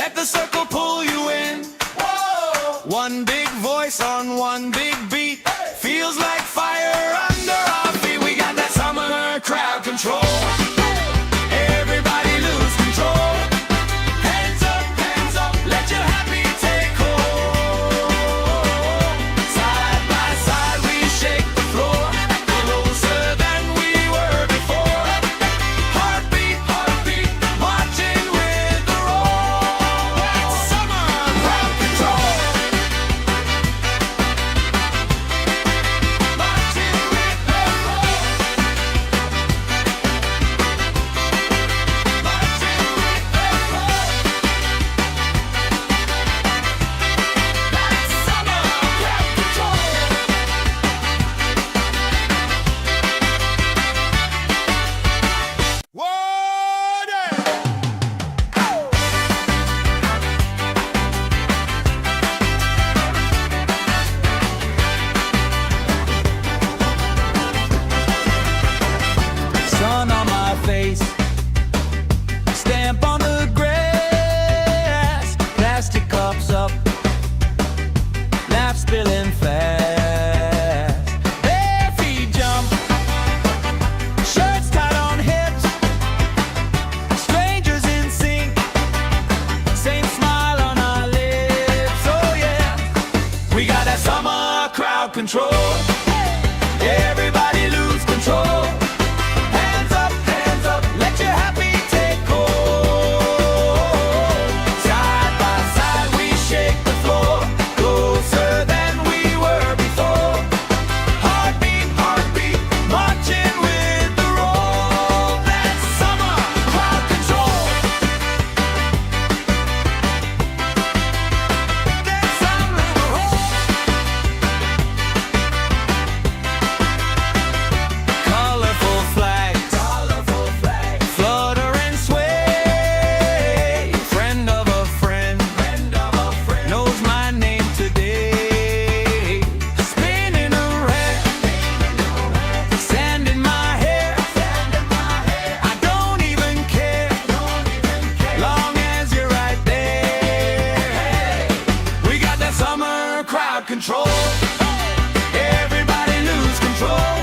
[SPEAKER 1] let the circle pull you in. Whoa! One big voice on one big beat, feels like fire under our feet. We got that summer crowd control. Everybody lose control. Hands up, let your happy take hold. Side by side we shake the floor, closer than we were before. Heartbeat, marching with the roll. That's summer crowd control. Marching with the roll. Marching with the roll. That's summer crowd control. Sun on my face, stamp on the grass, plastic cups up, laugh spilling fast. Bare feet jump, shirts tied on hips, strangers in sync, same smile on our lips. Oh yeah, we got that summer crowd control. Everybody lose control. Hands up, let your happy take hold. Side by side we shake the floor, closer than we were before. Heartbeat, marching with the roll. That's summer crowd control. That's summer roll. Colorful flags, flutter and sway. Friend of a friend, knows my name today. Spinning around, sand in my hair. I don't even care, long as you're right there. We got that summer crowd control. Everybody lose control.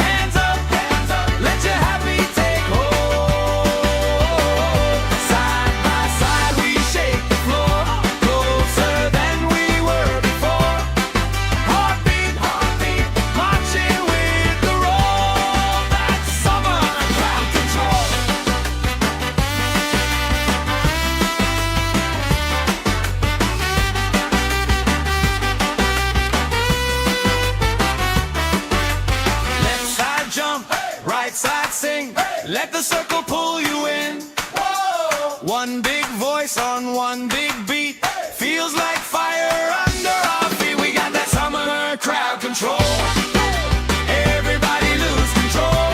[SPEAKER 1] Hands up, let your happy take hold. Side by side we shake the floor, closer than we were before. Heartbeat, marching with the roll. That's summer crowd control. Left side jump, right side sing, let the circle pull you in. Whoa! One big voice on one big beat, feels like fire under our feet. We got that summer crowd control. Everybody lose control.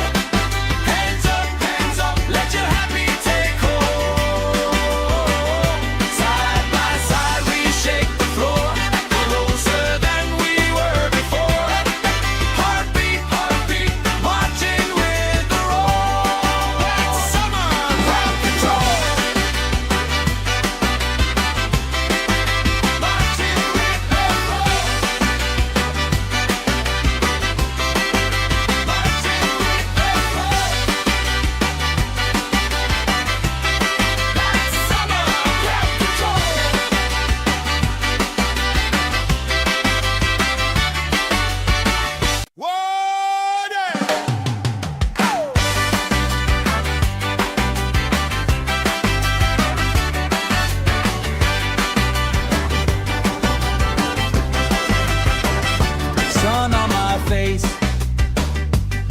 [SPEAKER 1] Hands up, let your happy take hold. Side by side we shake the floor, closer than we were before. Heartbeat, marching with the roll. That's summer crowd control. Marching with the roll. Marching with the roll. That's summer crowd control. Sun on my face,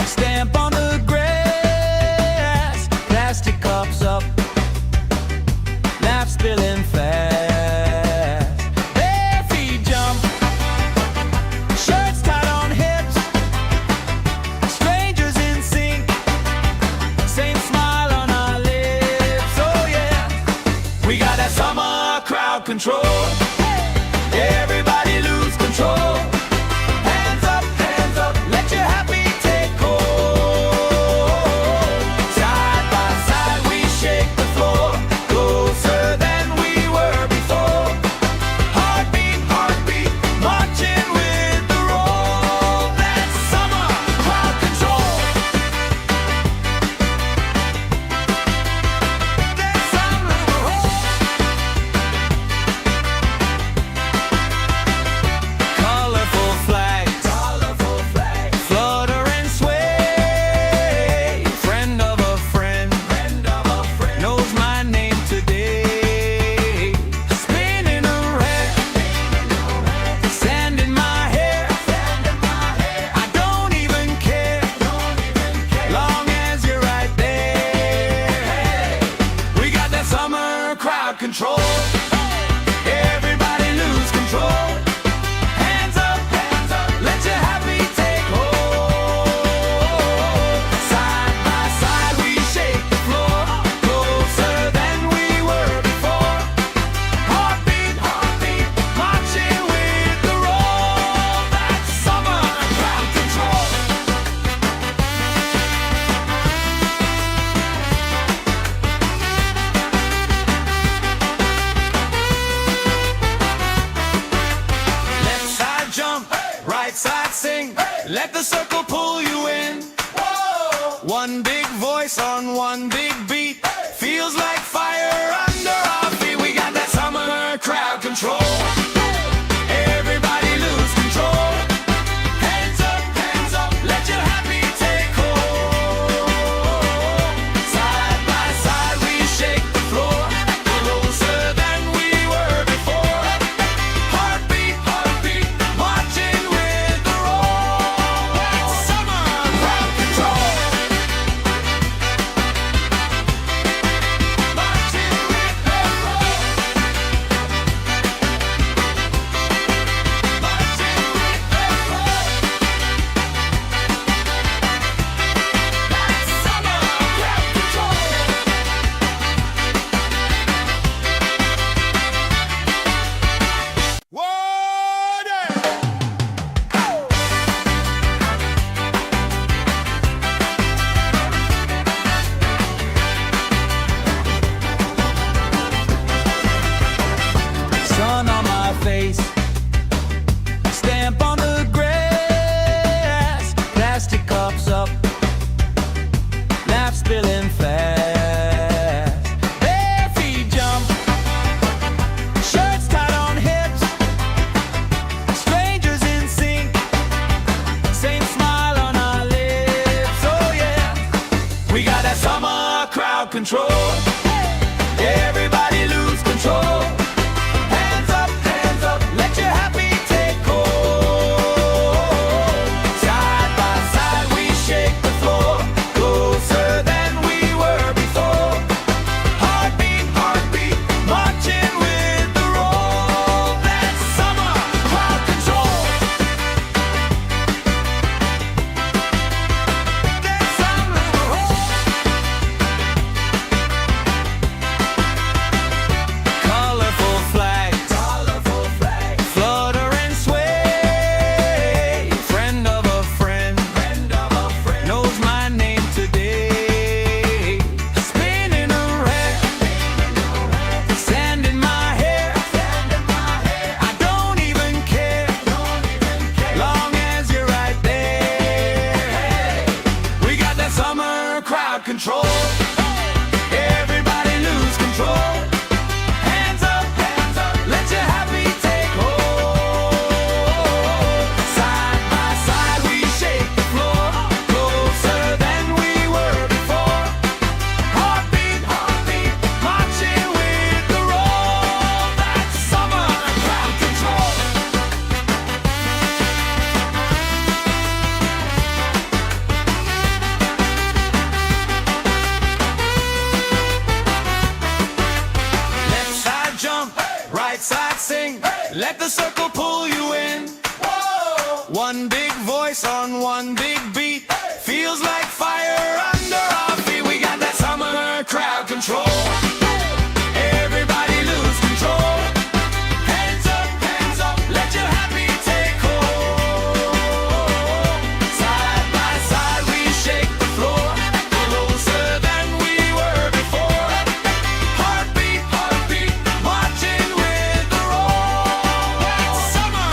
[SPEAKER 1] stamp on the grass, plastic cups up, laugh spilling fast. Bare feet jump, shirts tied on hips, strangers in sync, same smile on our lips. Oh yeah, we got that summer crowd control. Everybody lose control. Hands up, let your happy take hold. Side by side we shake the floor, closer than we control. Everybody lose control. Hands up, let your happy take hold. Side by side we shake the floor, closer than we were before. Heartbeat, marching with the roll. That's summer crowd control. Left side jump, right side sing. Let the circle pull you in. One big voice on one big beat. Feels like fire under our feet. We got that summer crowd control. Everybody lose control. Hands up, let your happy take hold. Side by side we shake the floor, closer than we were before. Heartbeat, marching with the roll. That's summer crowd control. Marching with the roll. Marching with the roll. That's summer crowd control. Sun on my face, stamp on the grass, plastic cups up, laugh spilling fast. Bare feet jump, shirts tied on hips, strangers in sync, same smile on our lips. Oh yeah, we got that summer crowd control. Everybody lose control. Hands up, let your happy take hold. Side by side we shake the floor, closer than we were before. Heartbeat, marching with the roll. That's summer crowd control. That's summer control. Colorful flags, flutter and sway. Friend of a friend, knows my name today. Spinning around, sand in my hair. I don't even care, long as you're right there. We got that summer crowd control. Everybody lose control. Hands up, let your happy take hold. Side by side we shake the floor, closer than we were before. Heartbeat, marching with the roll. That's summer crowd control. Left side jump, right side sing. Let the circle pull you in. One big voice on one big beat. Feels like fire under our feet. We got that summer crowd control. Everybody lose control. Hands up, let your happy take hold. Side by side we shake the floor, closer than we were before. Heartbeat, marching with the roll. That's summer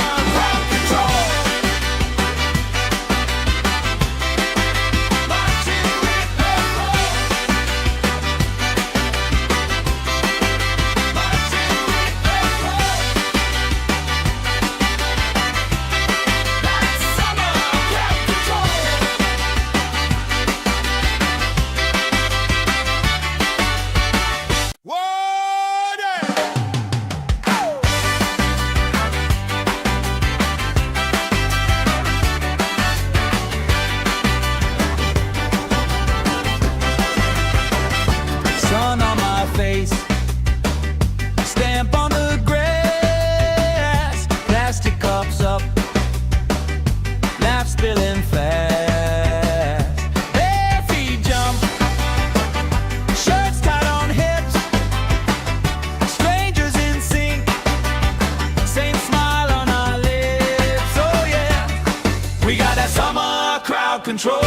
[SPEAKER 1] control.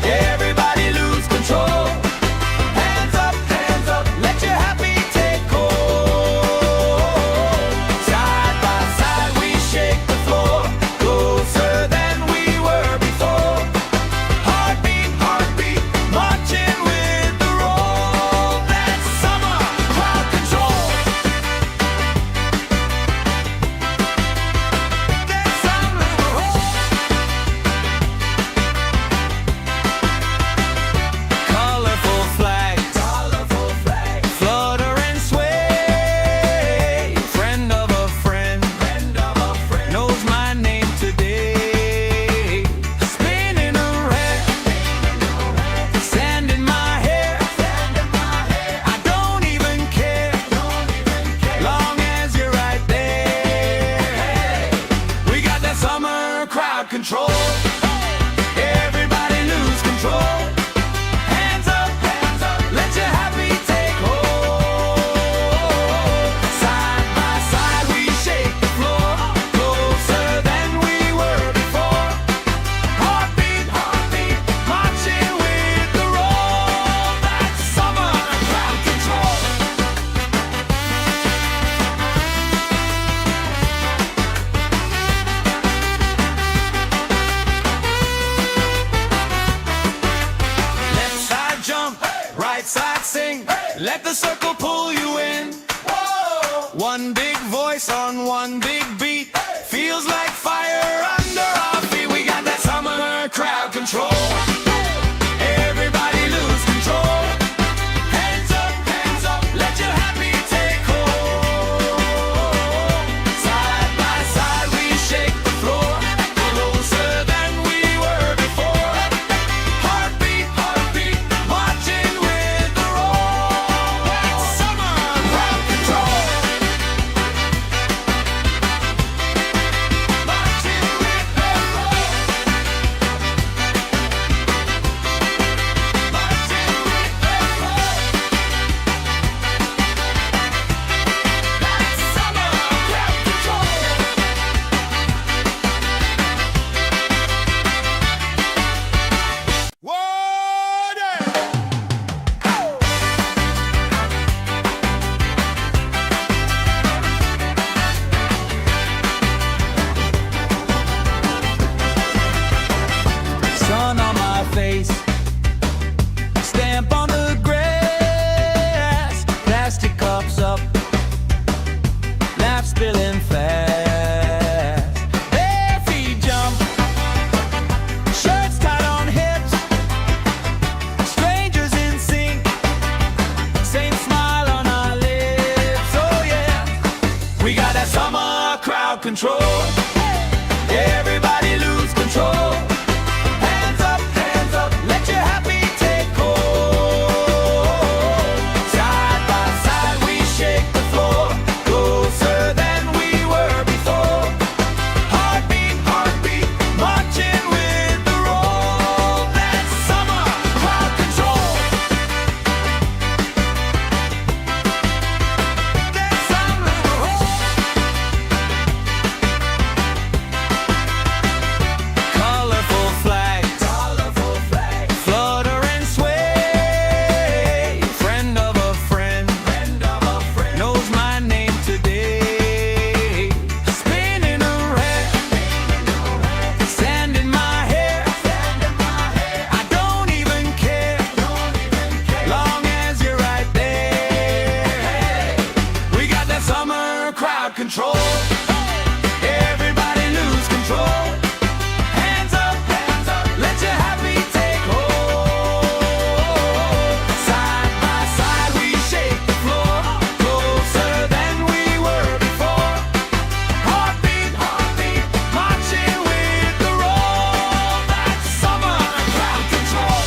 [SPEAKER 1] Everybody lose control. Hands up, let your happy take hold. Side by side we shake the floor, closer than we were before. Heartbeat, heartbeat, marching with the roll. That's summer crowd control. That's summer. Colorful flags, flutter and sway. Friend of a friend, knows my name today. Spinning around, sand in my hair. I don't even care, long as you're right there. We got that summer crowd control. Everybody lose control. Hands up, let your happy take hold. Side by side we shake the floor, closer than we were before. Heartbeat, heartbeat, marching with the roll. That's summer crowd control. Left side jump, right side sing. Let the circle pull you in. One big voice on one big beat. Feels like fire under our feet. We got that summer crowd control. Everybody lose control. Hands up, let your happy take hold. Side by side we shake the floor, closer than we were before. Heartbeat, heartbeat, marching with the roll. That's summer crowd control. Marching with the roll. Marching with the roll. That's summer crowd control. Sun on my face, stamp on the grass, plastic cups up, laugh spilling fast. Bare feet jump, shirts tied on hips, strangers in sync, same smile on our lips. Oh yeah, we got that summer crowd control. Everybody lose control. Hands up, let your happy take hold. Side by side we shake the floor, closer than we were before. Heartbeat, heartbeat, marching with the roll. That's summer crowd control. That's summer. Colorful flags, flutter and sway. Friend of a friend, knows my name today. Spinning around, sand in my hair. I don't even care, long as you're right there. We got that summer crowd control. Everybody lose control. Hands up, let your happy take hold. Side by side we shake the floor, closer than we were before. Heartbeat, heartbeat, marching with the roll. That's summer crowd control.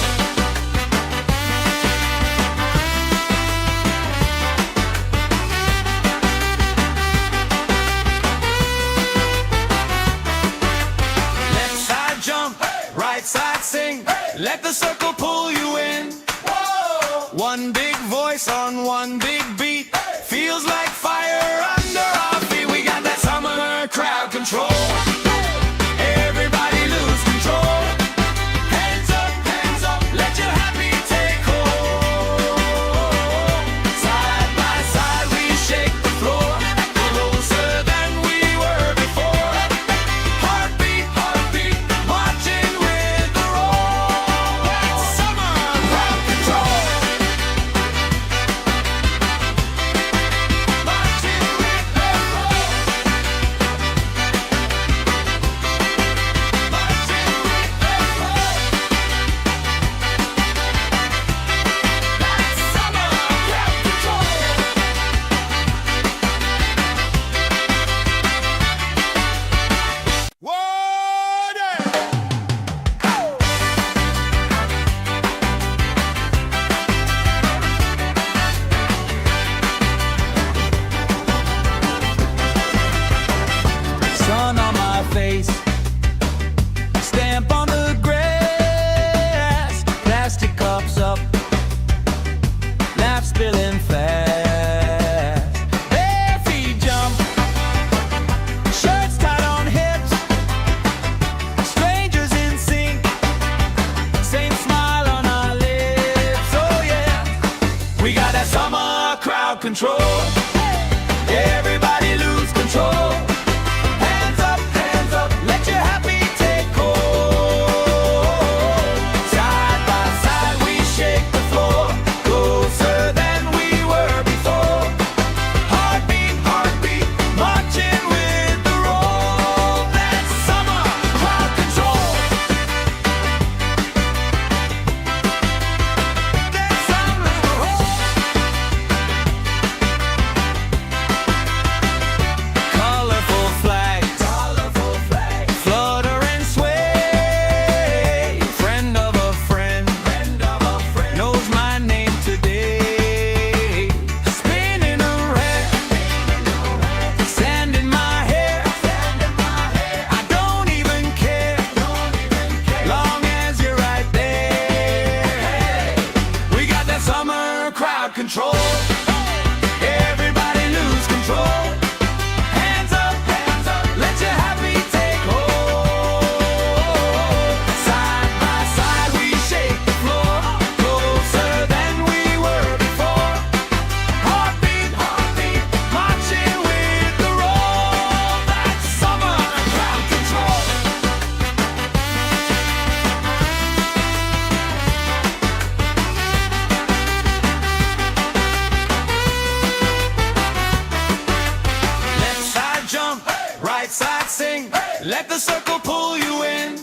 [SPEAKER 1] right side sing. Let the circle pull you in.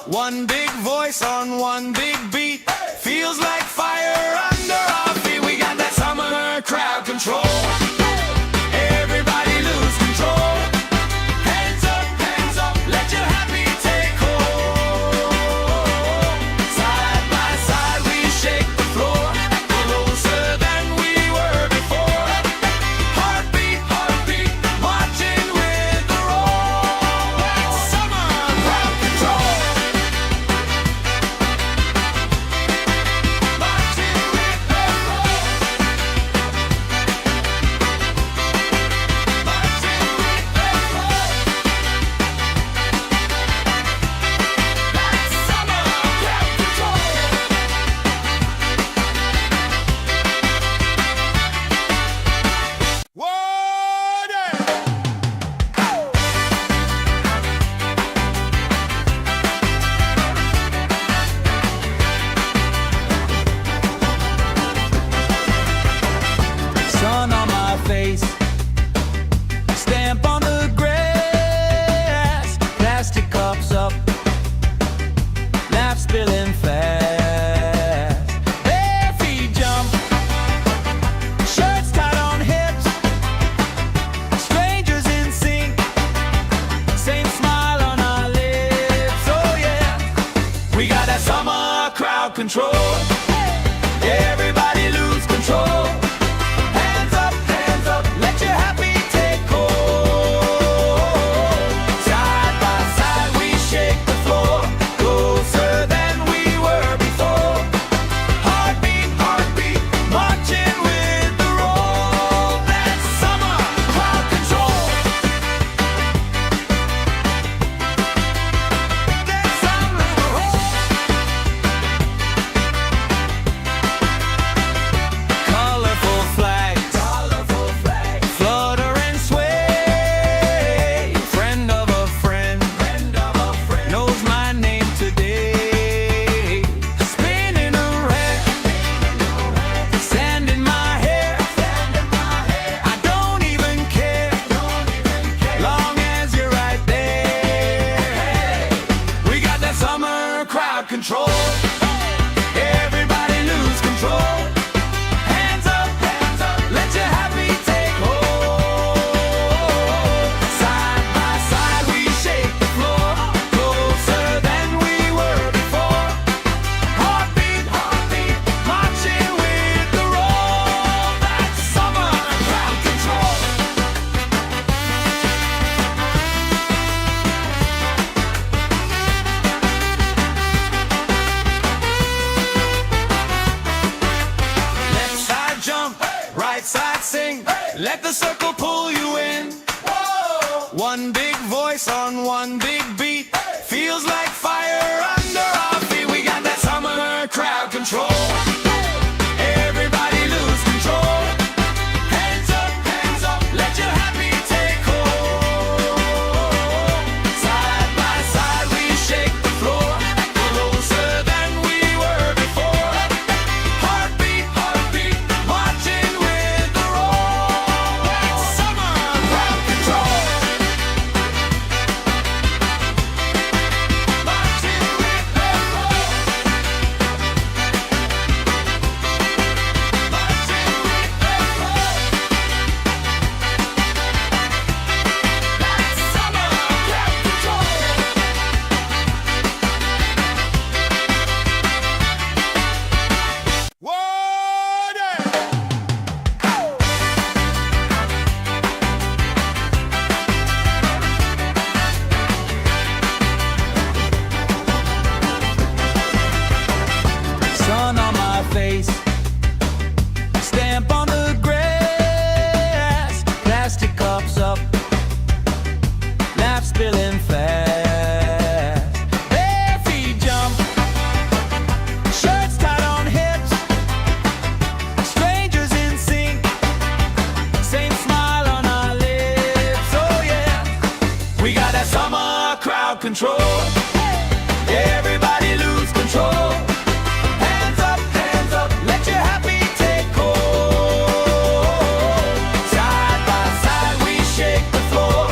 [SPEAKER 1] One big voice on one big beat. Feels like fire under our feet. We got that summer crowd control. Everybody lose control. Hands up, let your happy take hold. Side by side we shake the floor, closer than we were before. Heartbeat, marching with the roll. That's summer crowd control. Marching with the roll. Marching with the roll. That's summer crowd control. Sun on my face, stamp on the grass, plastic cups up, laugh spilling fast. Bare feet jump, shirts tied on hips, strangers in sync, same smile on our lips. Oh yeah, we got that summer crowd control. Everybody lose control. Hands up, let your happy take hold. Side by side we shake the floor, closer than we were before. Heartbeat, marching with the roll. That's summer crowd control. That's summer colorful flags, flutter and sway. Friend of a friend, knows my name today. Spinning around, sand in my hair. I don't even care, long as you're right there. We got that summer crowd control. Everybody lose control. Hands up, let your happy take hold. Side by side we shake the floor, closer than we were before. Heartbeat, marching with the roll. That's summer crowd control. Left side jump, right side sing. Let the circle pull you in. One big voice on one big beat. Feels like fire under our feet. We got that summer crowd control. Everybody lose control. Hands up, let your happy take hold. Side by side we shake the floor, closer than we were before. Heartbeat, marching with the roll. That's summer crowd control. Marching with the roll. Marching with the roll. That's summer crowd control. Sun on my face, stamp on the grass, plastic cups up, laugh spilling fast. Bare feet jump, shirts tied on hips, strangers in sync, same smile on our lips. Oh yeah, we got that summer crowd control. Everybody lose control. Hands up, let your happy take hold. Side by side we shake the floor,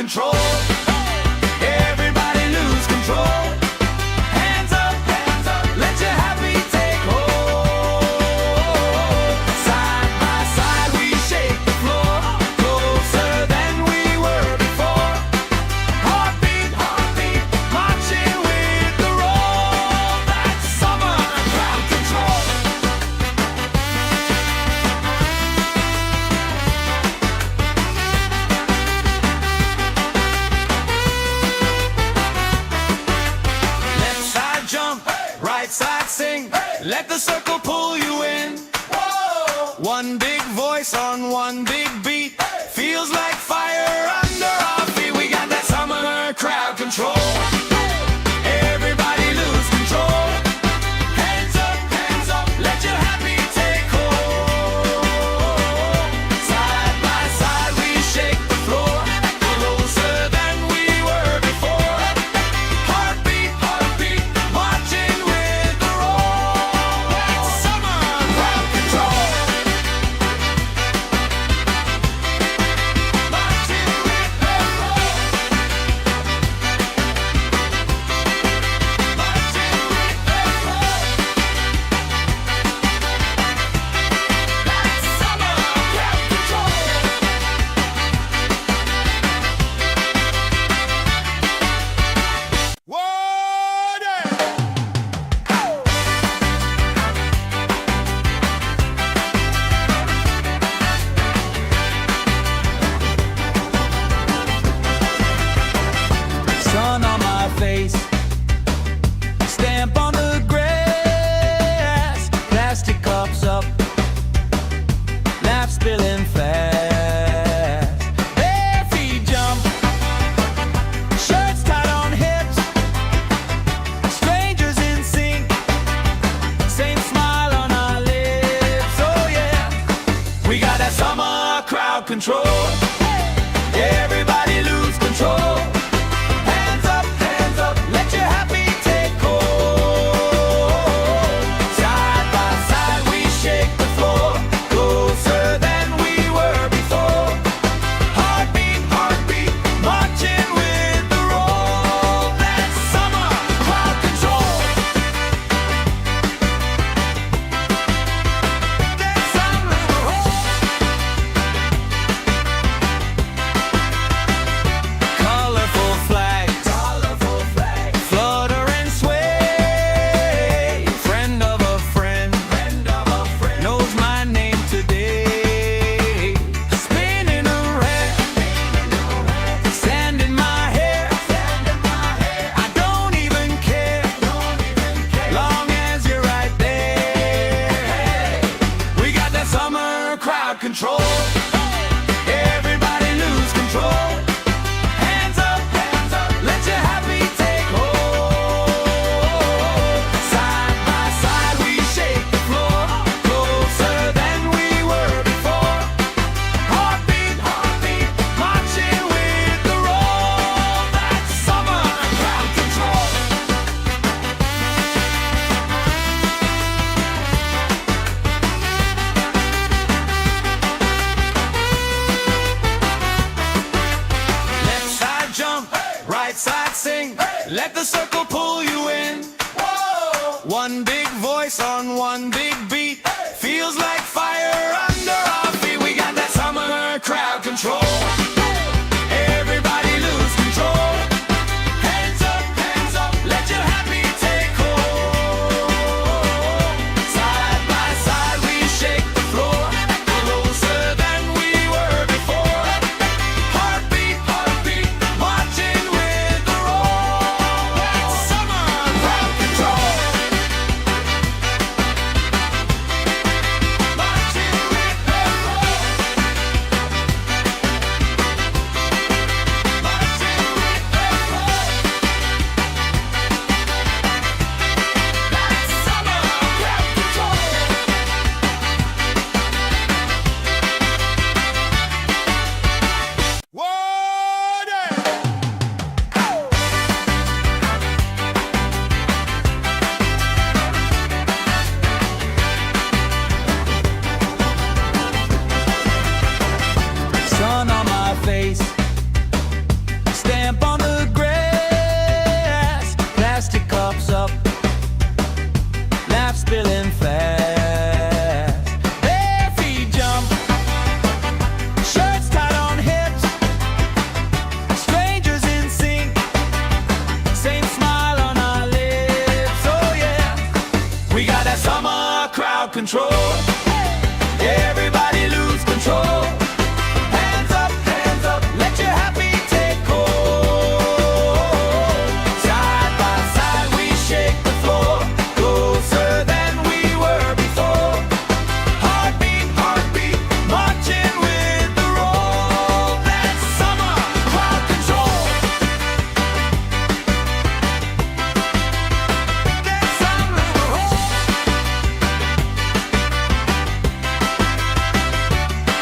[SPEAKER 1] control. Everybody lose control. Hands up, let your happy take hold. Side by side we shake the floor, closer than we were before. Heartbeat, marching with the roll. That's summer crowd control. Left side jump, right side sing. Let the circle pull you in. One big voice on one big beat. Feels like fire under our feet. We got that summer crowd control. Everybody lose control. Hands up, let your happy take hold. Side by side we shake the floor, closer than we were before. Heartbeat, marching with the roll. That's summer crowd control. Marching with the roll. Marching with the roll. That's summer crowd control. Sun on my face, stamp on the grass, plastic cups up, laugh spilling fast. Bare feet jump, shirts tied on hips, strangers in sync, same smile on our lips. Oh yeah, we got that summer crowd control. Everybody lose control. Hands up, let your happy take hold. Side by side we shake the floor, closer than we were before. Heartbeat, marching with the roll. That's summer crowd control. That's summer control. Color control. Everybody lose control. Hands up, let your happy take hold. Side by side we shake the floor, closer than we were before. Heartbeat, heartbeat, marching with the roll. That's summer crowd control. That's summer.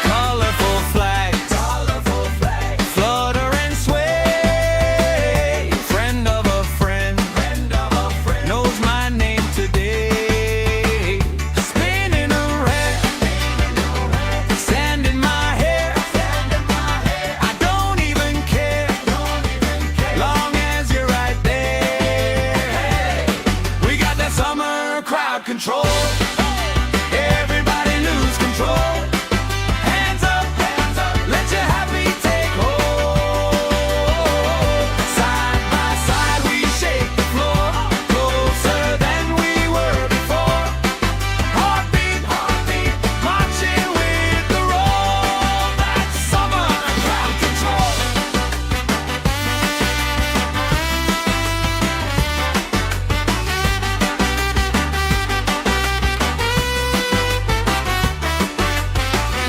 [SPEAKER 1] Colorful flags, flutter and sway. Friend of a friend, knows my name today. Spinning around, sand in my hair. I don't even care, long as you're right there. We got that summer crowd control. Everybody lose control. Hands up, let your happy take hold. Side by side we shake the floor, closer than we were before. Heartbeat, heartbeat, marching with the roll. That's summer crowd control.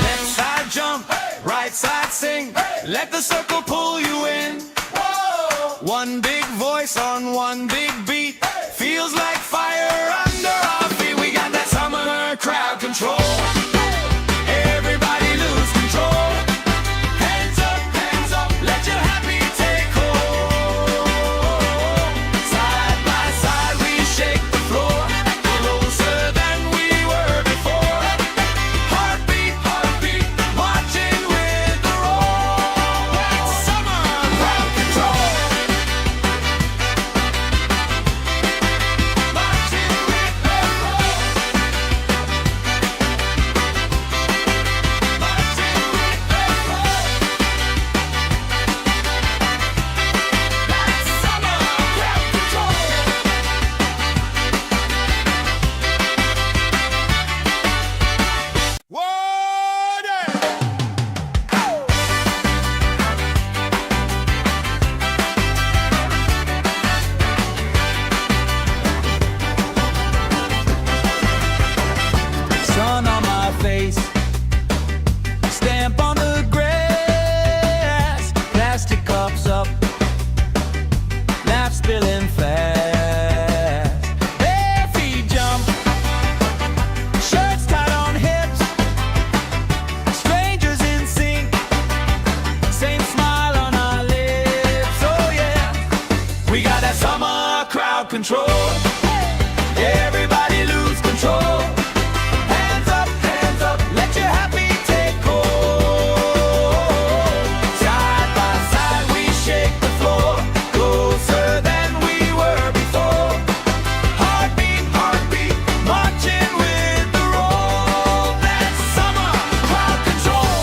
[SPEAKER 1] Left side jump, right side sing. Let the circle pull you in. One big voice on one big beat. Feels like fire under our feet. We got that summer crowd control. Everybody lose control. Hands up, let your happy take hold. Side by side we shake the floor, closer than we were before. Heartbeat, heartbeat, marching with the roll. That's summer crowd control. Marching with the roll. Marching with the roll. That's summer crowd control. Sun on my face, stamp on the grass, plastic cups up, laugh spilling fast. Bare feet jump, shirts tied on hips, strangers in sync, same smile on our lips. Oh yeah, we got that summer crowd control. Everybody lose control. Hands up, let your happy take hold. Side by side we shake the floor, closer than we were before. Heartbeat, heartbeat, marching with the roll. That's summer crowd control.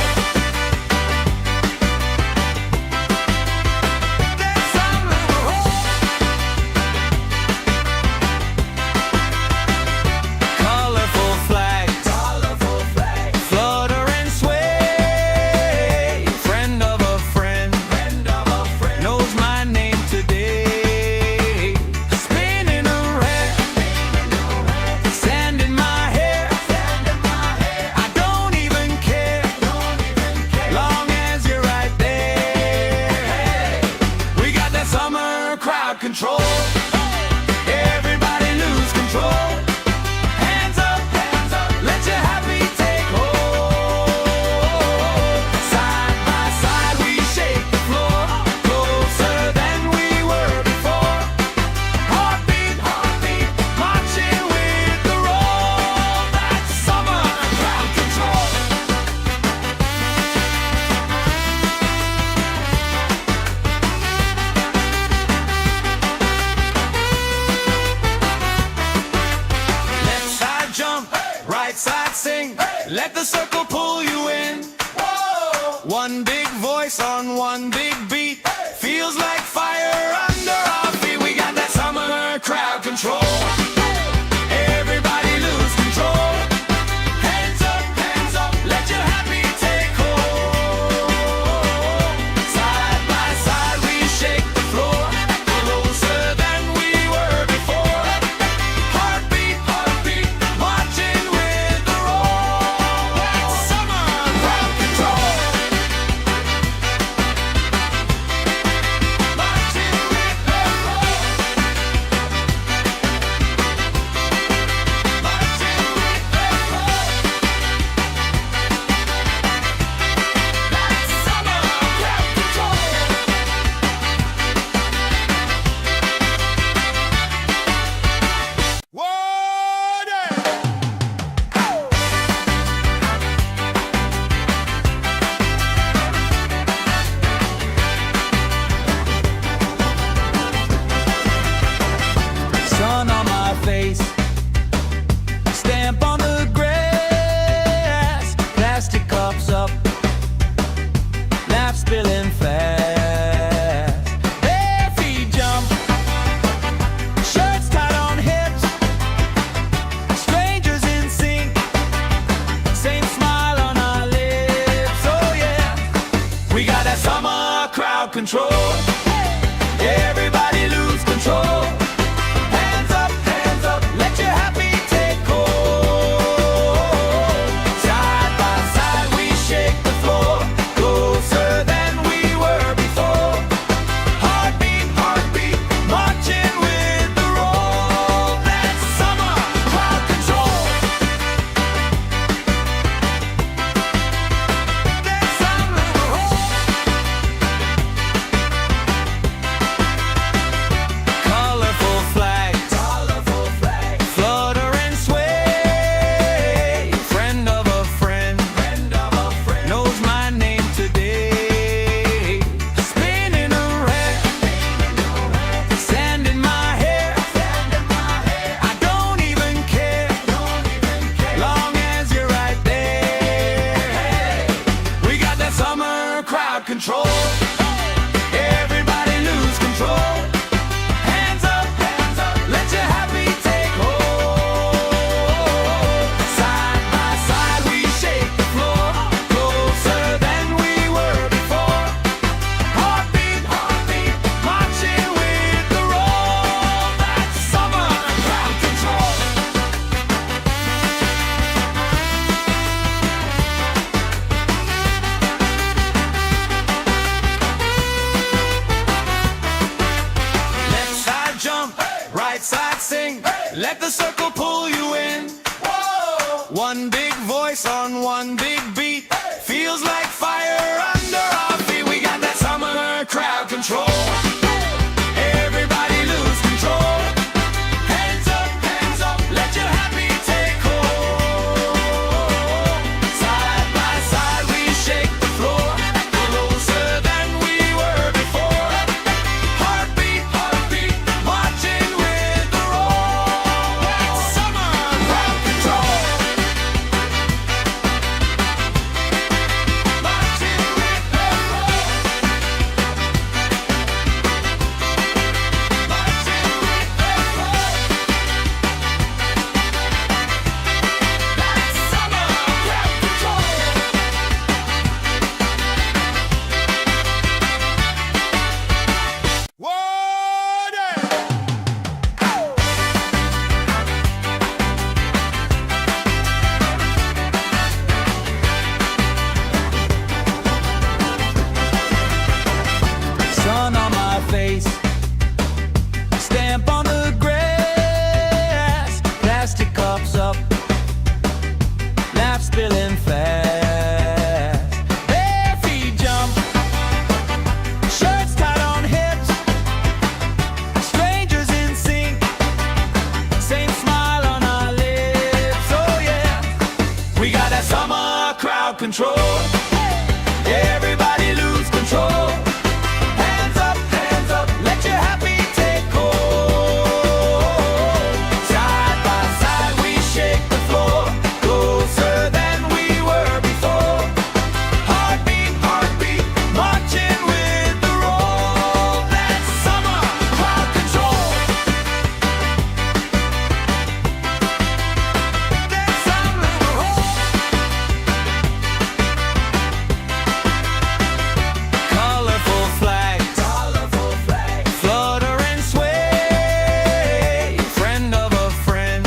[SPEAKER 1] That's summer. Colorful flags, flutter and sway. Friend of a friend, knows my name today. Spinning around, sand in my hair. I don't even care, long as you're right there. We got that summer crowd control. Everybody lose control. Hands up, let your happy take hold. Side by side we shake the floor, closer than we were before. Heartbeat, heartbeat, marching with the roll. That's summer crowd control. Left side jump, right side sing. Let the circle pull you in. One big voice on one big beat. Feels like fire under our feet. We got that summer crowd control. Everybody lose control. We got that summer crowd control. Everybody lose control. Hands up, let your happy take hold. Side by side we shake the floor, closer than we were before. Heartbeat, heartbeat, marching with the roll. That's summer crowd control. That's summer colorful flags, flutter and sway. Friend of a friend, knows my name today. Spinning around, sand in my hair. I don't even care, long as you're right there. We got that summer crowd control. Everybody lose control. Hands up, let your happy take hold. Side by side we shake the floor, closer than we were before. Heartbeat, heartbeat, marching with the roll. That's summer crowd control. Left side jump, right side sing. Let the circle pull you in. One big voice on one big beat. Feels like fire under our feet. We got that summer crowd control. Everybody lose control. Hands up, let your happy take hold. Side by side we shake the floor, closer than we were before. Heartbeat, heartbeat, marching with the roll. That's summer crowd control. Marching with the roll. Marching with the roll. That's summer crowd control. Sun on my face, stamp on the grass, plastic cups up, laugh spilling fast. Bare feet jump, shirts tied on hips, strangers in sync, same smile on our lips. Oh yeah, we got that summer crowd control. Everybody lose control. Hands up, let your happy take hold. Side by side we shake the floor, closer than we were before. Heartbeat, heartbeat, marching with the roll. That's summer crowd control. That's summer colorful flags, flutter and sway. Friend of a friend,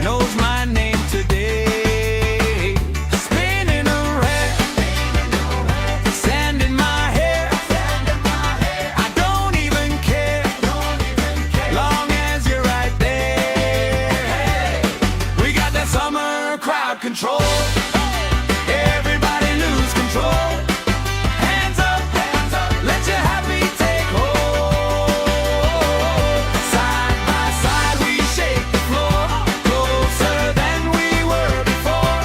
[SPEAKER 1] knows my name today. Spinning around, sand in my hair. I don't even care, long as you're right there. We got that summer crowd control. Everybody lose control. Hands up, let your happy take hold. Side by side we shake the floor, closer than we were before.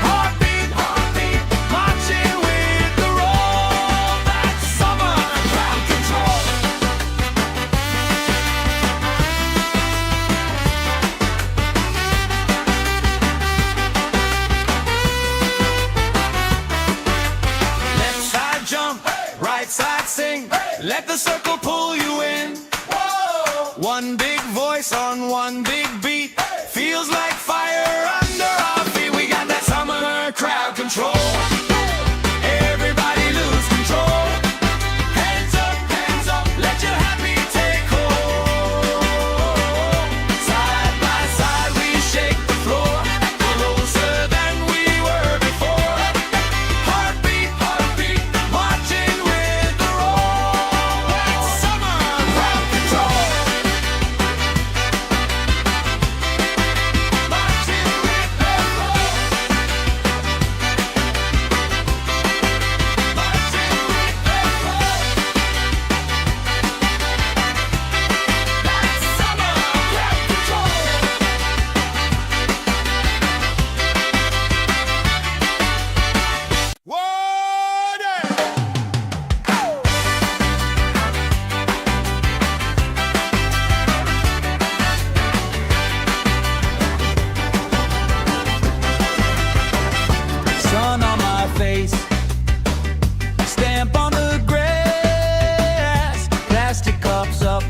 [SPEAKER 1] Heartbeat, heartbeat, marching with the roll. That's summer crowd control. Left side jump, right side sing. Let the circle pull you in. One big voice on one big beat. Feels like fire under our feet. We got that summer crowd control. Everybody Stamp on the grass, plastic cups up,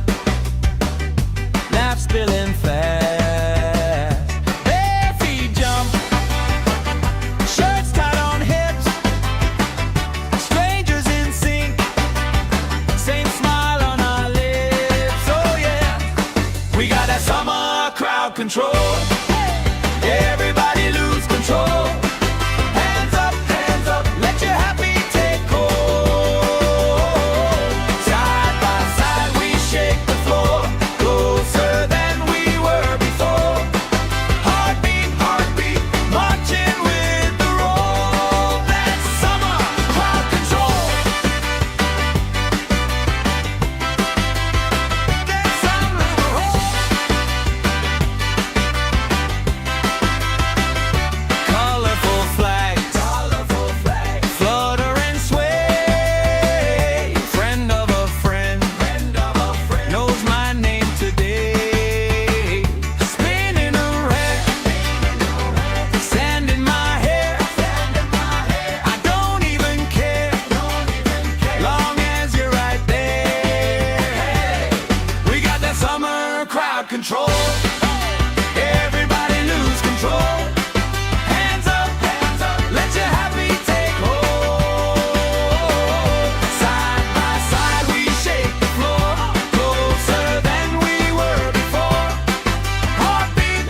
[SPEAKER 1] laugh spilling fast. Bare feet jump, shirts tied on hips, strangers in sync, same smile on our lips. Oh yeah, we got that summer crowd control. Everybody lose control. Hands up, let your happy take hold. Side by side we shake the floor, closer than we were before. Heartbeat, marching with the roll. That's summer crowd control. That's summer roll. Colorful flags, flutter and sway. Friend of a friend, knows my name today. Spinning around, sand in my hair. I don't even care, long as you're right there. We got that summer crowd control. Everybody lose control. Hands up, let your happy take hold. Side by side we shake the floor, closer than we were before. Heartbeat,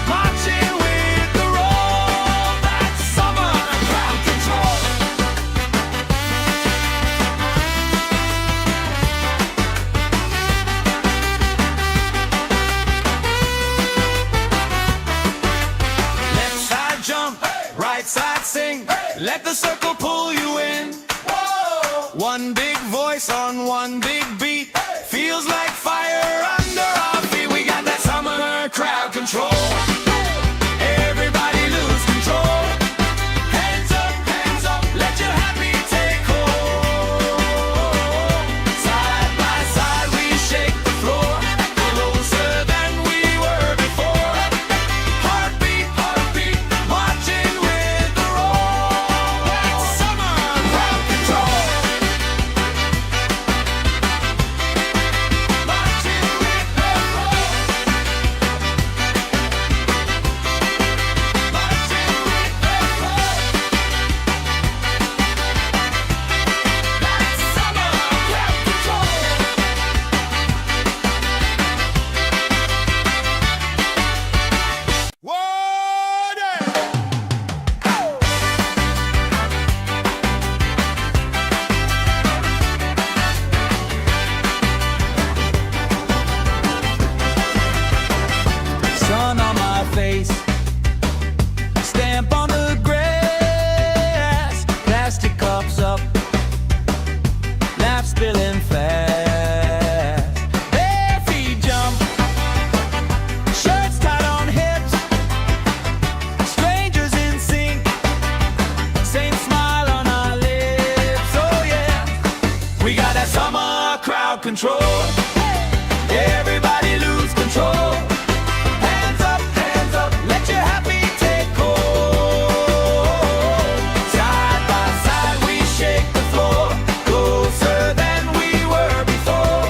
[SPEAKER 1] marching with the roll. That's summer crowd control. Left side jump, right side sing. Let the circle pull you in. One big voice on one big beat. Feels like fire under our feet. We got that summer crowd control. Everybody lose control. Hands up, let your happy take hold. Side by side we shake the floor, closer than we were before. Heartbeat, marching with the roll. That's summer crowd control. Marching with the roll. Marching with the roll. That's summer crowd control. Sun on my face, stamp on the grass, plastic cups up, laugh spilling fast. Bare feet jump, shirts tied on hips, strangers in sync, same smile on our lips. Oh yeah, we got that summer crowd control. Everybody lose control. Hands up, let your happy take hold. Side by side we shake the floor, closer than we were before.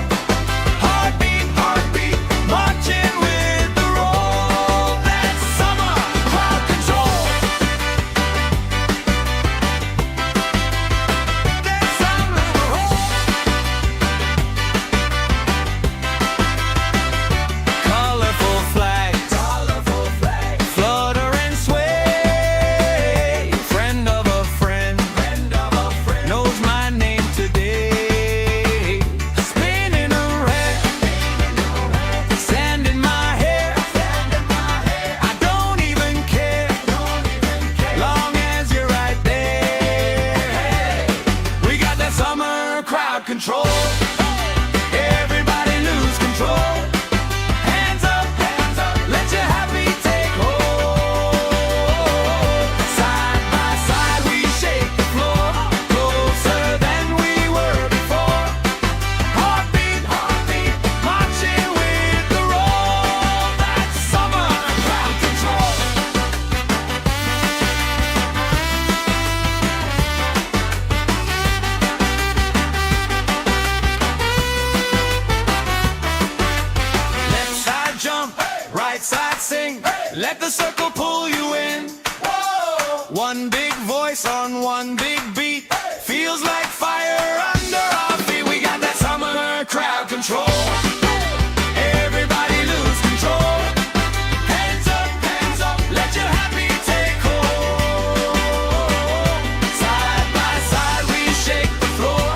[SPEAKER 1] Heartbeat, marching with the roll. That's summer crowd control. That's summer roll. voice on one big beat. Feels like fire under our feet. We got that summer crowd control. Everybody lose control. Hands up, let your happy take hold. Side by side we shake the floor,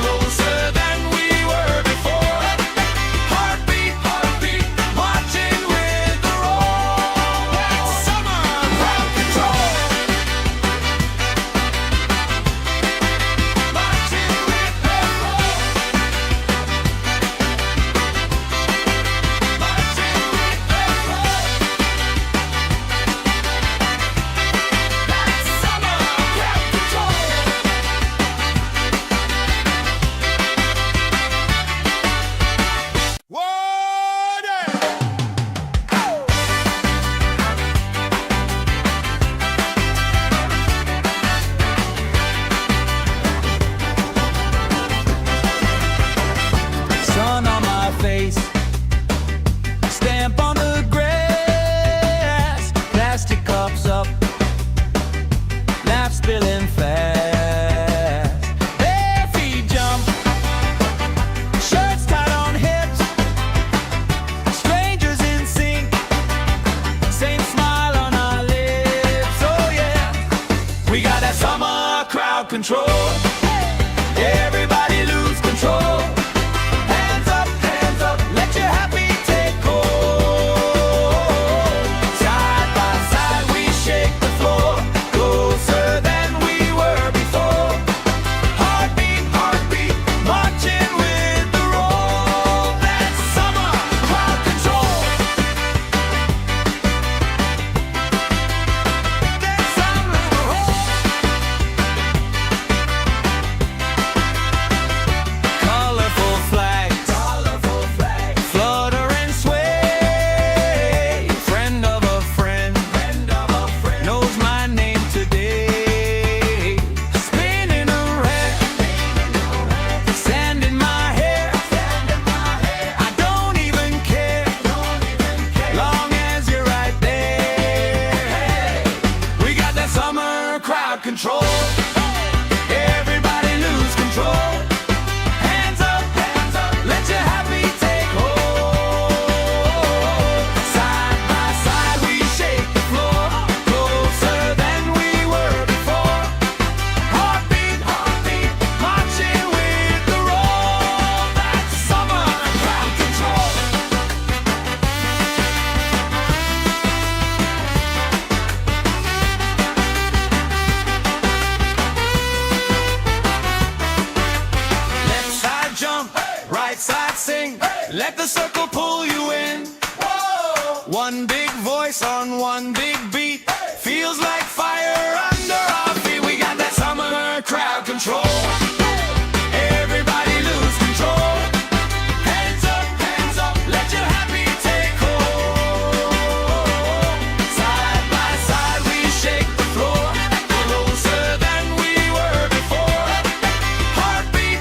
[SPEAKER 1] closer than we were before. Heartbeat, marching with the roll. That's summer crowd control. Marching with the roll. Marching with the roll. That's summer crowd control. Sun on my face, stamp on the grass, plastic cups up, laugh spilling fast. Bare feet jump, shirts tied on hips, strangers in sync, same smile on our lips. Oh yeah, we got that summer crowd control. Everybody lose control. Hands up, let your happy take hold. Side by side we shake the floor, closer than we were before. Heartbeat, marching with the roll. That's summer crowd control. That's summer roll. Colorful flags, flutter and sway. Friend of a friend, knows my name today. Spinning around, sand in my hair. I don't even care, long as you're right there. We got that summer crowd control. Everybody lose control. Hands up, let your happy take hold. Side by side we shake the floor, closer than we were before. Heartbeat, marching with the roll. That's summer crowd control. Left side jump, right side sing. Let the circle pull you in. One big voice on one big beat. Feels like fire under our feet. We got that summer crowd control. Everybody lose control. Hands up, let your happy take hold. Side by side we shake the floor, closer than we were before. Heartbeat,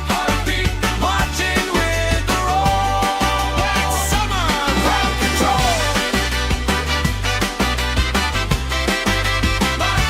[SPEAKER 1] marching with the roll. That's summer crowd control. Marching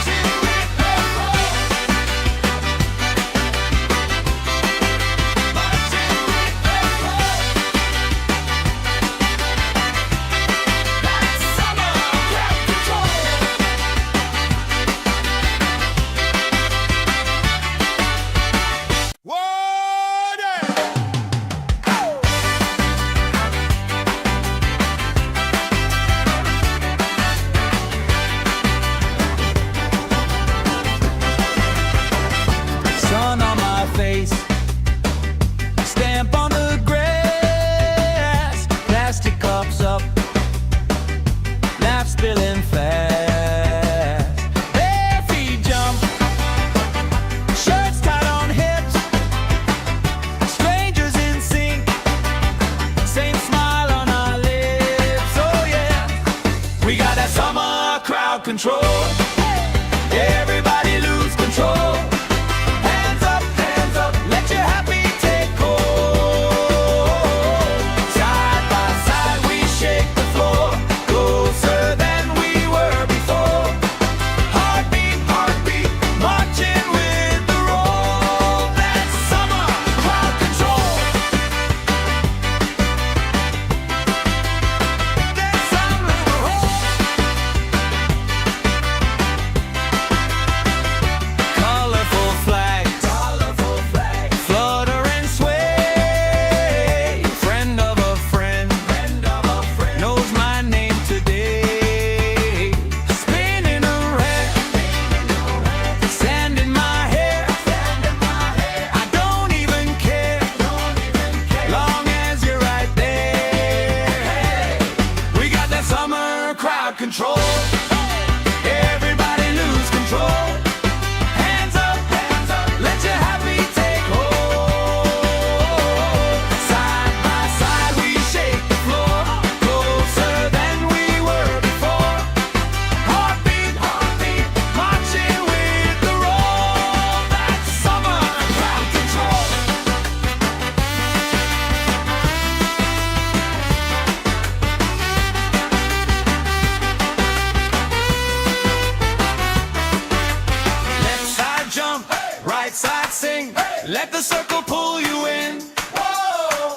[SPEAKER 1] right side sing. Let the circle pull you in.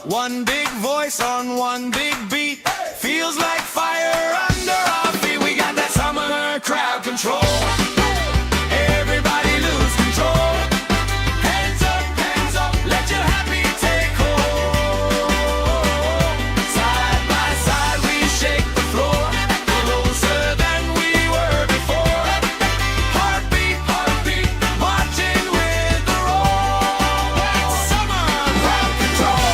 [SPEAKER 1] One big voice on one big beat. Feels like fire under our feet. We got that summer crowd control. Everybody lose control. Hands up, let your happy take hold. Side by side we shake the floor, closer than we were before. Heartbeat, marching with the roll. That's summer crowd control.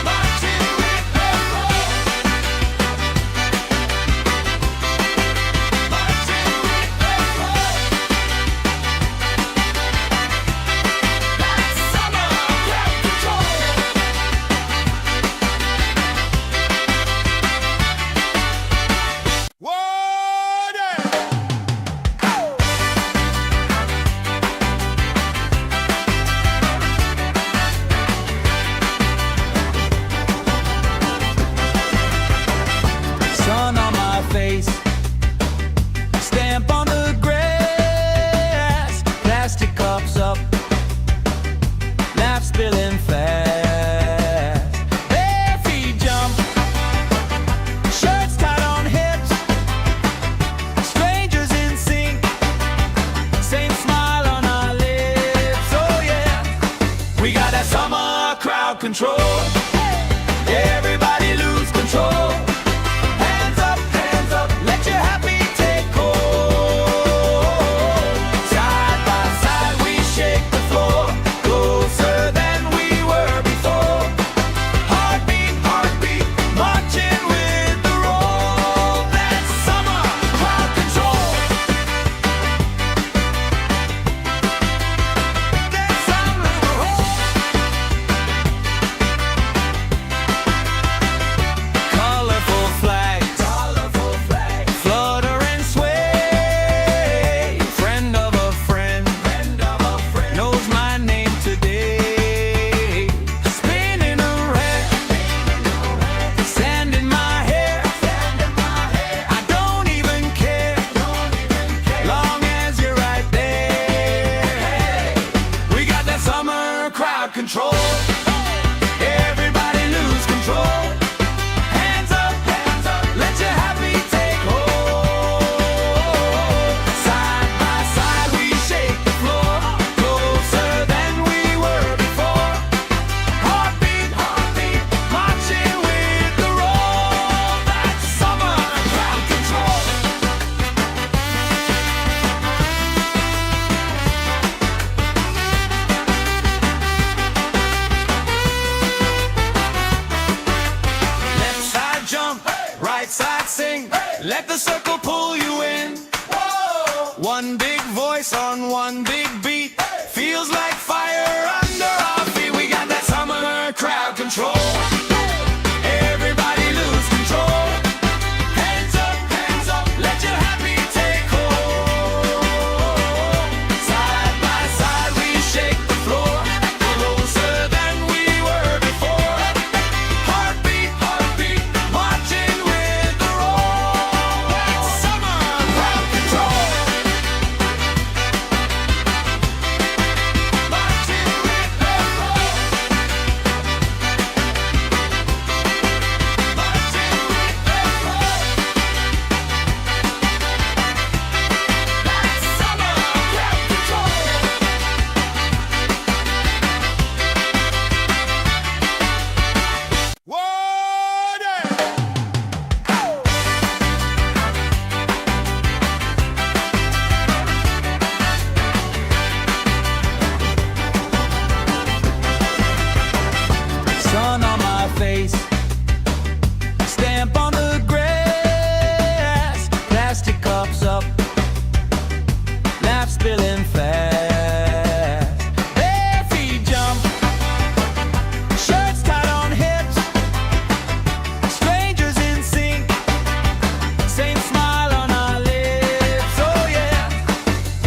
[SPEAKER 1] Marching with the roll. Marching with the roll. That's summer crowd control. Sun on my face, stamp on the grass, plastic cups up, laugh spilling fast. Bare feet jump, shirts tied on hips, strangers in sync, same smile on our lips. Oh yeah, we got that summer crowd control. Everybody lose control. Hands up, let your happy take hold. Side by side we shake the floor, closer than we were before. Heartbeat, marching with the roll. That's summer crowd control. That's summer crowd. Colorful flags, flutter and sway. Friend of a friend, knows my name today. Spinning around, sand in my hair. I don't even care, long as you're right there. We got that summer crowd control. Everybody lose control. Hands up, let your happy take hold. Side by side we shake the floor, closer than we were before. Heartbeat, marching with the roll. That's summer crowd control. Left side jump, right side sing. Let the circle pull you in. One big voice on one big beat. Feels like fire under our feet. We got that summer crowd control. Everybody lose control. Hands up, let your happy take hold. Side by side we shake the floor, closer than we were before. Heartbeat, marching with the roll. That's summer crowd control. Marching with the roll. Marching with the roll. That's summer crowd control. Sun on my face, stamp on the grass, plastic cups up, laugh spilling fast. Bare feet jump, shirts tied on hips, strangers in sync, same smile on our lips. Oh yeah,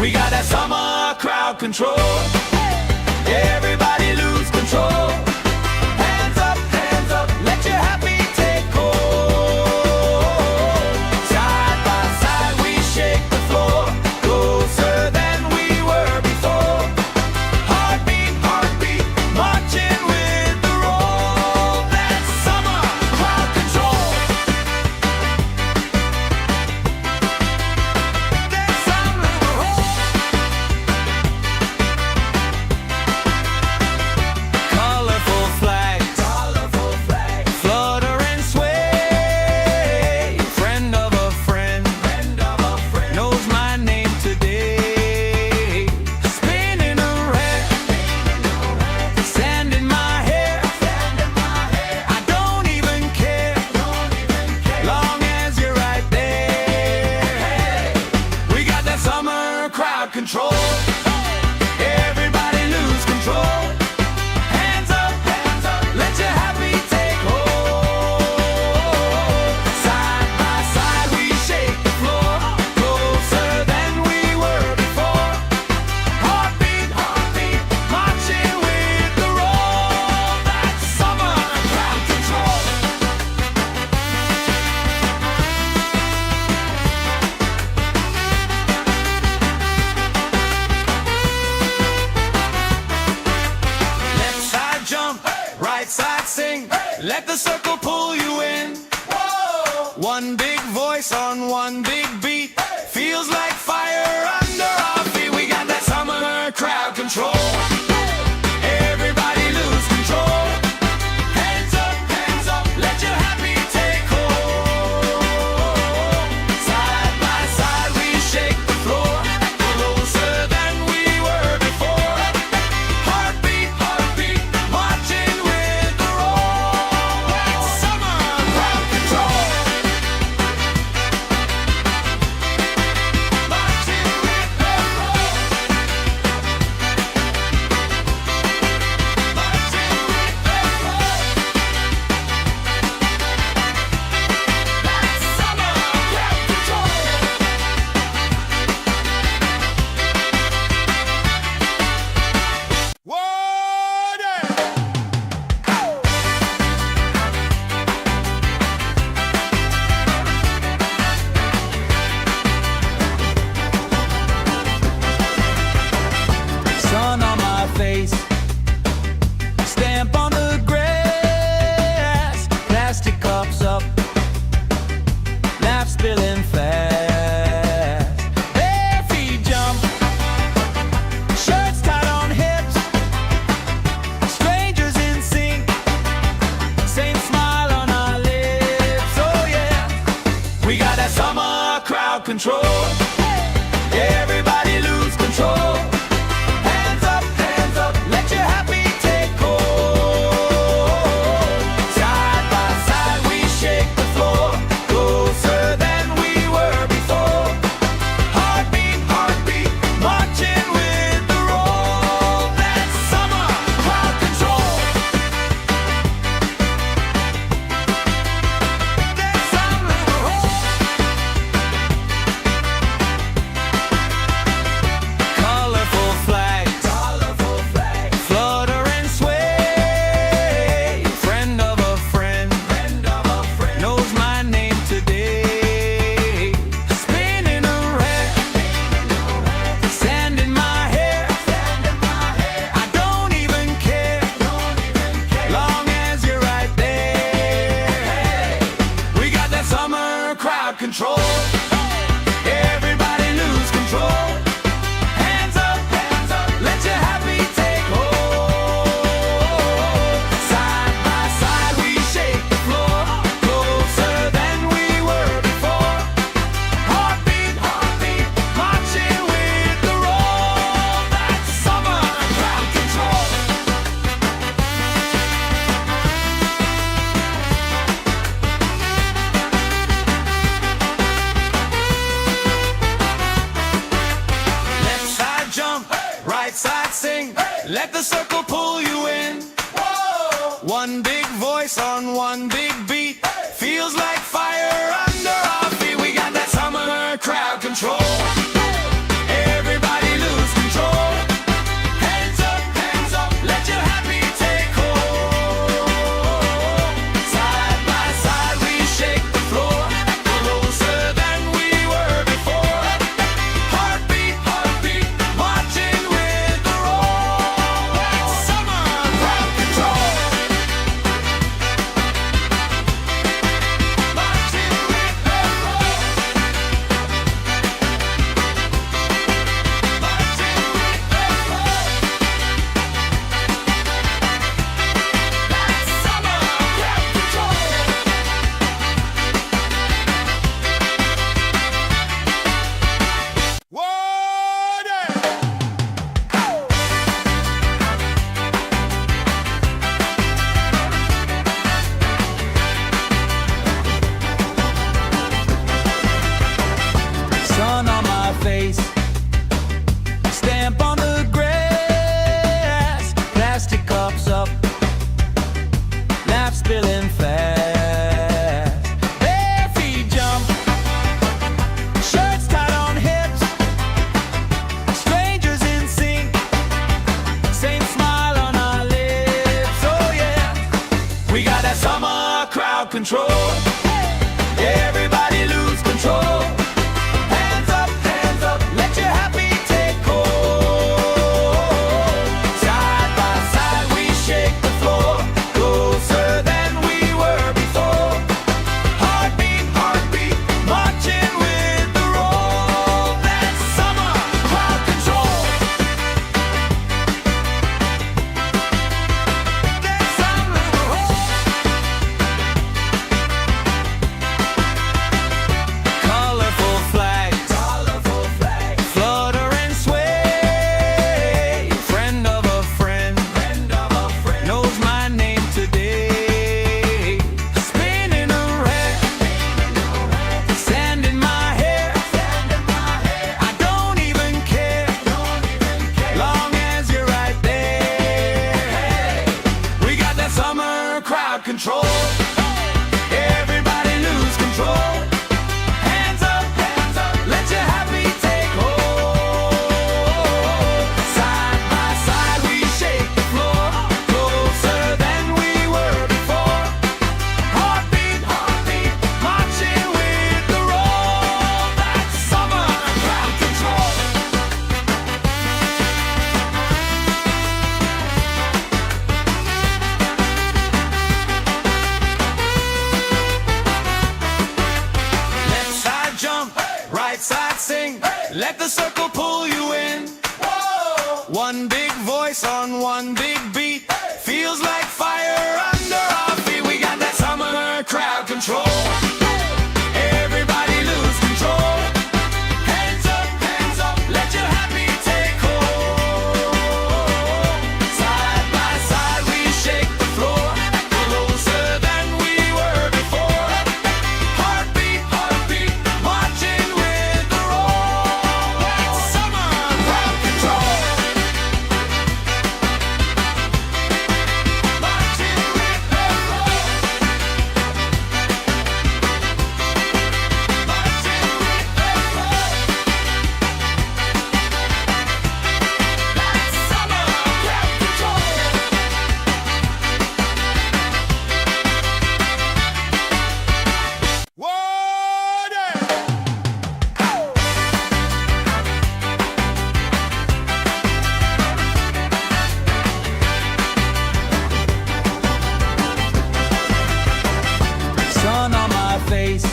[SPEAKER 1] we got that summer crowd control. Everybody lose control. Hands up, let your happy take hold. Side by side we shake the floor, that summer crowd control. Everybody lose control. Hands up, let your happy take hold. Side by side we shake the floor, closer than we were before. Heartbeat, marching with the roll. That's summer crowd control. Left side jump, right side sing. Let the circle pull you in. One big voice on one big beat. Feels like fire under our feet. We got that summer crowd control. Everybody lose control. Hands up, let your happy take hold. Side by side we shake the floor, closer than we were before. Heartbeat, marching with the roll. That's summer crowd control. Marching with the roll. Marching with the roll. That's summer crowd control. Sun on my face, stamp on the grass, plastic cups up, laugh spilling fast. Bare feet jump, shirts tied on hips, strangers in sync, same smile on our lips. Oh yeah, we got that summer crowd control. Everybody lose control. Hands up, let your happy take hold. Side by side we shake the floor, closer than we were before. Heartbeat, marching with the roll. That's summer crowd control. That's summer colorful flags, flutter and sway. Friend of a friend, knows my name today. Spinning around, sand in my hair. I don't even care, long as you're right there. We got that summer crowd control. Everybody lose control. Hands up, let your happy take hold. Side by side we shake the floor, closer than we were before. Heartbeat, marching with the roll. That's summer crowd control. Left side jump, right side sing. Let the circle pull you in. One big voice on one big beat. Feels like fire under our feet. We got that summer crowd control. Everybody lose control. Hands up, let your happy take hold. Side by side we shake the floor, closer than we were before. Heartbeat, marching with the roll. That's summer crowd control. control. Everybody lose control. Hands up, let your happy take hold. Side by side we shake the floor, closer than we were before. Heartbeat, marching with the roll. That's summer crowd control. Left side jump, right side sing. Let the circle pull you in. One big voice on one big beat. Feels like fire under our feet. We got that summer crowd control. Everybody lose control. Hands up, let your happy take hold. Side by side we shake the floor, closer than we were before. Heartbeat, marching with the roll. That's summer crowd control. Marching with the roll. Marching with the roll. That's summer crowd control. Sun on my face,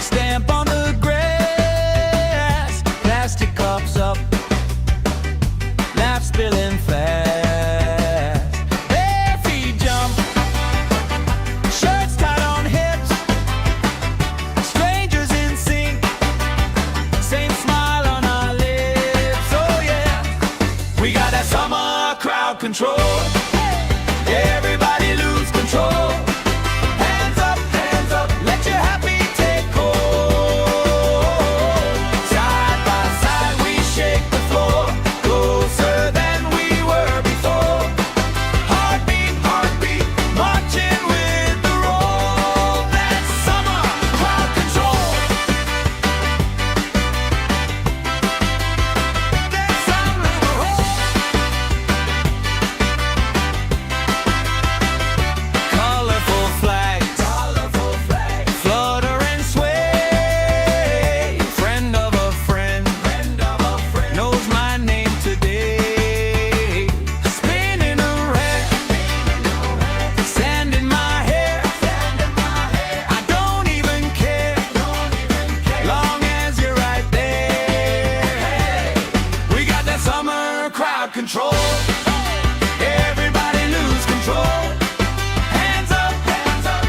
[SPEAKER 1] stamp on the grass, plastic cups up, laugh spilling fast. Bare feet jump, shirts tied on hips, strangers in sync, same smile on our lips. Oh yeah, we got that summer crowd control. Everybody lose control. Hands up, let your happy take hold. Side by side we shake the floor, closer than we were before. Heartbeat, marching with the roll. That's summer crowd control. That's summer colorful flags, flutter and sway. Friend of a friend, knows my name today. Spinning around, sand in my hair. I don't even care, long as you're right there. We got that summer crowd control. Everybody lose control. Hands up,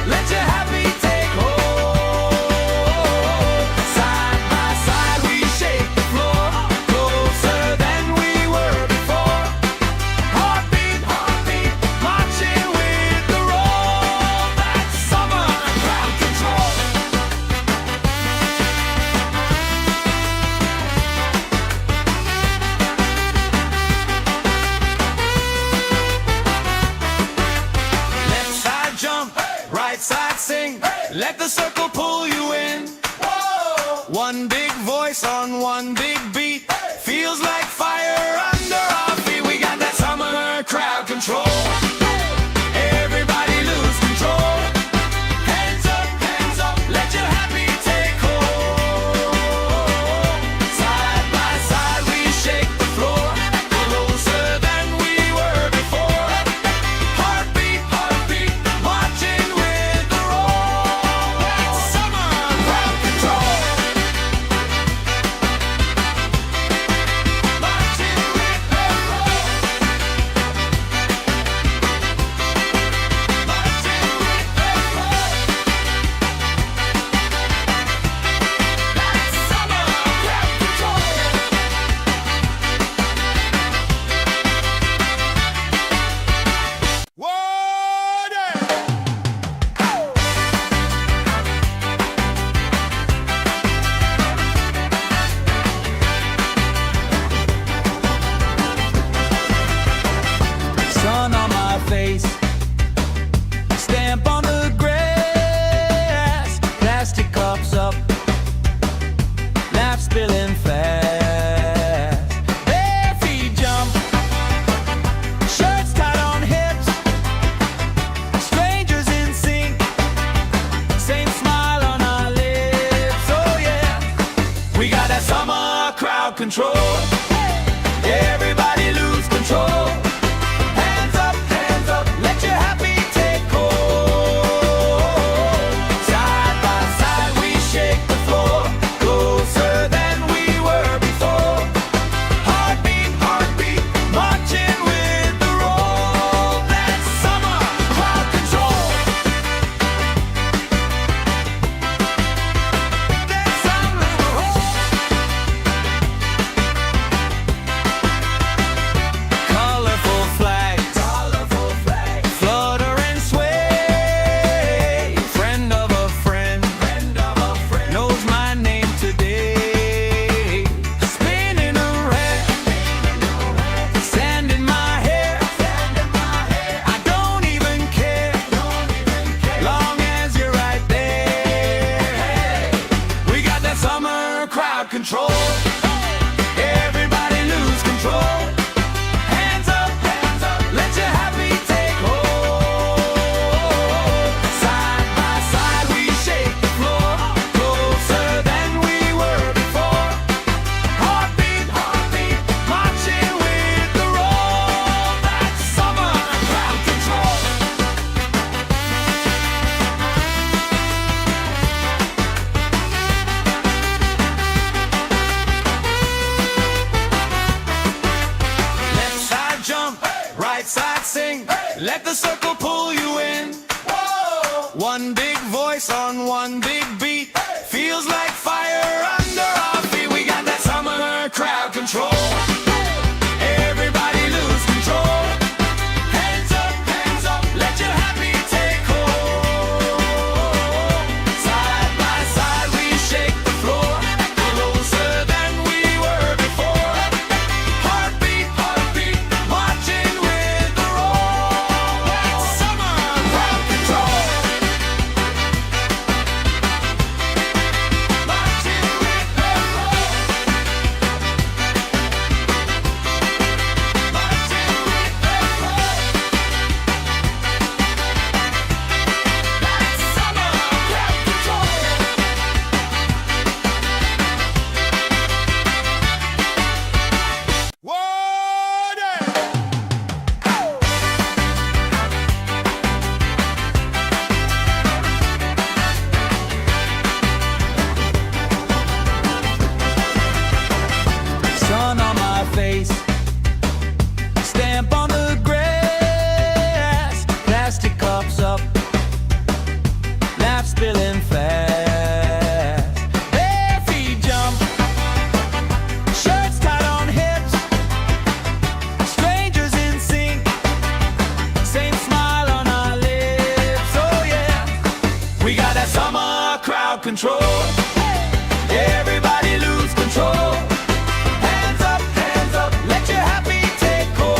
[SPEAKER 1] let your happy take hold. Side by side we shake the floor, closer than we were before. Heartbeat, marching with the roll. That's summer crowd control. Left side jump, right side sing. Let the circle pull you in. One big voice on one big beat. Feels like fire under our feet. We got that summer crowd control. Everybody lose control. Hands up, let your happy take hold. Side by side we shake the floor, closer than we were before. Heartbeat, marching with the roll. That's summer crowd control. control. Everybody lose control. Hands up, let your happy take hold. Side by side we shake the floor, closer than we were before. Heartbeat, heartbeat, marching with the roll. That's summer crowd control. That's summer roll. Colorful flags, flutter and sway. Friend of a friend, knows my name today. Spinning around, sand in my hair. I don't even care, long as you're right there. We got that summer crowd control. Everybody lose control. Hands up, let your happy take hold. Side by side we shake the floor, closer than we were before. Heartbeat, heartbeat, marching with the roll. That's summer crowd control. Left side jump, right side sing. Let the circle pull you in. One big voice on one big beat. Feels like fire under our feet. We got that summer crowd control. Everybody lose control. Hands up, let your happy take hold. Side by side we shake the floor, closer than we were before. Heartbeat, heartbeat, marching with the roll. That's summer crowd control. Marching with the roll. Marching with the roll. That's summer crowd control. Sun on my face, stamp on the grass, plastic cups up, laugh spilling fast. Bare feet jump, shirts tied on hips, strangers in sync, same smile on our lips. Oh yeah, we got that summer crowd control. Everybody lose control. Hands up, let your happy take hold.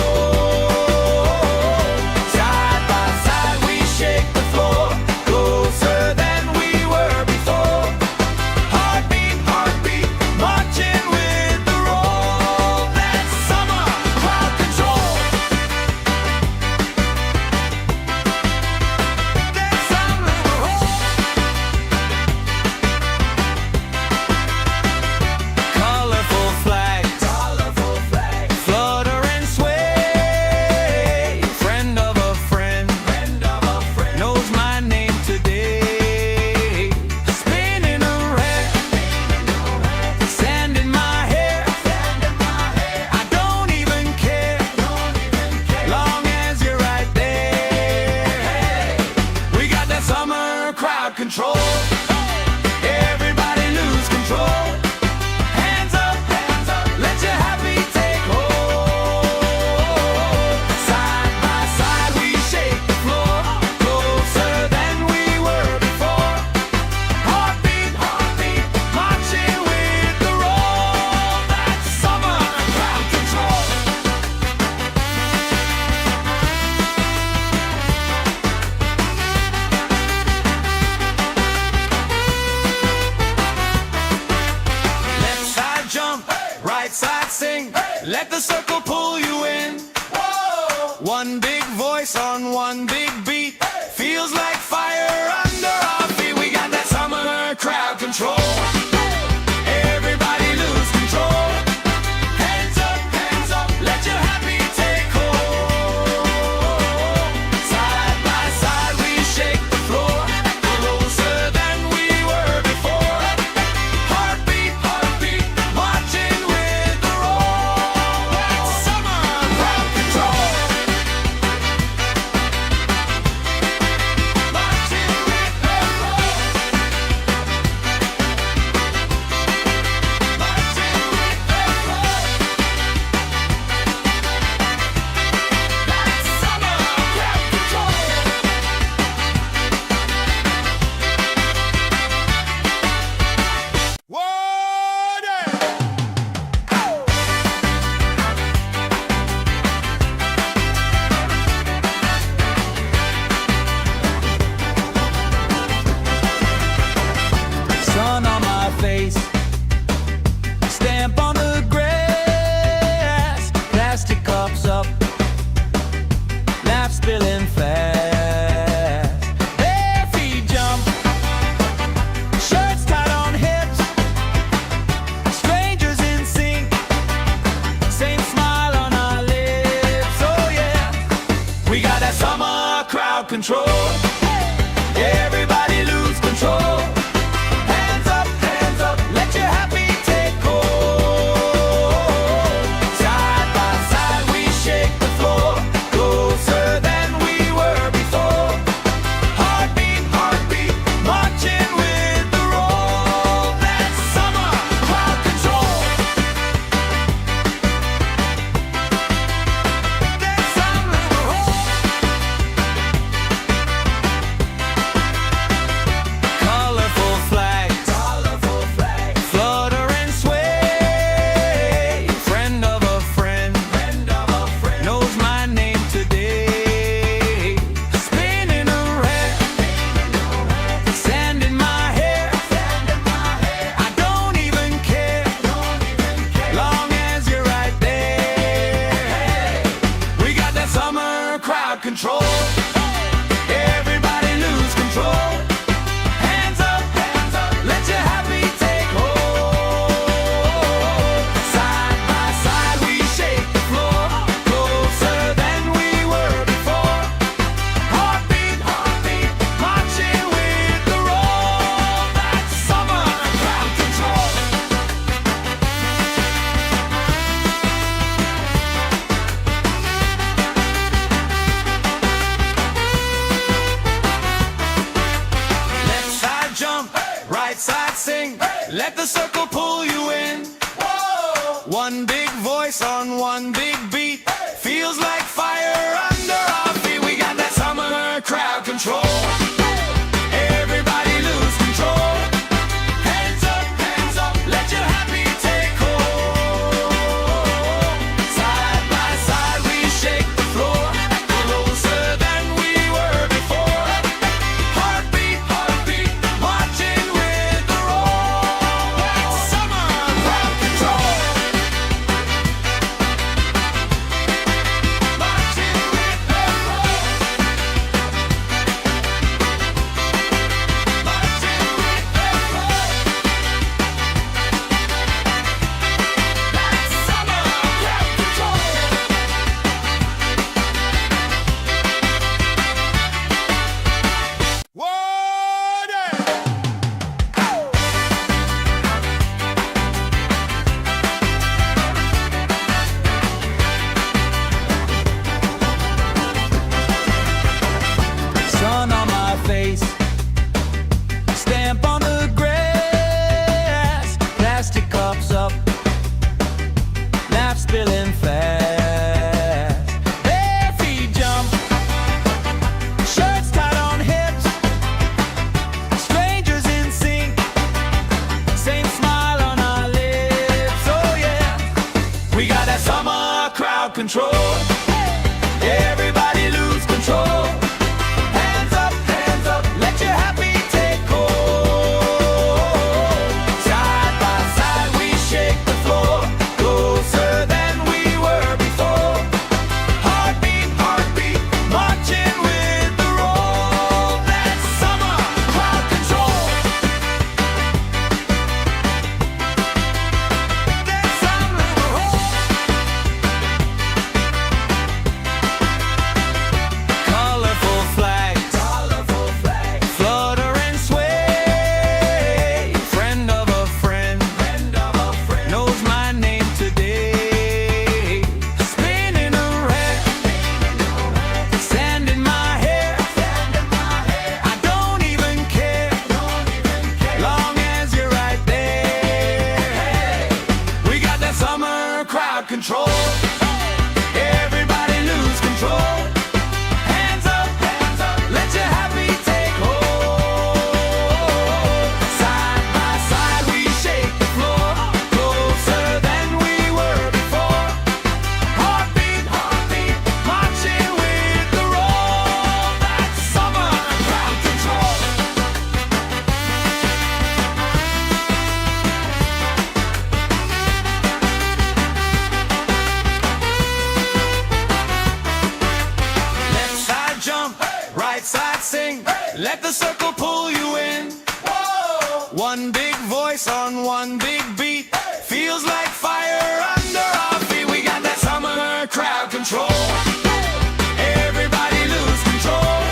[SPEAKER 1] Side by side we shake the floor, closer than we were before. Heartbeat, heartbeat, marching with the roll. That's summer crowd control. That's summer roll. Colorful flags, flutter and sway. Friend of a friend, knows my name today. Spinning around, sand in my hair. I don't even care, long as you're right there. We got that summer crowd control. Everybody lose control. Hands up, let your happy take hold. Side by side we shake the floor, closer than we were before. Heartbeat, heartbeat, marching with the roll. That's summer crowd control. Left side jump, right side sing. Let the circle pull you in. One big voice on one big beat. Feels like fire under our feet. We got that summer crowd control. Everybody lose control. control. Everybody lose control. Hands up, let your happy take hold. Side by side we shake the floor, closer than we were before. Heartbeat, heartbeat, marching with the roll. That's summer crowd control. That's summer control. Colorful flags, flutter and sway. Friend of a friend, knows my name today. Spinning around, sand in my hair. I don't even care, long as you're right there. We got that summer crowd control. Everybody lose control. Hands up, let your happy take hold. Side by side we shake the floor, closer than we were before. Heartbeat, heartbeat, marching with the roll. That's summer crowd control. Left side jump, right side sing. Let the circle pull you in. One big voice on one big beat. Feels like fire under our feet. We got that summer crowd control. Everybody lose control. Hands up, let your happy take hold. Side by side we shake the floor, closer than we were before. Heartbeat, heartbeat, marching with the roll. That's summer crowd control. Marching with the roll. Marching with the roll. That's summer crowd control. Sun on my face, stamp on the grass, plastic cups up, laugh spilling fast. Bare feet jump, shirts tied on hips, strangers in sync, same smile on our lips. Oh yeah, we got that summer crowd control. Everybody lose control. Hands up, let your happy take hold. Side by side we shake the floor, closer than we were before. Heartbeat, heartbeat, marching with the roll. That's summer crowd control. That's summer control. Colorful flags, flutter and sway. Friend of a friend, knows my name today. Spinning around, sand in my hair. I don't even care, long as you're right there. We got that summer crowd control. Everybody lose control. Hands up, let your happy take hold. Side by side we shake the floor, closer than we were before. Heartbeat, heartbeat, marching with the roll. That's summer crowd control. Left side jump, right side sing. Let the circle pull you in. One big voice on one big beat. Feels like fire under our feet. We got that summer crowd control. Everybody lose control.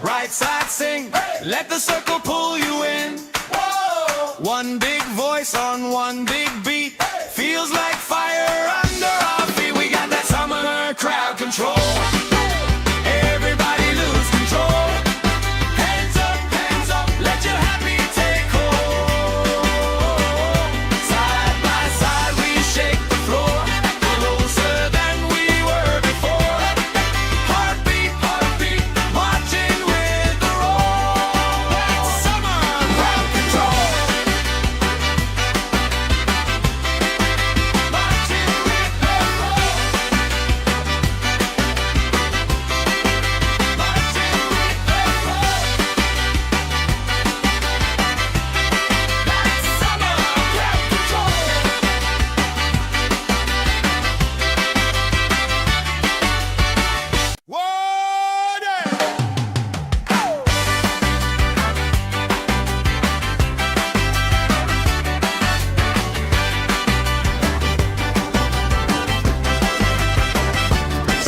[SPEAKER 1] right side sing. Let the circle pull you in. One big voice on one big beat. Feels like fire under our feet. We got that summer crowd control. Everybody lose control. Hands up, let your happy take hold. Side by side we shake the floor, closer than we were before. Heartbeat, marching with the roll. That's summer crowd control. Marching with the roll. Marching with the roll. That's summer crowd control.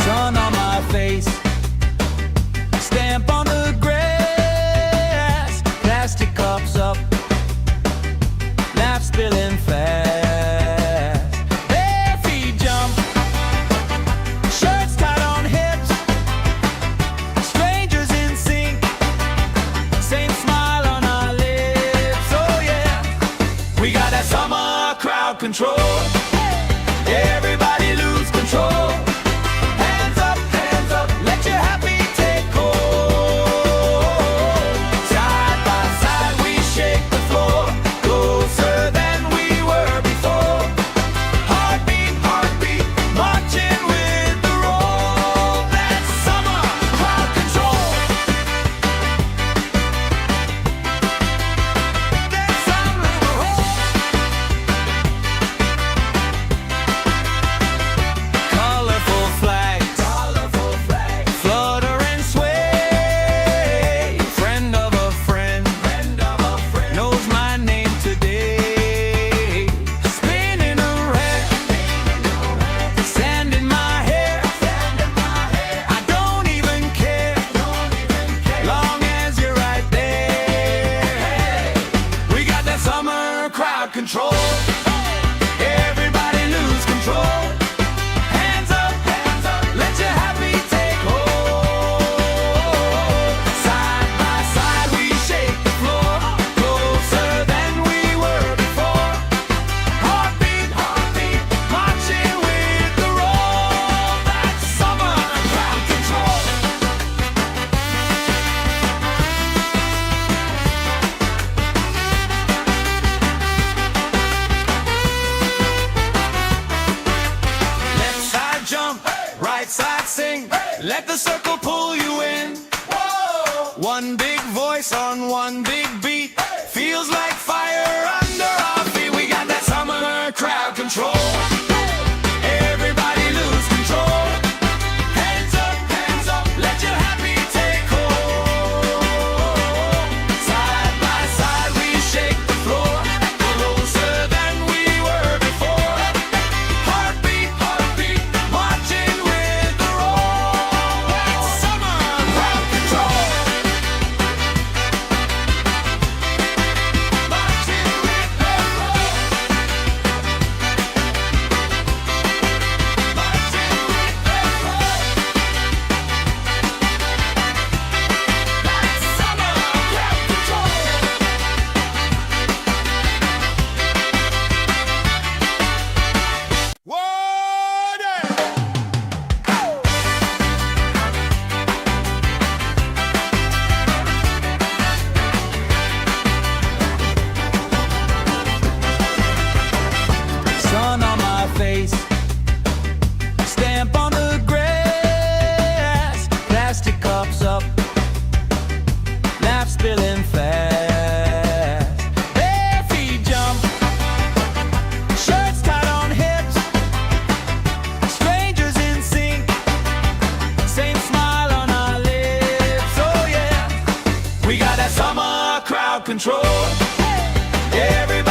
[SPEAKER 1] Sun on my face, stamp on the grass, plastic cups up, laugh spilling fast. Bare feet jump, shirts tied on hips, strangers in sync, same smile on our lips. Oh yeah, we got that summer crowd control. Everybody lose control. Hands up, let your happy take hold. Side by side we shake the floor, closer than we were before. Heartbeat, marching with the roll. That's summer crowd control. That's summer crowd. Colorful flags, flutter and sway. Friend of a friend, knows my name today. Spinning around, sand in my hair. I don't even care, long as you're right there. We got that summer crowd control. Everybody lose control. Hands up, let your happy take hold. Side by side we shake the floor, closer than we were before. Heartbeat, marching with the roll. That's summer crowd control. Left side jump, right side sing. Let the circle pull you in. One big voice on one big beat. Feels like fire under our feet. We got that summer crowd control. Everybody lose control. Hands up, let your happy take hold. Side by side we shake the floor, closer than we were before. Heartbeat, marching with the roll. That's summer crowd control. Marching with the roll. Marching with the roll. That's summer crowd control. Sun on my face, stamp on the grass, plastic cups up, laugh spilling fast. Bare feet jump, shirts tied on hips, strangers in sync, same smile on our lips. Oh yeah, we got that summer crowd control. Every